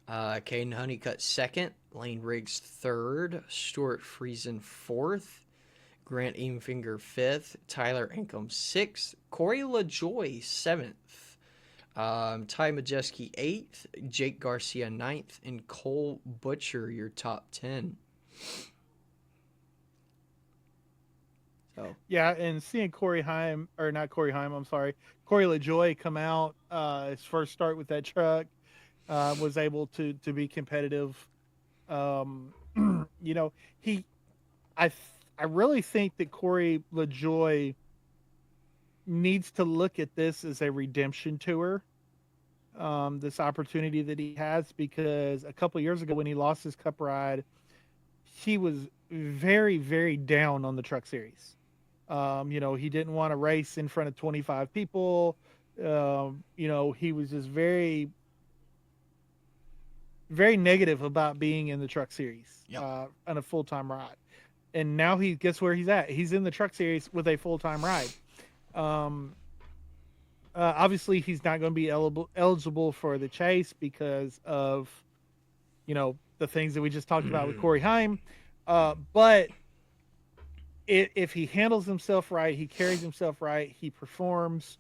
Caden Honeycutt second. Lane Riggs third. Stuart Friesen fourth. Grant Eamfinger fifth. Tyler Ankrum sixth. Corey LaJoie seventh. Ty Majeski 8th, Jake Garcia 9th, and Cole Butcher your top 10. So Yeah, and seeing Corey LaJoie come out, his first start with that truck, was able to be competitive. Um, you know, he, I, I really think that Corey LaJoie needs to look at this as a redemption tour. This opportunity that he has, because a couple years ago when he lost his Cup ride, he was very, very down on the Truck Series. He didn't want to race in front of 25 people. He was just very, very negative about being in the Truck Series, Yep. On a full time ride. And now guess where he's at? He's in the Truck Series with a full time ride. Obviously, he's not going to be eligible for the chase because of, the things that we just talked about with Corey Heim. But if he handles himself right, he carries himself right, he performs,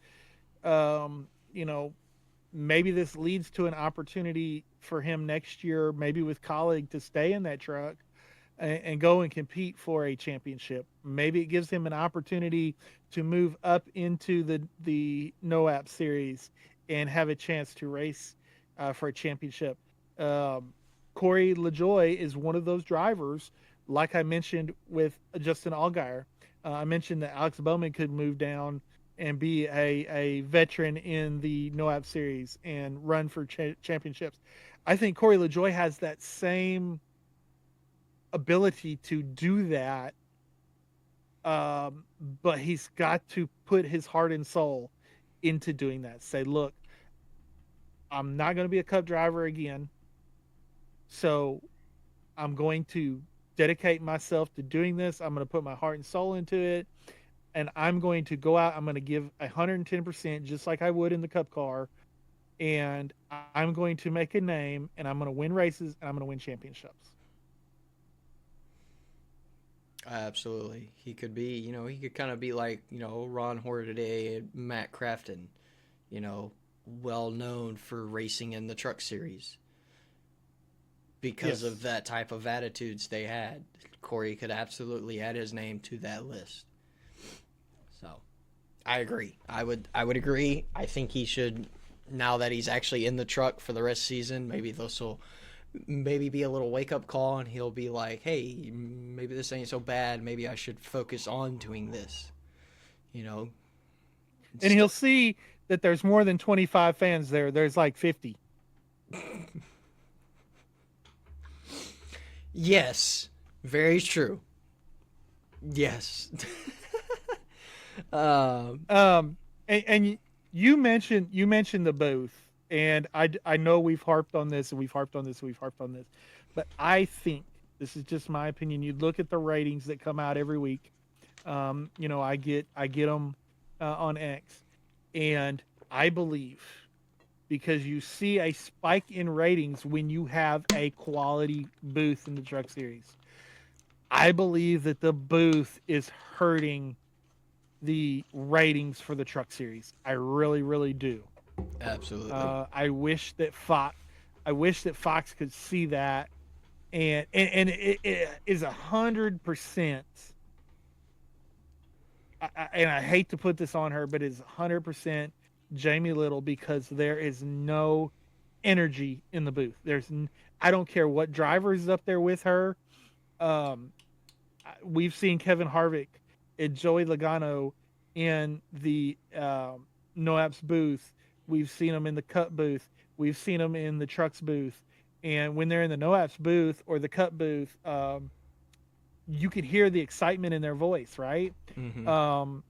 maybe this leads to an opportunity for him next year, maybe with colleague, to stay in that truck and go and compete for a championship. Maybe it gives him an opportunity to move up into the NOAP series and have a chance to race for a championship. Corey LaJoie is one of those drivers, like I mentioned with Justin Allgaier. I mentioned that Alex Bowman could move down and be a veteran in the NOAP series and run for championships. I think Corey LaJoie has that same ability to do that, but he's got to put his heart and soul into doing that. Say, look, I'm not going to be a Cup driver again, so I'm going to dedicate myself to doing this. I'm going to put my heart and soul into it, and I'm going to go out. I'm going to give 110%, just like I would in the Cup car, and I'm going to make a name, and I'm going to win races, and I'm going to win championships. Absolutely. He could be, he could kind of be like, Ron Hornaday, Matt Crafton, well known for racing in the Truck Series. Because of that type of attitudes they had, Corey could absolutely add his name to that list. So, I agree. I would agree. I think he should, now that he's actually in the truck for the rest of the season, maybe this will be a little wake-up call, and he'll be like, hey, maybe this ain't so bad. Maybe I should focus on doing this. And he'll see that there's more than 25 fans there. There's like 50. Yes, very true. Yes. And you mentioned the booth, and I know we've harped on this, but I think, this is just my opinion, you look at the ratings that come out every week. I get them on X, and I believe, because you see a spike in ratings when you have a quality booth in the Truck Series. I believe that the booth is hurting the ratings for the Truck Series. I really, really do. Absolutely. I wish that Fox could see that, and it is 100%. And I hate to put this on her, but it's 100% Jamie Little, because there is no energy in the booth. I don't care what driver is up there with her. We've seen Kevin Harvick and Joey Logano in the NOAP's booth. We've seen them in the Cup booth. We've seen them in the Trucks booth. And when they're in the NOAP's booth or the Cup booth, you could hear the excitement in their voice, right? Mm-hmm.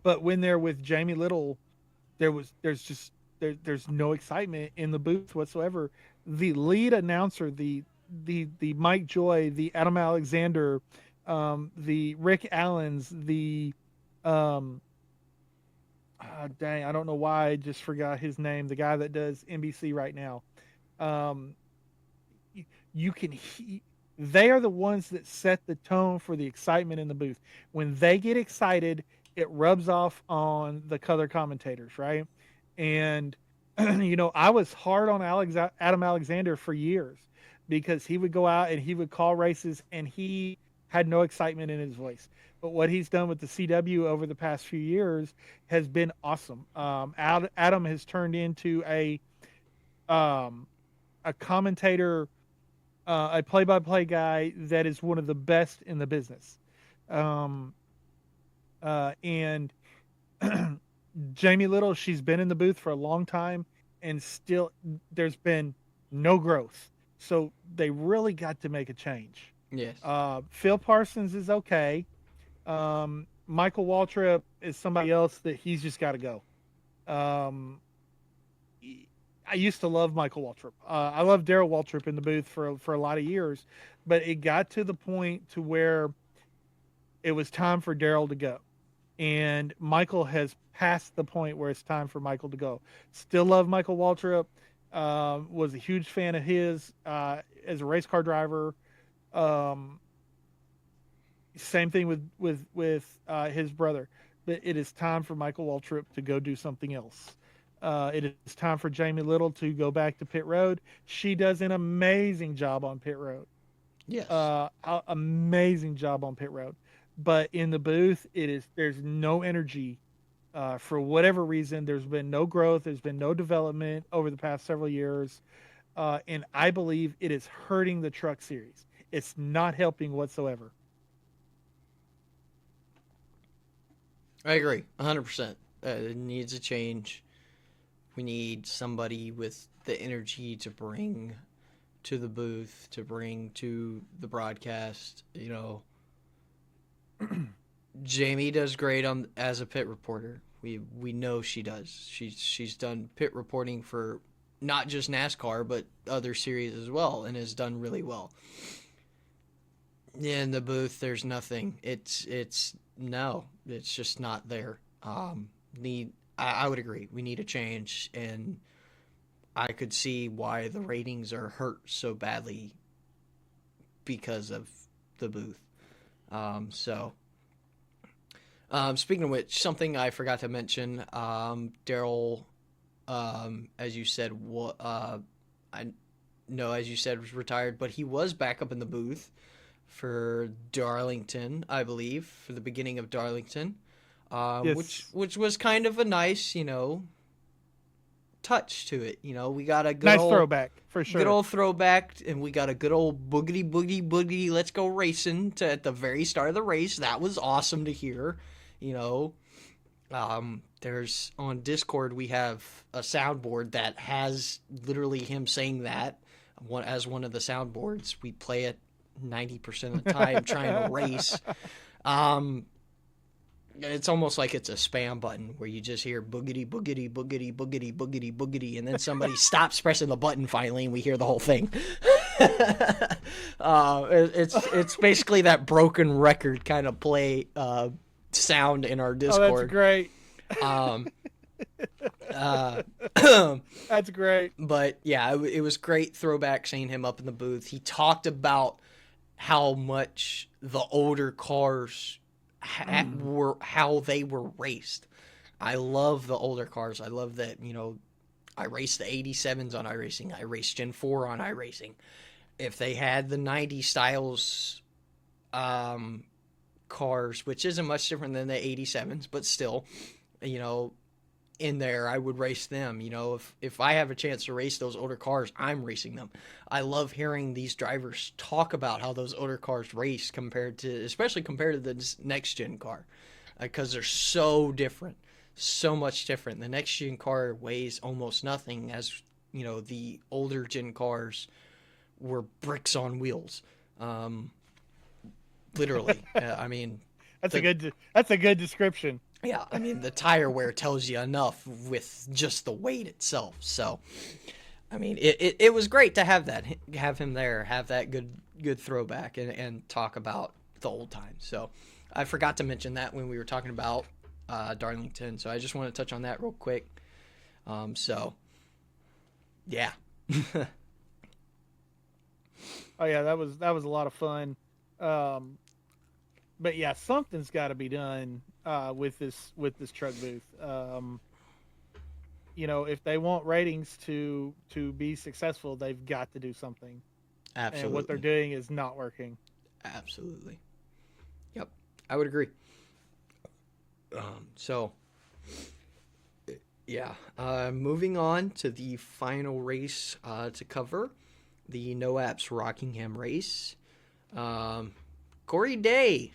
But when they're with Jamie Little, there's no excitement in the booth whatsoever. The lead announcer, the Mike Joy, the Adam Alexander, the Rick Allens, dang, I don't know why I just forgot his name, the guy that does NBC right now. They are the ones that set the tone for the excitement in the booth. When they get excited, it rubs off on the color commentators, right? And I was hard on Adam Alexander for years because he would go out and he would call races and he had no excitement in his voice. But what he's done with the CW over the past few years has been awesome. Adam has turned into um, a commentator, a play-by-play guy that is one of the best in the business. Um, and Jamie Little, she's been in the booth for a long time, and still there's been no growth. So they really got to make a change. Yes. Phil Parsons is okay. Michael Waltrip is somebody else that he's just got to go. I used to love Michael Waltrip. I loved Darrell Waltrip in the booth for a lot of years, but it got to the point to where it was time for Darrell to go. And Michael has passed the point where it's time for Michael to go. Still love Michael Waltrip. Was a huge fan of his as a race car driver. Same thing with his brother. But it is time for Michael Waltrip to go do something else. It is time for Jamie Little to go back to pit road. She does an amazing job on pit road. Yes. Amazing job on pit road. But in the booth, there's no energy. For whatever reason, there's been no growth. There's been no development over the past several years. And I believe it is hurting the truck series. It's not helping whatsoever. I agree, 100%. It needs a change. We need somebody with the energy to bring to the booth, to bring to the broadcast. Jamie does great as a pit reporter. We know she does. She's done pit reporting for not just NASCAR but other series as well, and has done really well. In the booth, there's nothing. It's just not there. I would agree. We need a change, and I could see why the ratings are hurt so badly because of the booth. Speaking of which, something I forgot to mention, Darrell, as you said, as you said, was retired, but he was back up in the booth for Darlington, I believe, for the beginning of Darlington, Yes. which was kind of a nice, touch to it. We got a good Nice old throwback, for sure. good old throwback, and we got a good old boogity, let's go racing at the very start of the race. That was awesome to hear. There's on Discord, we have a soundboard that has literally him saying that as one of the soundboards. We play it 90% of the time trying to race. It's almost like it's a spam button where you just hear boogity, boogity, boogity, boogity, boogity, boogity, and then somebody stops pressing the button finally, and we hear the whole thing. It's basically that broken record kind of play sound in our Discord. Oh, that's great. That's great. But yeah, it was great throwback seeing him up in the booth. He talked about how much the older cars how they were raced. I love the older cars. I love that, I raced the 87s on iRacing. I raced Gen 4 on iRacing. If they had the 90 styles cars, which isn't much different than the 87s, but still, in there, I would race them. If I have a chance to race those older cars, I'm racing them. I love hearing these drivers talk about how those older cars race especially compared to the next gen car, because they're so different, so much different. The next gen car weighs almost nothing, as the older gen cars were bricks on wheels, literally. I mean, that's a good description. Yeah, I mean, the tire wear tells you enough with just the weight itself. So, I mean, it was great to have him there, have that good throwback, and talk about the old times. So, I forgot to mention that when we were talking about Darlington. So, I just want to touch on that real quick. Yeah. Oh yeah, that was a lot of fun. But yeah, something's got to be done with this truck booth. if they want ratings to be successful, they've got to do something. Absolutely. And what they're doing is not working. Absolutely. Yep, I would agree. So, yeah. Moving on to the final race to cover, the No Apps Rockingham race. Corey Day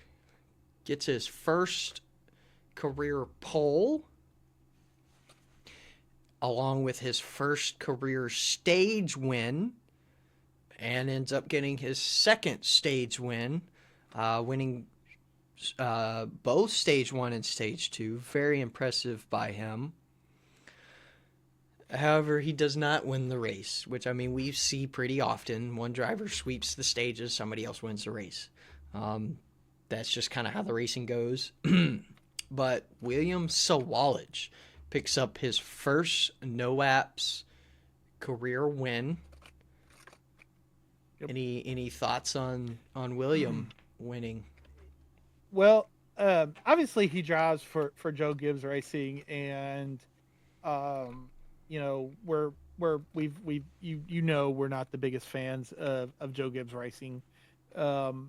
gets his first career pole, along with his first career stage win, and ends up getting his second stage win, winning both stage 1 and stage 2. Very impressive by him. However, he does not win the race, which, I mean, we see pretty often. One driver sweeps the stages, somebody else wins the race. That's just kind of how the racing goes. But William Sawalich picks up his first No Apps career win. Yep. Any thoughts on William winning? Well, obviously he drives for Joe Gibbs Racing, and we're we're not the biggest fans of Joe Gibbs Racing, Toyota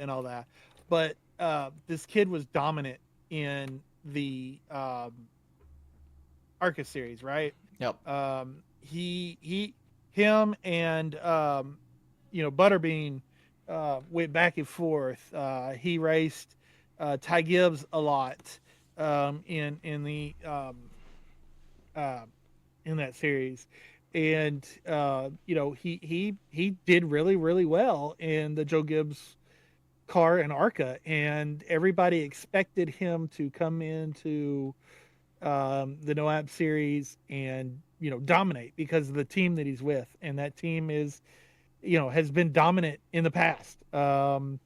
and all that, but this kid was dominant in the ARCA series, right? Yep. Him and Butterbean went back and forth. He raced Ty Gibbs a lot in that series, and he did really, really well in the Joe Gibbs car and ARCA, and everybody expected him to come into the No App series and dominate because of the team that he's with, and that team is has been dominant in the past. And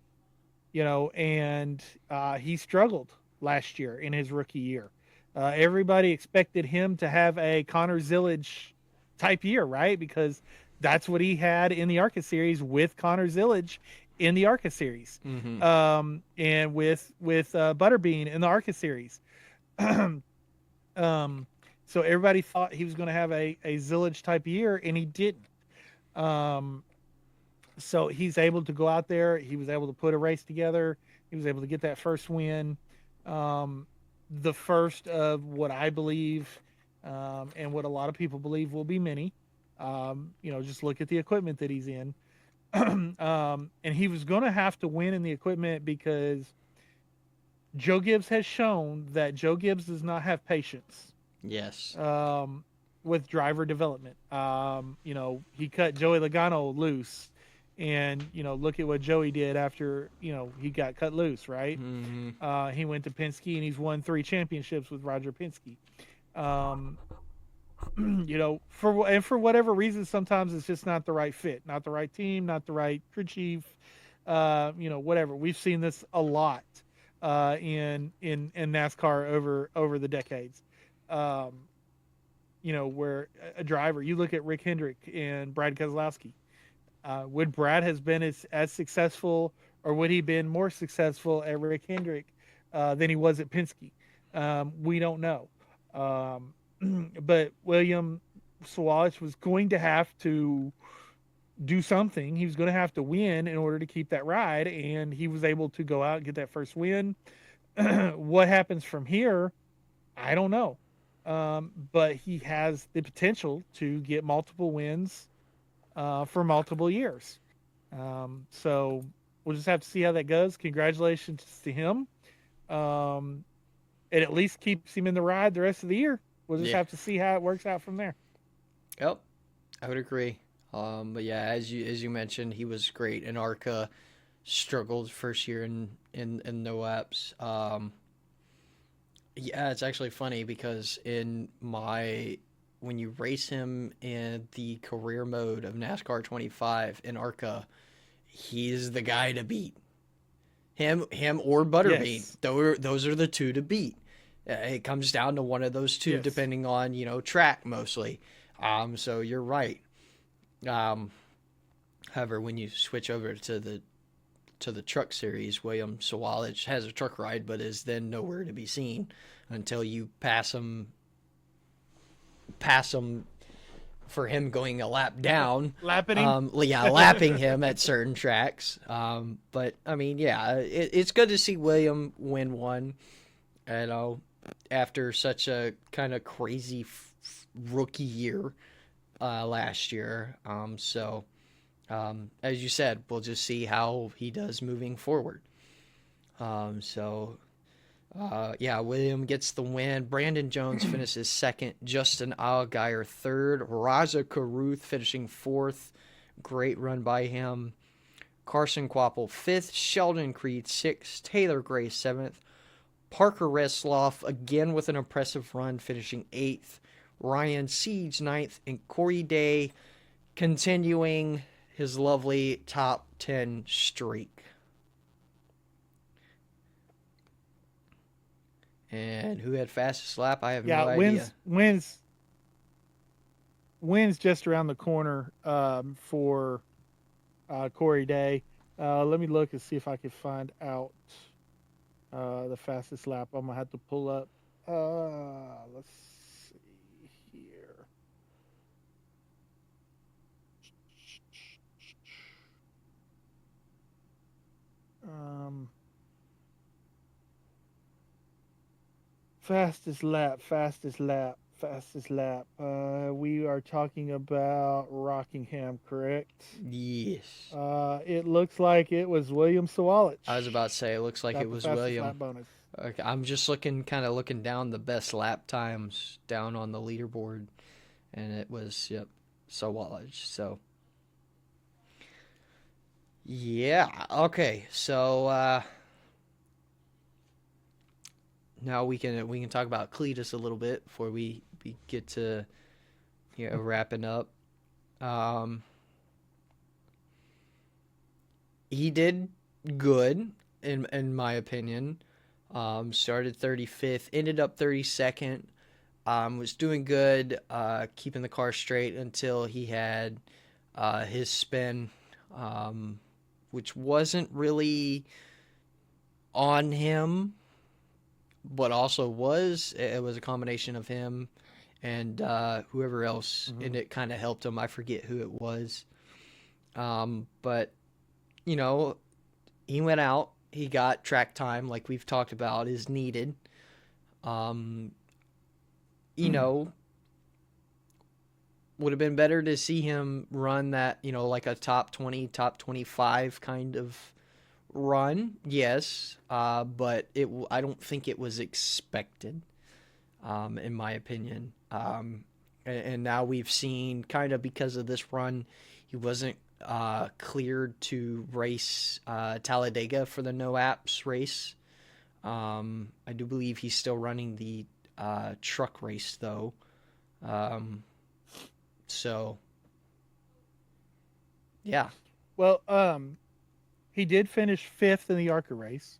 he struggled last year in his rookie year. Everybody expected him to have a Connor Zillage type year, right? Because that's what he had in the ARCA series with Connor Zillage in the ARCA series, and with Butterbean in the ARCA series. So everybody thought he was going to have a Zillage type year, and he didn't. So he's able to go out there. He was able to put a race together. He was able to get that first win. The first of what I believe, and what a lot of people believe will be many. Just look at the equipment that he's in. And he was going to have to win in the equipment because Joe Gibbs has shown that Joe Gibbs does not have patience. Yes. With driver development. He cut Joey Logano loose, and look at what Joey did after he got cut loose, right? He went to Penske and he's won 3 championships with Roger Penske. For whatever reason, sometimes it's just not the right fit, not the right team, not the right crew chief, whatever. We've seen this a lot in NASCAR over the decades. Where a driver, you look at Rick Hendrick and Brad Keselowski. Would Brad has been as successful, or would he been more successful at Rick Hendrick than he was at Penske? We don't know. But William Sawalich was going to have to do something. He was going to have to win in order to keep that ride, and he was able to go out and get that first win. What happens from here, I don't know. But he has the potential to get multiple wins for multiple years. So we'll just have to see how that goes. Congratulations to him. It at least keeps him in the ride the rest of the year. We'll just have to see how it works out from there. Yep, I would agree. But yeah, as you mentioned, he was great in ARCA. Struggled first year in No Apps. Yeah, it's actually funny because when you race him in the career mode of NASCAR 25 in ARCA, he's the guy to beat. Him or Butterbean. Yes. Those are the two to beat. It comes down to one of those two, depending on track mostly. So you're right. However, when you switch over to the truck series, William Sawalich has a truck ride, but is then nowhere to be seen until you pass him pass him for him going a lap down. Lapping him? Lapping him at certain tracks. But I mean, yeah, it's good to see William win one, you know, after such a kind of crazy rookie year last year. As you said, we'll just see how he does moving forward. William gets the win. Brandon Jones finishes second. Justin Allgaier third. Raja Karuth finishing fourth. Great run by him. Carson Kvapil fifth. Sheldon Creed sixth. Taylor Gray seventh. Parker Resloff again with an impressive run, finishing eighth. Ryan Siege ninth. And Corey Day continuing his lovely top 10 streak. And who had fastest lap? I have no idea. Wins just around the corner for Corey Day. Let me look and see if I can find out the fastest lap. I'm going to have to pull up. Let's see here. Fastest lap. We are talking about Rockingham, correct? Yes. It looks like it was William Sawalich. I was about to say, it looks like it was William. Lap bonus. Okay, I'm just looking down the best lap times down on the leaderboard, and it was, Sawalich. So, yeah. Okay, so now we can talk about Cletus a little bit before we get to wrapping up. He did good in my opinion. Started 35th, ended up 32nd. Was doing good, keeping the car straight until he had his spin, which wasn't really on him, but also it was a combination of him and whoever else, and it kind of helped him. I forget who it was. But, he went out. He got track time, like we've talked about, is needed. Would have been better to see him run that, like a top 20, top 25 kind of run, yes, but I don't think it was expected, in my opinion. And now we've seen, kind of because of this run, he wasn't cleared to race Talladega for the no apps race. I do believe he's still running the truck race though. So yeah. Well, he did finish 5th in the ARCA race.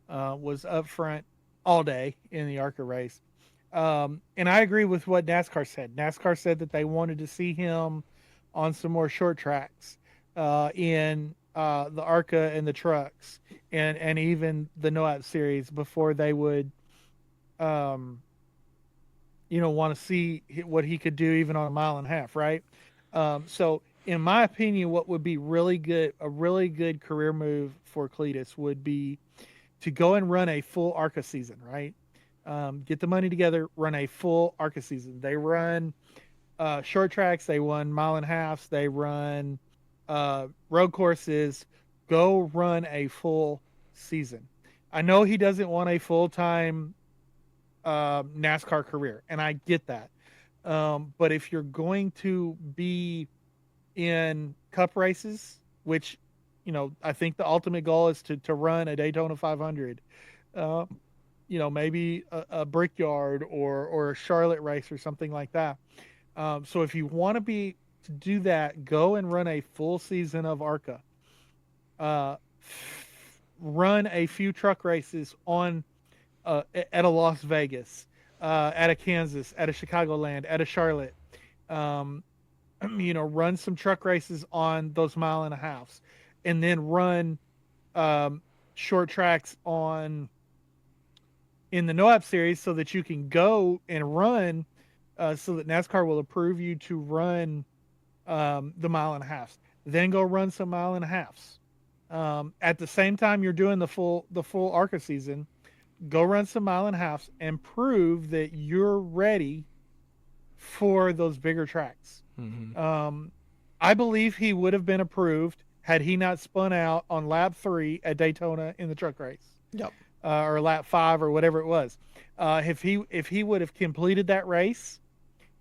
Was up front all day in the ARCA race. And I agree with what NASCAR said. NASCAR said that they wanted to see him on some more short tracks in the ARCA and the trucks and even the no-app series before they would, want to see what he could do even on a mile and a half, right? So in my opinion, what would be a really good career move for Cletus would be to go and run a full ARCA season, right? Get the money together, run a full ARCA season. They run short tracks, they run mile and a halves, they run road courses. Go run a full season. I know he doesn't want a full-time NASCAR career, and I get that. But if you're going to be in cup races, which, I think the ultimate goal is to run a Daytona 500, maybe a Brickyard or a Charlotte race or something like that. So if you want to do that, go and run a full season of ARCA. Run a few truck races on at a Las Vegas, at a Kansas, at a Chicagoland, at a Charlotte. Run some truck races on those mile and a halves, and then run short tracks in the no-app series so that you can go and run so that NASCAR will approve you to run the mile and a half. Then go run some mile and a halves. At the same time you're doing the full ARCA season, go run some mile and a halves and prove that you're ready for those bigger tracks. I believe he would have been approved had he not spun out on lap 3 at Daytona in the truck race. Yep. Or lap 5 or whatever it was. If he would have completed that race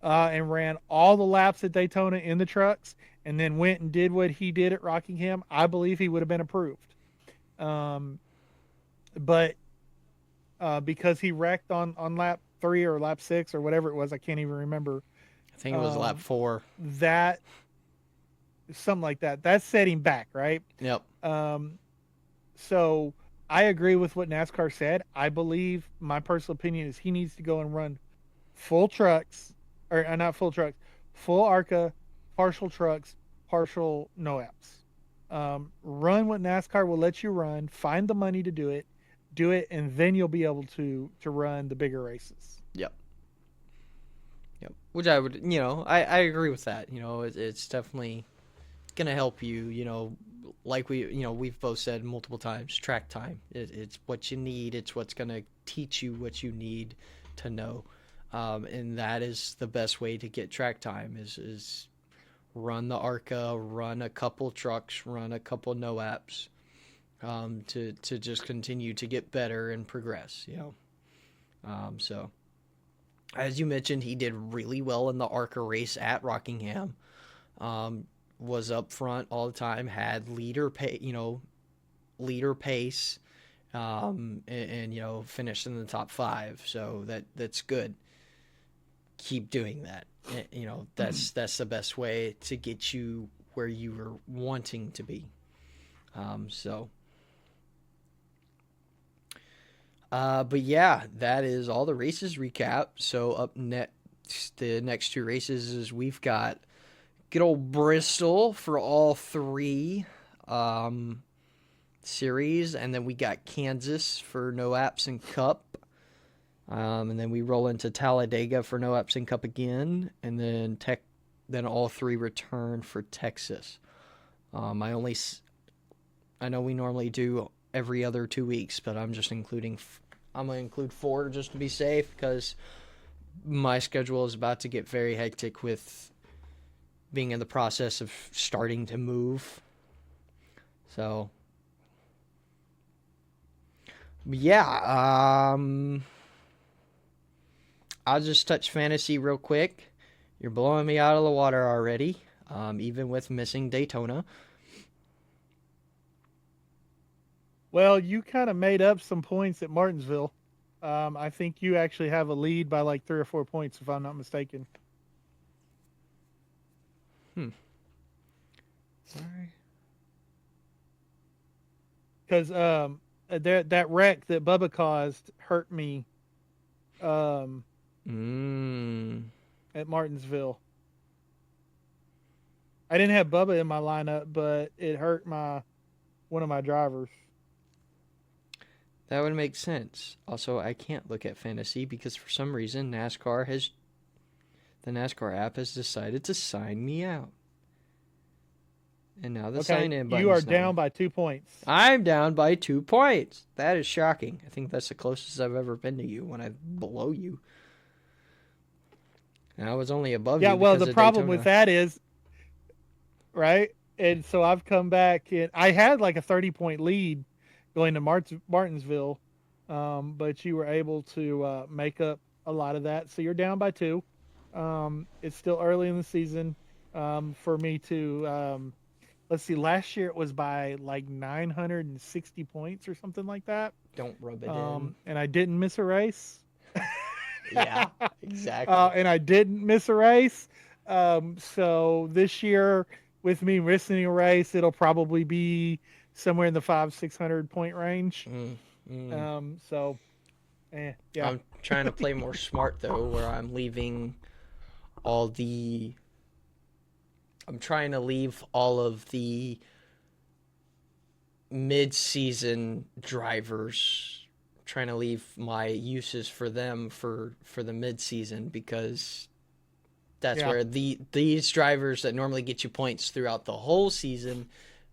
and ran all the laps at Daytona in the trucks and then went and did what he did at Rockingham, I believe he would have been approved. But because he wrecked on lap 3 or lap 6 or whatever it was, I can't even remember. I think it was lap 4. That something like that. That set him back, right? Yep. So I agree with what NASCAR said. I believe, my personal opinion is he needs to go and run full trucks, or not full trucks, full ARCA, partial trucks, partial no apps. Run what NASCAR will let you run. Find the money to do it, and then you'll be able to run the bigger races. Yep. Which I would, I agree with that. It's definitely gonna help you. Like we've both said multiple times, track time. It's what you need. It's what's gonna teach you what you need to know, and that is the best way to get track time. Is run the ARCA, run a couple trucks, run a couple no apps, to just continue to get better and progress. So. As you mentioned, he did really well in the ARCA race at Rockingham. Was up front all the time, had leader pace, and finished in the top 5. So that's good. Keep doing that. That's the best way to get you where you were wanting to be. But yeah, that is all the races recap. So up next, the next 2 races is we've got good old Bristol for all 3 series, and then we got Kansas for no apps and cup, and then we roll into Talladega for no apps and cup again, and then all 3 return for Texas. I know we normally do every other 2 weeks, but I'm going to include 4 just to be safe, because my schedule is about to get very hectic with being in the process of starting to move. So, yeah, I'll just touch fantasy real quick. You're blowing me out of the water already, even with missing Daytona. Well, you kind of made up some points at Martinsville. I think you actually have a lead by like 3 or 4 points, if I'm not mistaken. Sorry. Because that wreck that Bubba caused hurt me at Martinsville. I didn't have Bubba in my lineup, but it hurt one of my drivers. That would make sense. Also, I can't look at fantasy because for some reason the NASCAR app has decided to sign me out. And now the sign-in button. You are down by 2 points. I'm down by 2 points. That is shocking. I think that's the closest I've ever been to you when I'm below you. And I was only above you. Yeah, well, because the of problem Daytona. with that is, right? And so I've come back. I had like a 30-point lead going to Martinsville, but you were able to make up a lot of that. So you're down by 2. It's still early in the season for me to... let's see, last year it was by like 960 points or something like that. Don't rub it in. And I didn't miss a race. Yeah, exactly. And I didn't miss a race. So this year, with me missing a race, it'll probably be somewhere in the 500-600 point range. Yeah. I'm trying to play more smart, though, where I'm trying to leave all of the mid-season drivers, trying to leave my uses for them for the mid-season, because That's Yeah. where these drivers that normally get you points throughout the whole season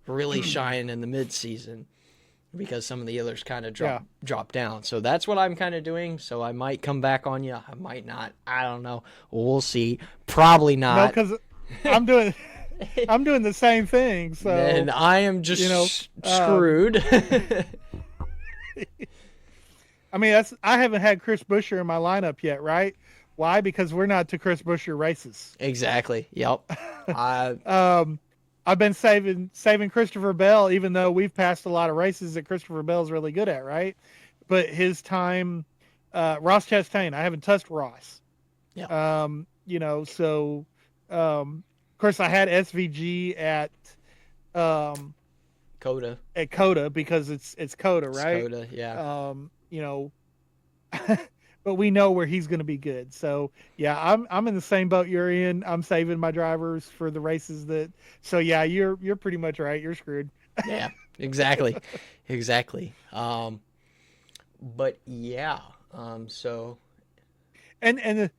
really shine in the mid-season because some of the others kind of drop down. So that's what I'm kind of doing. So I might come back on you. I might not. I don't know. We'll see. Probably No, not. because I'm doing the same thing. So Then I am just screwed. I mean, I haven't had Chris Buescher in my lineup yet, right? Why? Because we're not to Chris Buescher races. Exactly. Yep. I've been saving Christopher Bell, even though we've passed a lot of races that Christopher Bell's really good at, right? But his time, Ross Chastain, I haven't touched Ross. Yeah. So of course I had SVG at Coda. At Coda because it's Coda, right? It's Coda, yeah. But we know where he's going to be good. So yeah, I'm in the same boat you're in. I'm saving my drivers for the races that. So yeah, you're pretty much right. You're screwed. Yeah, exactly, exactly. But yeah, so. And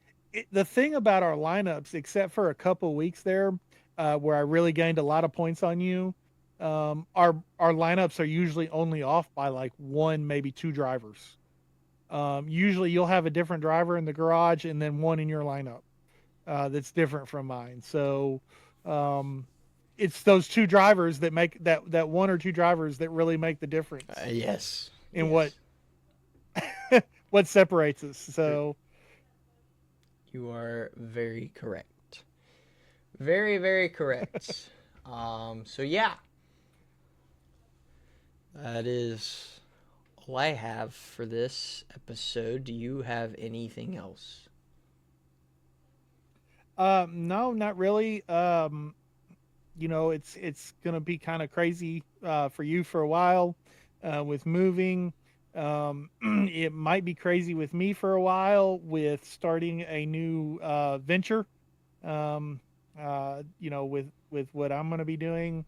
the thing about our lineups, except for a couple weeks there, where I really gained a lot of points on you, our lineups are usually only off by like one, maybe two drivers. Usually you'll have a different driver in the garage and then one in your lineup that's different from mine. So it's those two drivers that make that one or two drivers that really make the difference. Yes. In what separates us. So you are very correct. Very, very correct. So yeah, that is all I have for this episode. Do you have anything else? No, not really. It's gonna be kind of crazy for you for a while with moving. It might be crazy with me for a while with starting a new venture. With what I'm gonna be doing.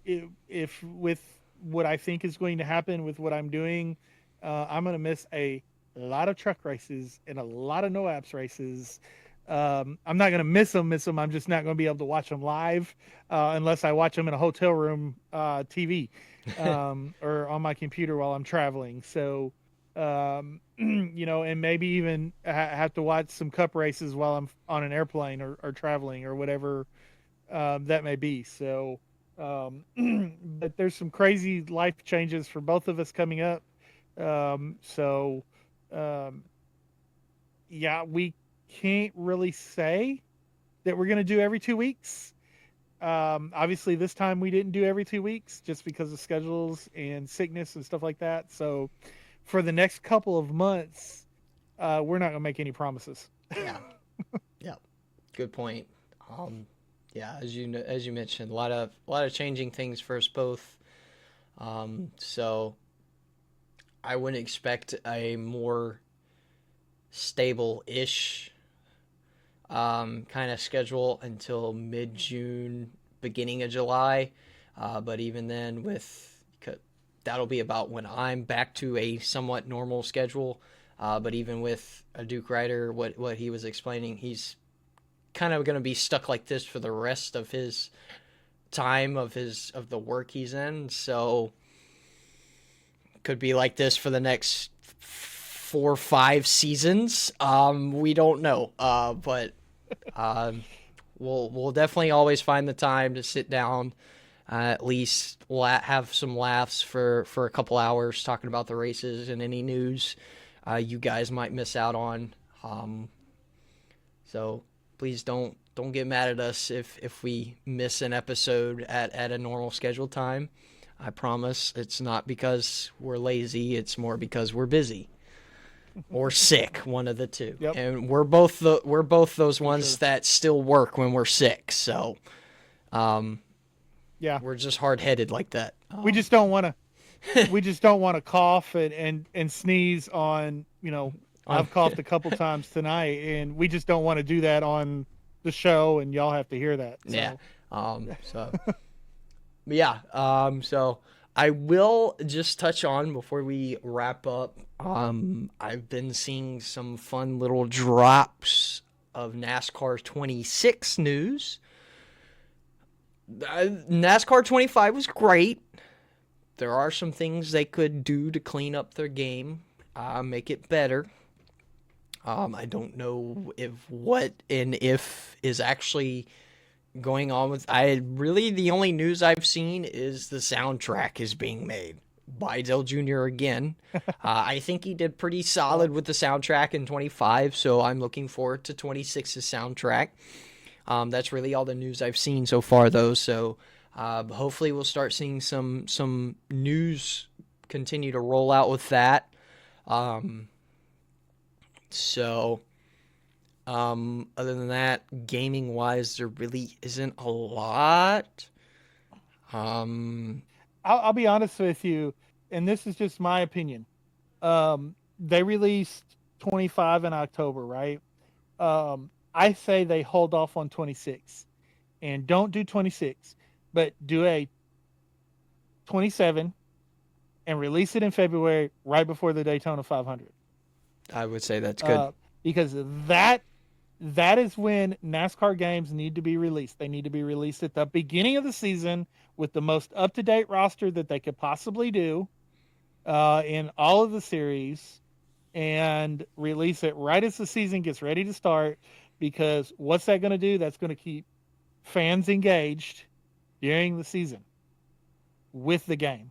If with what I think is going to happen with what I'm doing, I'm going to miss a lot of truck races and a lot of no apps races. I'm not going to miss them. I'm just not going to be able to watch them live unless I watch them in a hotel room TV or on my computer while I'm traveling. So, and maybe even have to watch some cup races while I'm on an airplane or traveling or whatever that may be. So, but there's some crazy life changes for both of us coming up. Yeah, we can't really say that we're going to do every 2 weeks. Obviously this time we didn't do every 2 weeks just because of schedules and sickness and stuff like that. So for the next couple of months, we're not going to make any promises. Yeah. Yeah. Good point. Yeah, as you mentioned, a lot of changing things for us both. So I wouldn't expect a more stable-ish kind of schedule until mid-June, beginning of July. But even then, that'll be about when I'm back to a somewhat normal schedule. But even with a Duke Rider, what he was explaining, he's kind of going to be stuck like this for the rest of his time of the work he's in. So could be like this for the next 4 or 5 seasons. We don't know. But we'll definitely always find the time to sit down, at least have some laughs for a couple hours talking about the races and any news you guys might miss out on. So please don't get mad at us if we miss an episode at a normal scheduled time. I promise it's not because we're lazy. It's more because we're busy or sick, one of the two. Yep. And we're both those ones that still work when we're sick. So, yeah, we're just hard-headed like that. We just don't want to cough and sneeze on, I've coughed a couple times tonight, and we just don't want to do that on the show, and y'all have to hear that. So. Yeah. So I will just touch on before we wrap up. I've been seeing some fun little drops of NASCAR 26 news. NASCAR 25 was great. There are some things they could do to clean up their game, make it better. I don't know if is actually going on with. The only news I've seen is the soundtrack is being made by Dale Jr. again. I think he did pretty solid with the soundtrack in 25, so I'm looking forward to 26's soundtrack. That's really all the news I've seen so far, though. So hopefully we'll start seeing some news continue to roll out with that. Other than that, gaming-wise, there really isn't a lot. I'll be honest with you, and this is just my opinion. They released 25 in October, right? I say they hold off on 26 and don't do 26, but do a 27 and release it in February right before the Daytona 500. I would say that's good. Because that is when NASCAR games need to be released. They need to be released at the beginning of the season with the most up-to-date roster that they could possibly do in all of the series, and release it right as the season gets ready to start, because what's that going to do? That's going to keep fans engaged during the season with the game.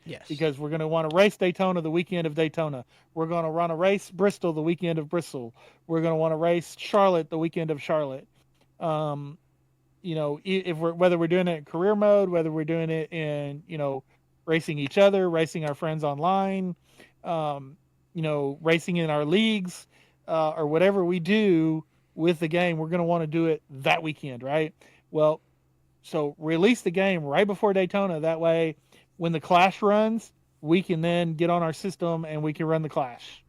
Yes. Because we're going to want to race Daytona the weekend of Daytona. We're going to want to race Bristol the weekend of Bristol. We're going to want to race Charlotte the weekend of Charlotte. Whether we're doing it in career mode, whether we're doing it in, racing each other, racing our friends online, racing in our leagues, or whatever we do with the game, we're going to want to do it that weekend, right? Well, so release the game right before Daytona. That way, when the Clash runs, we can then get on our system and we can run the Clash.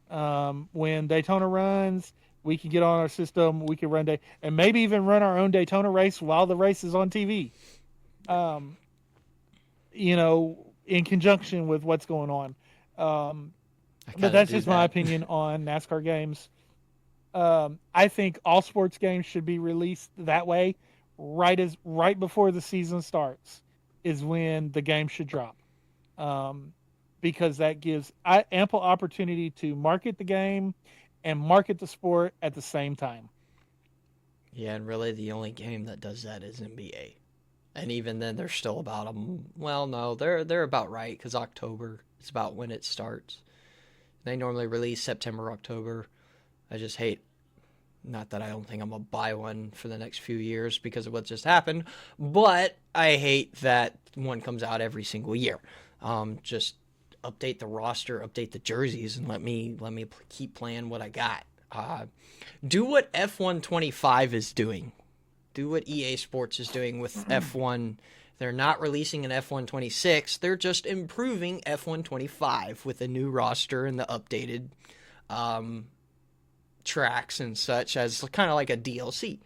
When Daytona runs, we can get on our system, we can run and maybe even run our own Daytona race while the race is on TV. In conjunction with what's going on. But that's just my opinion on NASCAR games. I think all sports games should be released that way, right before the season starts is when the game should drop. Because that gives ample opportunity to market the game and market the sport at the same time. Yeah, and really the only game that does that is NBA. And even then, they're still about them. Well, no, they're about right, because October is about when it starts. They normally release September, October. I just hate, not that I don't think I'm going to buy one for the next few years because of what just happened, but I hate that one comes out every single year. Just update the roster, update the jerseys, and let me keep playing what I got. Do what F125 is doing. Do what EA Sports is doing with F1. They're not releasing an F126. They're just improving F125 with a new roster and the updated tracks and such, as kind of like a DLC.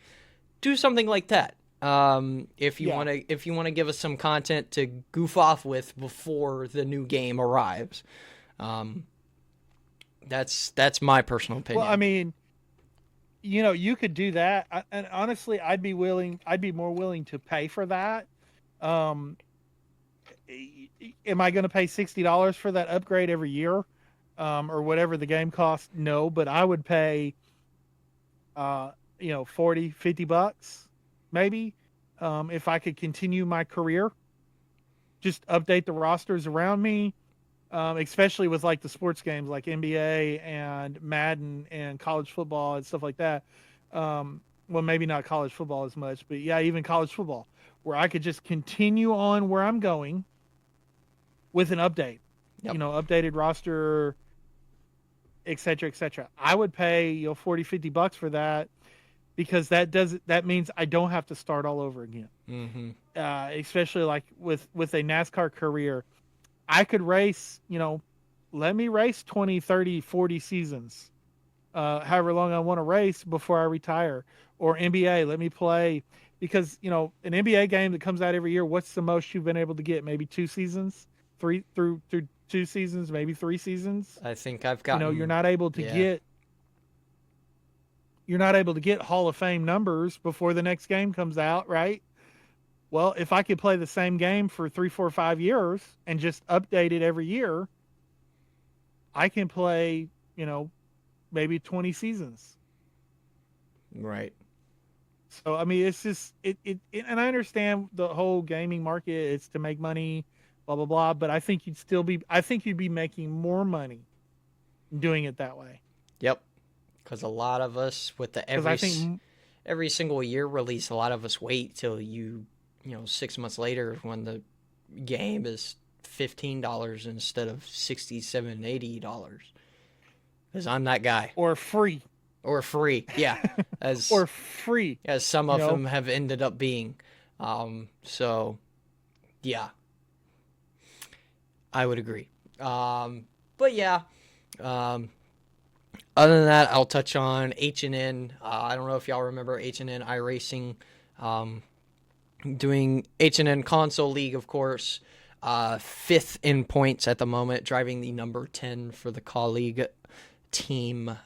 Do something like that. If you want to give us some content to goof off with before the new game arrives. That's my personal opinion. Well, I mean, you could do that, and honestly, I'd be more willing to pay for that. Am I going to pay $60 for that upgrade every year, or whatever the game costs? No, but I would pay, $40-$50 maybe, if I could continue my career. Just update the rosters around me, especially with like the sports games like NBA and Madden and college football and stuff like that. Well, maybe not college football as much, but yeah, even college football, where I could just continue on where I'm going with an update. Yep. Updated roster, et cetera, et cetera. I would pay $40-$50 for that, because that means I don't have to start all over again. Mm-hmm. Especially like with a NASCAR career, I could race, let me race 20, 30, 40 seasons, however long I want to race before I retire. Or NBA, let me play, because, an NBA game that comes out every year, what's the most you've been able to get? Maybe 2 seasons, through 2 seasons, maybe 3 seasons. I think I've gotten. You're not able to get. you're not able to get Hall of Fame numbers before the next game comes out, right? Well, if I could play the same game for 3, 4, 5 years and just update it every year, I can play, maybe 20 seasons. Right. So, I mean, it's just, and I understand the whole gaming market, it's to make money, blah, blah, blah. But I think you'd be making more money doing it that way. Yep. Because a lot of us, with the every single year release, a lot of us wait till 6 months later when the game is $15 instead of $60, $70, $80. Because I'm that guy. Or free. Yeah. Or free. As some of them have ended up being. So, yeah. I would agree. But yeah. Other than that, I'll touch on H&N. I don't know if y'all remember H&N iRacing. Doing H&N Console League, of course. 5th in points at the moment, driving the number 10 for the colleague team.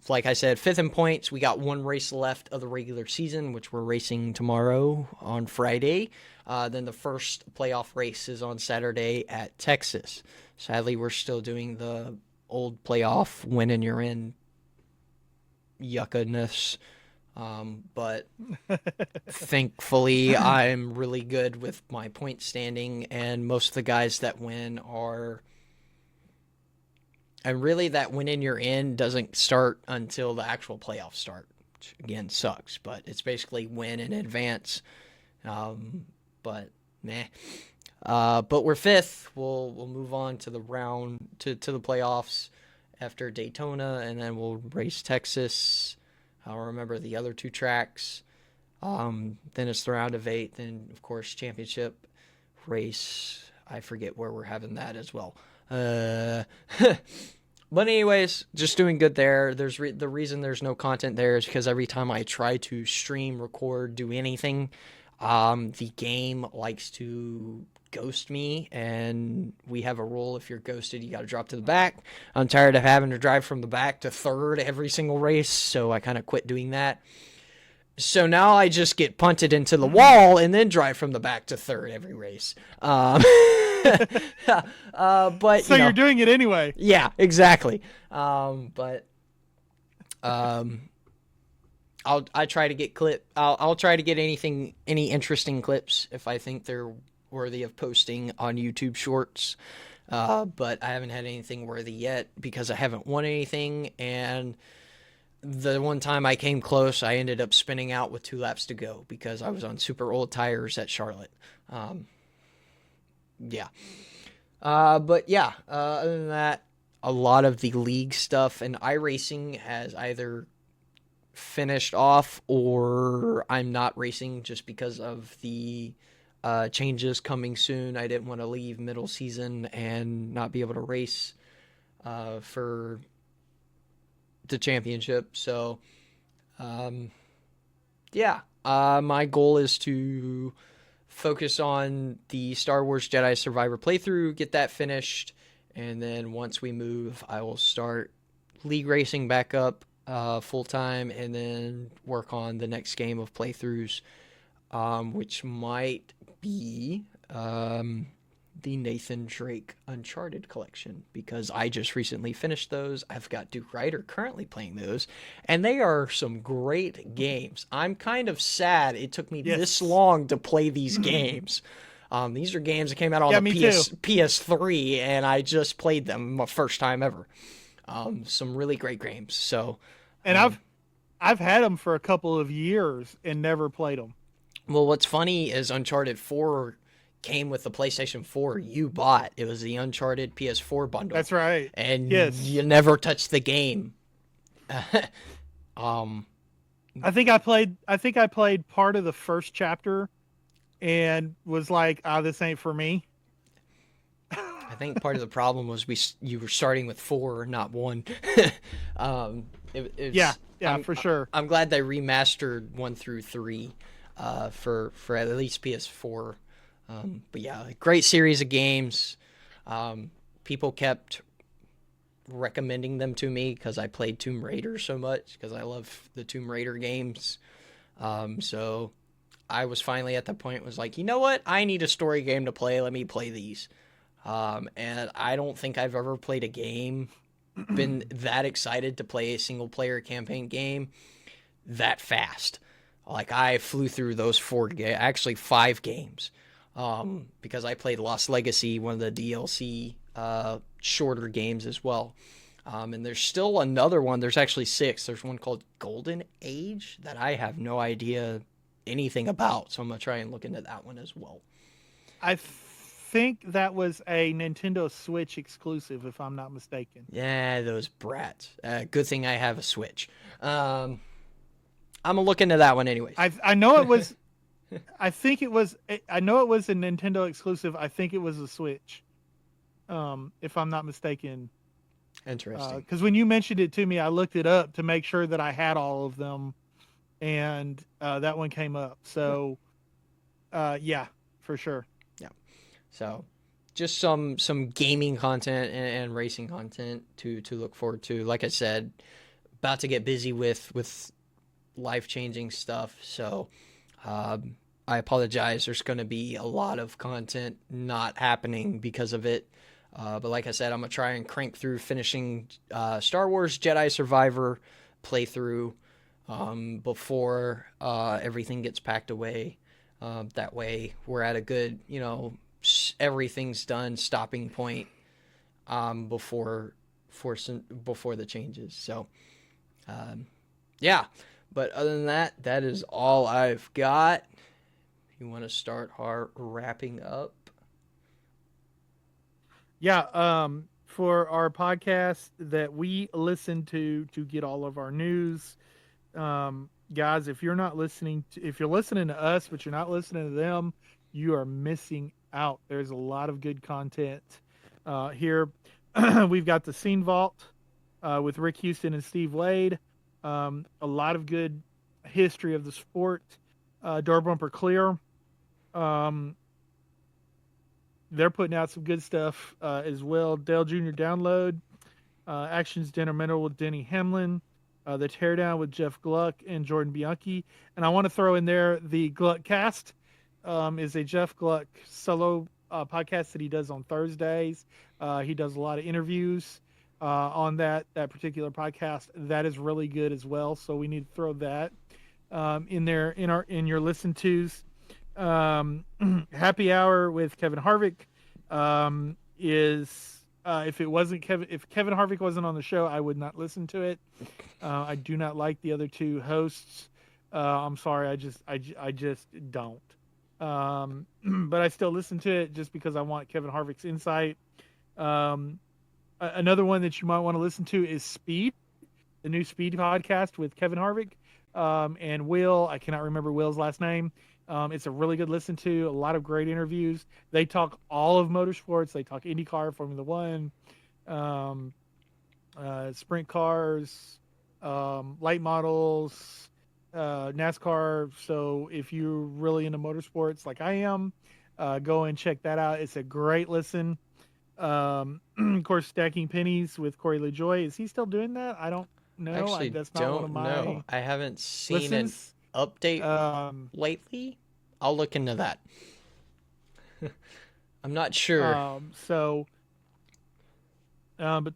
Like I said, 5th in points. We got one race left of the regular season, which we're racing tomorrow on Friday. Then the first playoff race is on Saturday at Texas. Sadly, we're still doing the old playoff win and you're in yuckiness. But thankfully, I'm really good with my point standing, and most of the guys that win are... And really, that win and you're in doesn't start until the actual playoffs start, which again sucks. But it's basically win in advance. But meh. But we're 5th. We'll move on to the round to the playoffs after Daytona, and then we'll race Texas. I'll remember the other 2 tracks. Then it's the round of 8. Then of course championship race. I forget where we're having that as well. But anyways, just doing good there. There's the reason there's no content there is because every time I try to stream, record, do anything, the game likes to ghost me, and we have a rule: if you're ghosted, you got to drop to the back. I'm tired of having to drive from the back to 3rd every single race, so I kind of quit doing that. So now I just get punted into the wall and then drive from the back to 3rd every race. But so you're doing it anyway. Yeah, exactly. I try to get I'll try to get any interesting clips if I think they're worthy of posting on YouTube Shorts. But I haven't had anything worthy yet because I haven't won anything, and the one time I came close, I ended up spinning out with 2 laps to go because I was on super old tires at Charlotte. Yeah. But yeah, other than that, a lot of the league stuff and iRacing has either finished off or I'm not racing just because of the changes coming soon. I didn't want to leave middle season and not be able to race for the championship. So, yeah, my goal is to focus on the Star Wars Jedi Survivor playthrough, get that finished, and then once we move, I will start league racing back up full time, and then work on the next game of playthroughs, which might be the Nathan Drake Uncharted collection, because I just recently finished those. I've got Duke Ryder currently playing those, and they are some great games. I'm kind of sad it took me this long to play these games. These are games that came out on the PS3, and I just played them my first time ever. Some really great games. So, and I've had them for a couple of years and never played them. Well, what's funny is Uncharted 4 came with the PlayStation 4 you bought. It was the Uncharted PS4 bundle. That's right. And you never touched the game. I think I played part of the first chapter and was like, this ain't for me. I think part of the problem was you were starting with 4, not 1. For sure. I'm glad they remastered 1 through 3 for at least PS4. But yeah, great series of games. People kept recommending them to me because I played Tomb Raider so much, because I love the Tomb Raider games. So I was finally at the point, was like, you know what? I need a story game to play. Let me play these. And I don't think I've ever played a game, been that excited to play a single player campaign game that fast. Like, I flew through those 5 games, because I played Lost Legacy, one of the DLC shorter games as well. And there's still another one. There's actually 6. There's one called Golden Age that I have no idea anything about, so I'm gonna try and look into that one as well. I think that was a Nintendo Switch exclusive, if I'm not mistaken. Yeah, those brats. Good thing I have a Switch. I'm gonna look into that one anyways. I know it was. I think it was. I know it was a Nintendo exclusive. I think it was a Switch. If I'm not mistaken. Interesting. Because when you mentioned it to me, I looked it up to make sure that I had all of them, and that one came up. So, yeah, for sure. Yeah. So, just some gaming content and racing content to look forward to. Like I said, about to get busy with life-changing stuff. So, I apologize. There's going to be a lot of content not happening because of it. But like I said, I'm going to try and crank through finishing Star Wars Jedi Survivor playthrough before everything gets packed away. That way we're at a good, everything's done stopping point before the changes. So, yeah. But other than that, that is all I've got. You want to start wrapping up? Yeah, for our podcast that we listen to get all of our news, guys, if you're listening to us but you're not listening to them, you are missing out. There's a lot of good content here. We've got the Scene Vault with Rick Houston and Steve Wade. A lot of good history of the sport. Door Bumper Clear. They're putting out some good stuff as well. Dale Jr. Download, Actions Detrimental with Denny Hamlin, the Teardown with Jeff Gluck and Jordan Bianchi. And I want to throw in there the Gluck Cast is a Jeff Gluck solo podcast that he does on Thursdays. He does a lot of interviews on that particular podcast. That is really good as well. So we need to throw that in there in your listen tos. Happy Hour with Kevin Harvick is if Kevin Harvick wasn't on the show, I would not listen to it. I do not like the other two hosts. I'm sorry, I just don't. But I still listen to it just because I want Kevin Harvick's insight. Another one that you might want to listen to is Speed, the new Speed podcast with Kevin Harvick and Will. I cannot remember Will's last name. It's a really good listen to. A lot of great interviews. They talk all of motorsports. They talk IndyCar, Formula One, sprint cars, light models, NASCAR. So if you're really into motorsports like I am, go and check that out. It's a great listen. Of course, Stacking Pennies with Corey LaJoie. Is he still doing that? I don't know. Actually, that's not one of my know. I haven't seen listens. An update lately. I'll look into that. I'm not sure. And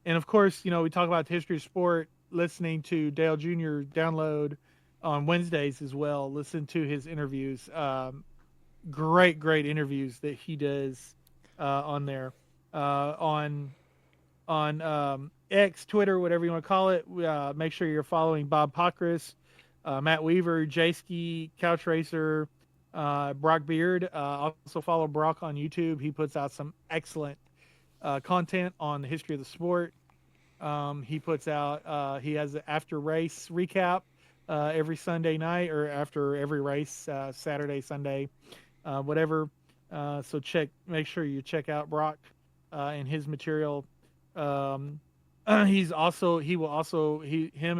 of course, we talk about the history of sport, listening to Dale Jr. Download on Wednesdays as well. Listen to his interviews. Great interviews that he does on there. On X, Twitter, whatever you want to call it. Make sure you're following Bob Pockrass, Matt Weaver, Jayski, Couch Racer, Brock Beard. Also follow Brock on YouTube. He puts out some excellent content on the history of the sport. He puts out, he has an after race recap every Sunday night or after every race, Saturday, Sunday, whatever. So make sure you check out Brock and his material. Him and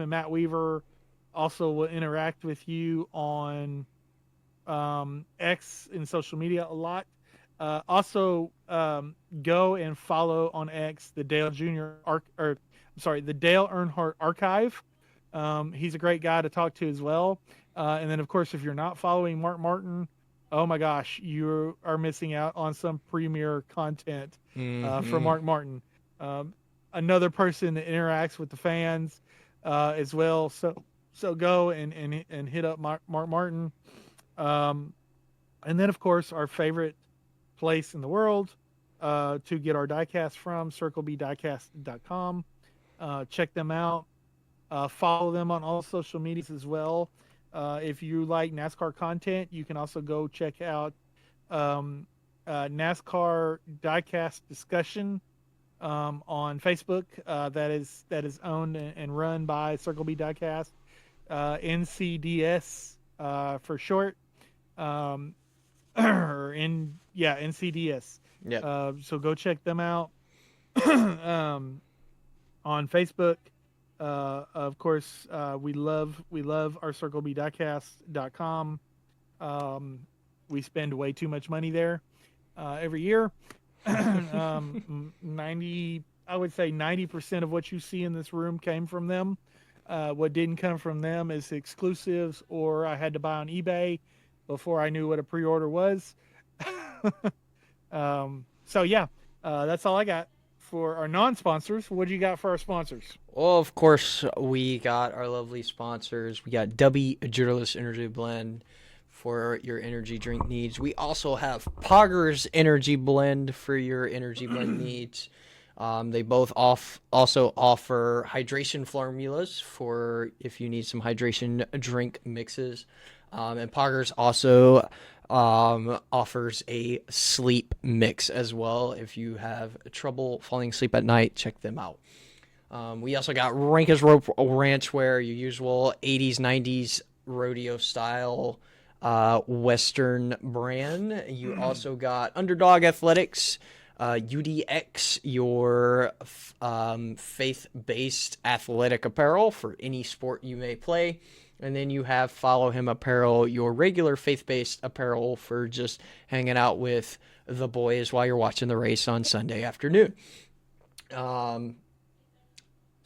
Matt Weaver also will interact with you on X in social media a lot. Also, go and follow on X the Dale Jr. The Dale Earnhardt Archive. He's a great guy to talk to as well. And then, of course, if you're not following Mark Martin, oh my gosh, you are missing out on some premier content from Mark Martin. Another person that interacts with the fans as well. So go and hit up Mark Martin. And then, of course, our favorite place in the world to get our diecast from, circlebdiecast.com. Check them out. Follow them on all social medias as well. If you like NASCAR content, you can also go check out NASCAR Diecast Discussion on Facebook. That is owned and run by Circle B Diecast, NCDS for short. NCDS. Yeah. So go check them out on Facebook. Of course, we love our CircleBDiecast.com. We spend way too much money there every year. 90% of what you see in this room came from them. What didn't come from them is exclusives, or I had to buy on eBay before I knew what a pre-order was. So yeah, that's all I got for our non-sponsors. What do you got for our sponsors? Well, of course, we got our lovely sponsors. We got Dubby, a Jeerless Energy Blend for your energy drink needs. We also have POGGERS Energy Blend for your energy blend needs. They both also offer hydration formulas for if you need some hydration drink mixes. And POGGERS also offers a sleep mix as well. If you have trouble falling asleep at night, check them out. We also got Rankest Rope Ranchwear, your usual 80s, 90s rodeo style Western brand. You also got Undrdog Athletix, UDX, your faith-based athletic apparel for any sport you may play. And then you have Follow Him Apparel, your regular faith-based apparel for just hanging out with the boys while you're watching the race on Sunday afternoon.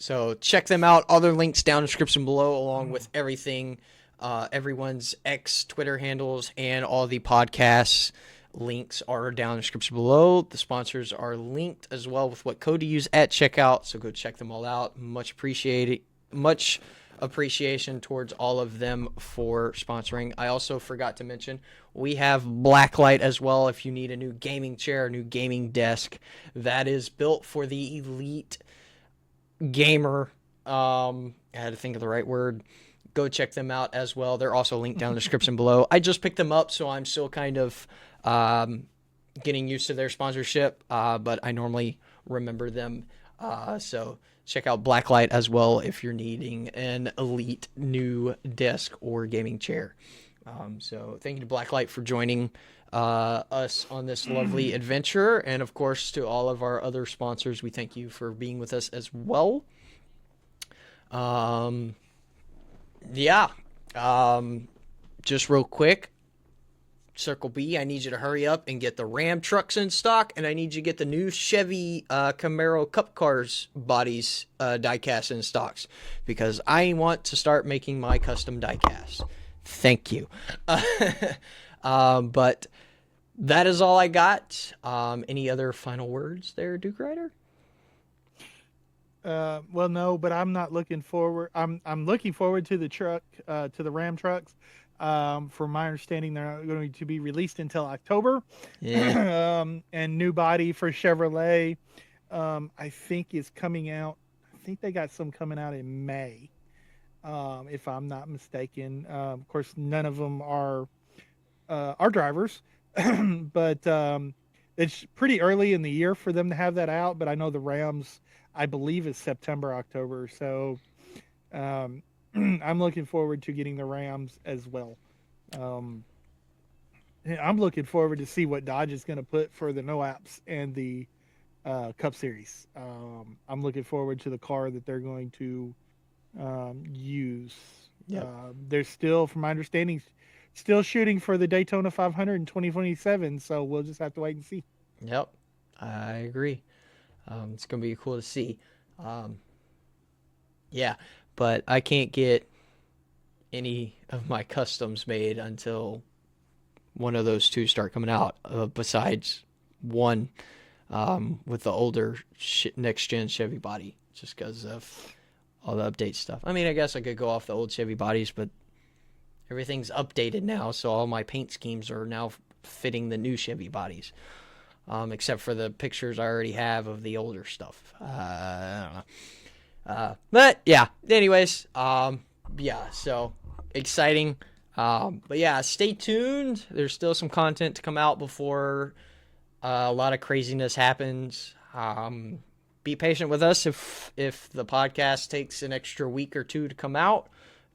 So check them out. Other links down in the description below, along with everything, everyone's X, Twitter handles, and all the podcasts. Links are down in the description below. The sponsors are linked as well with what code to use at checkout. So go check them all out. Much appreciation towards all of them for sponsoring. I also forgot to mention we have Blacklyte as well. If you need a new gaming chair, a new gaming desk that is built for the elite gamer, I had to think of the right word. Go check them out as well. They're also linked down in the description below. I just picked them up, so I'm still kind of getting used to their sponsorship, but I normally remember them. So check out Blacklyte as well if you're needing an elite new desk or gaming chair. So thank you to Blacklyte for joining us on this lovely adventure. And of course, to all of our other sponsors, we thank you for being with us as well. Just real quick, Circle B, I need you to hurry up and get the Ram trucks in stock, and I need you to get the new Chevy Camaro Cup Cars bodies diecast in stocks, because I want to start making my custom diecast. Thank you. But that is all I got. Any other final words there, Duke Rider? Well, no, but I'm not looking forward. I'm looking forward to the truck, to the Ram trucks. From my understanding, they're not going to be released until October. Yeah. And new body for Chevrolet, I think is coming out. I think they got some coming out in May, if I'm not mistaken. Of course, none of them are our drivers, but it's pretty early in the year for them to have that out. But I know the Rams, I believe, is September, October. So I'm looking forward to getting the Rams as well. I'm looking forward to see what Dodge is going to put for the No Apps and the Cup Series. I'm looking forward to the car that they're going to use. Yep. There's still, from my understanding, still shooting for the Daytona 500 in 2027, so we'll just have to wait and see. Yep, I agree. It's gonna be cool to see. Yeah, but I can't get any of my customs made until one of those two start coming out. Besides one with the older next gen Chevy body, just because of all the update stuff. I mean, I guess I could go off the old Chevy bodies, but everything's updated now, so all my paint schemes are now fitting the new Chevy bodies. Except for the pictures I already have of the older stuff. I don't know. But yeah, anyways, yeah, so exciting. But yeah, stay tuned. There's still some content to come out before a lot of craziness happens. Be patient with us if the podcast takes an extra week or two to come out.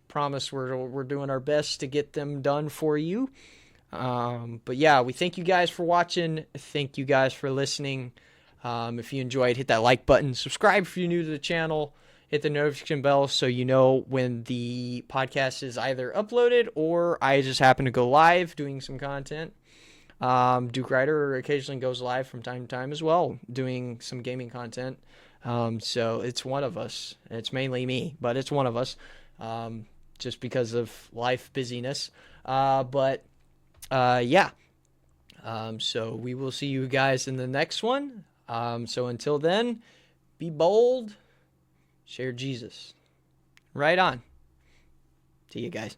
Promise we're doing our best to get them done for you. But yeah, we thank you guys for watching. Thank you guys for listening. If you enjoyed, hit that like button. Subscribe if you're new to the channel. Hit the notification bell so you know when the podcast is either uploaded or I just happen to go live doing some content. Duke Rider occasionally goes live from time to time as well, doing some gaming content. So it's one of us. It's mainly me, but it's one of us, just because of life busyness. Yeah. So we will see you guys in the next one. So until then, be bold, share Jesus. Right on. See you guys.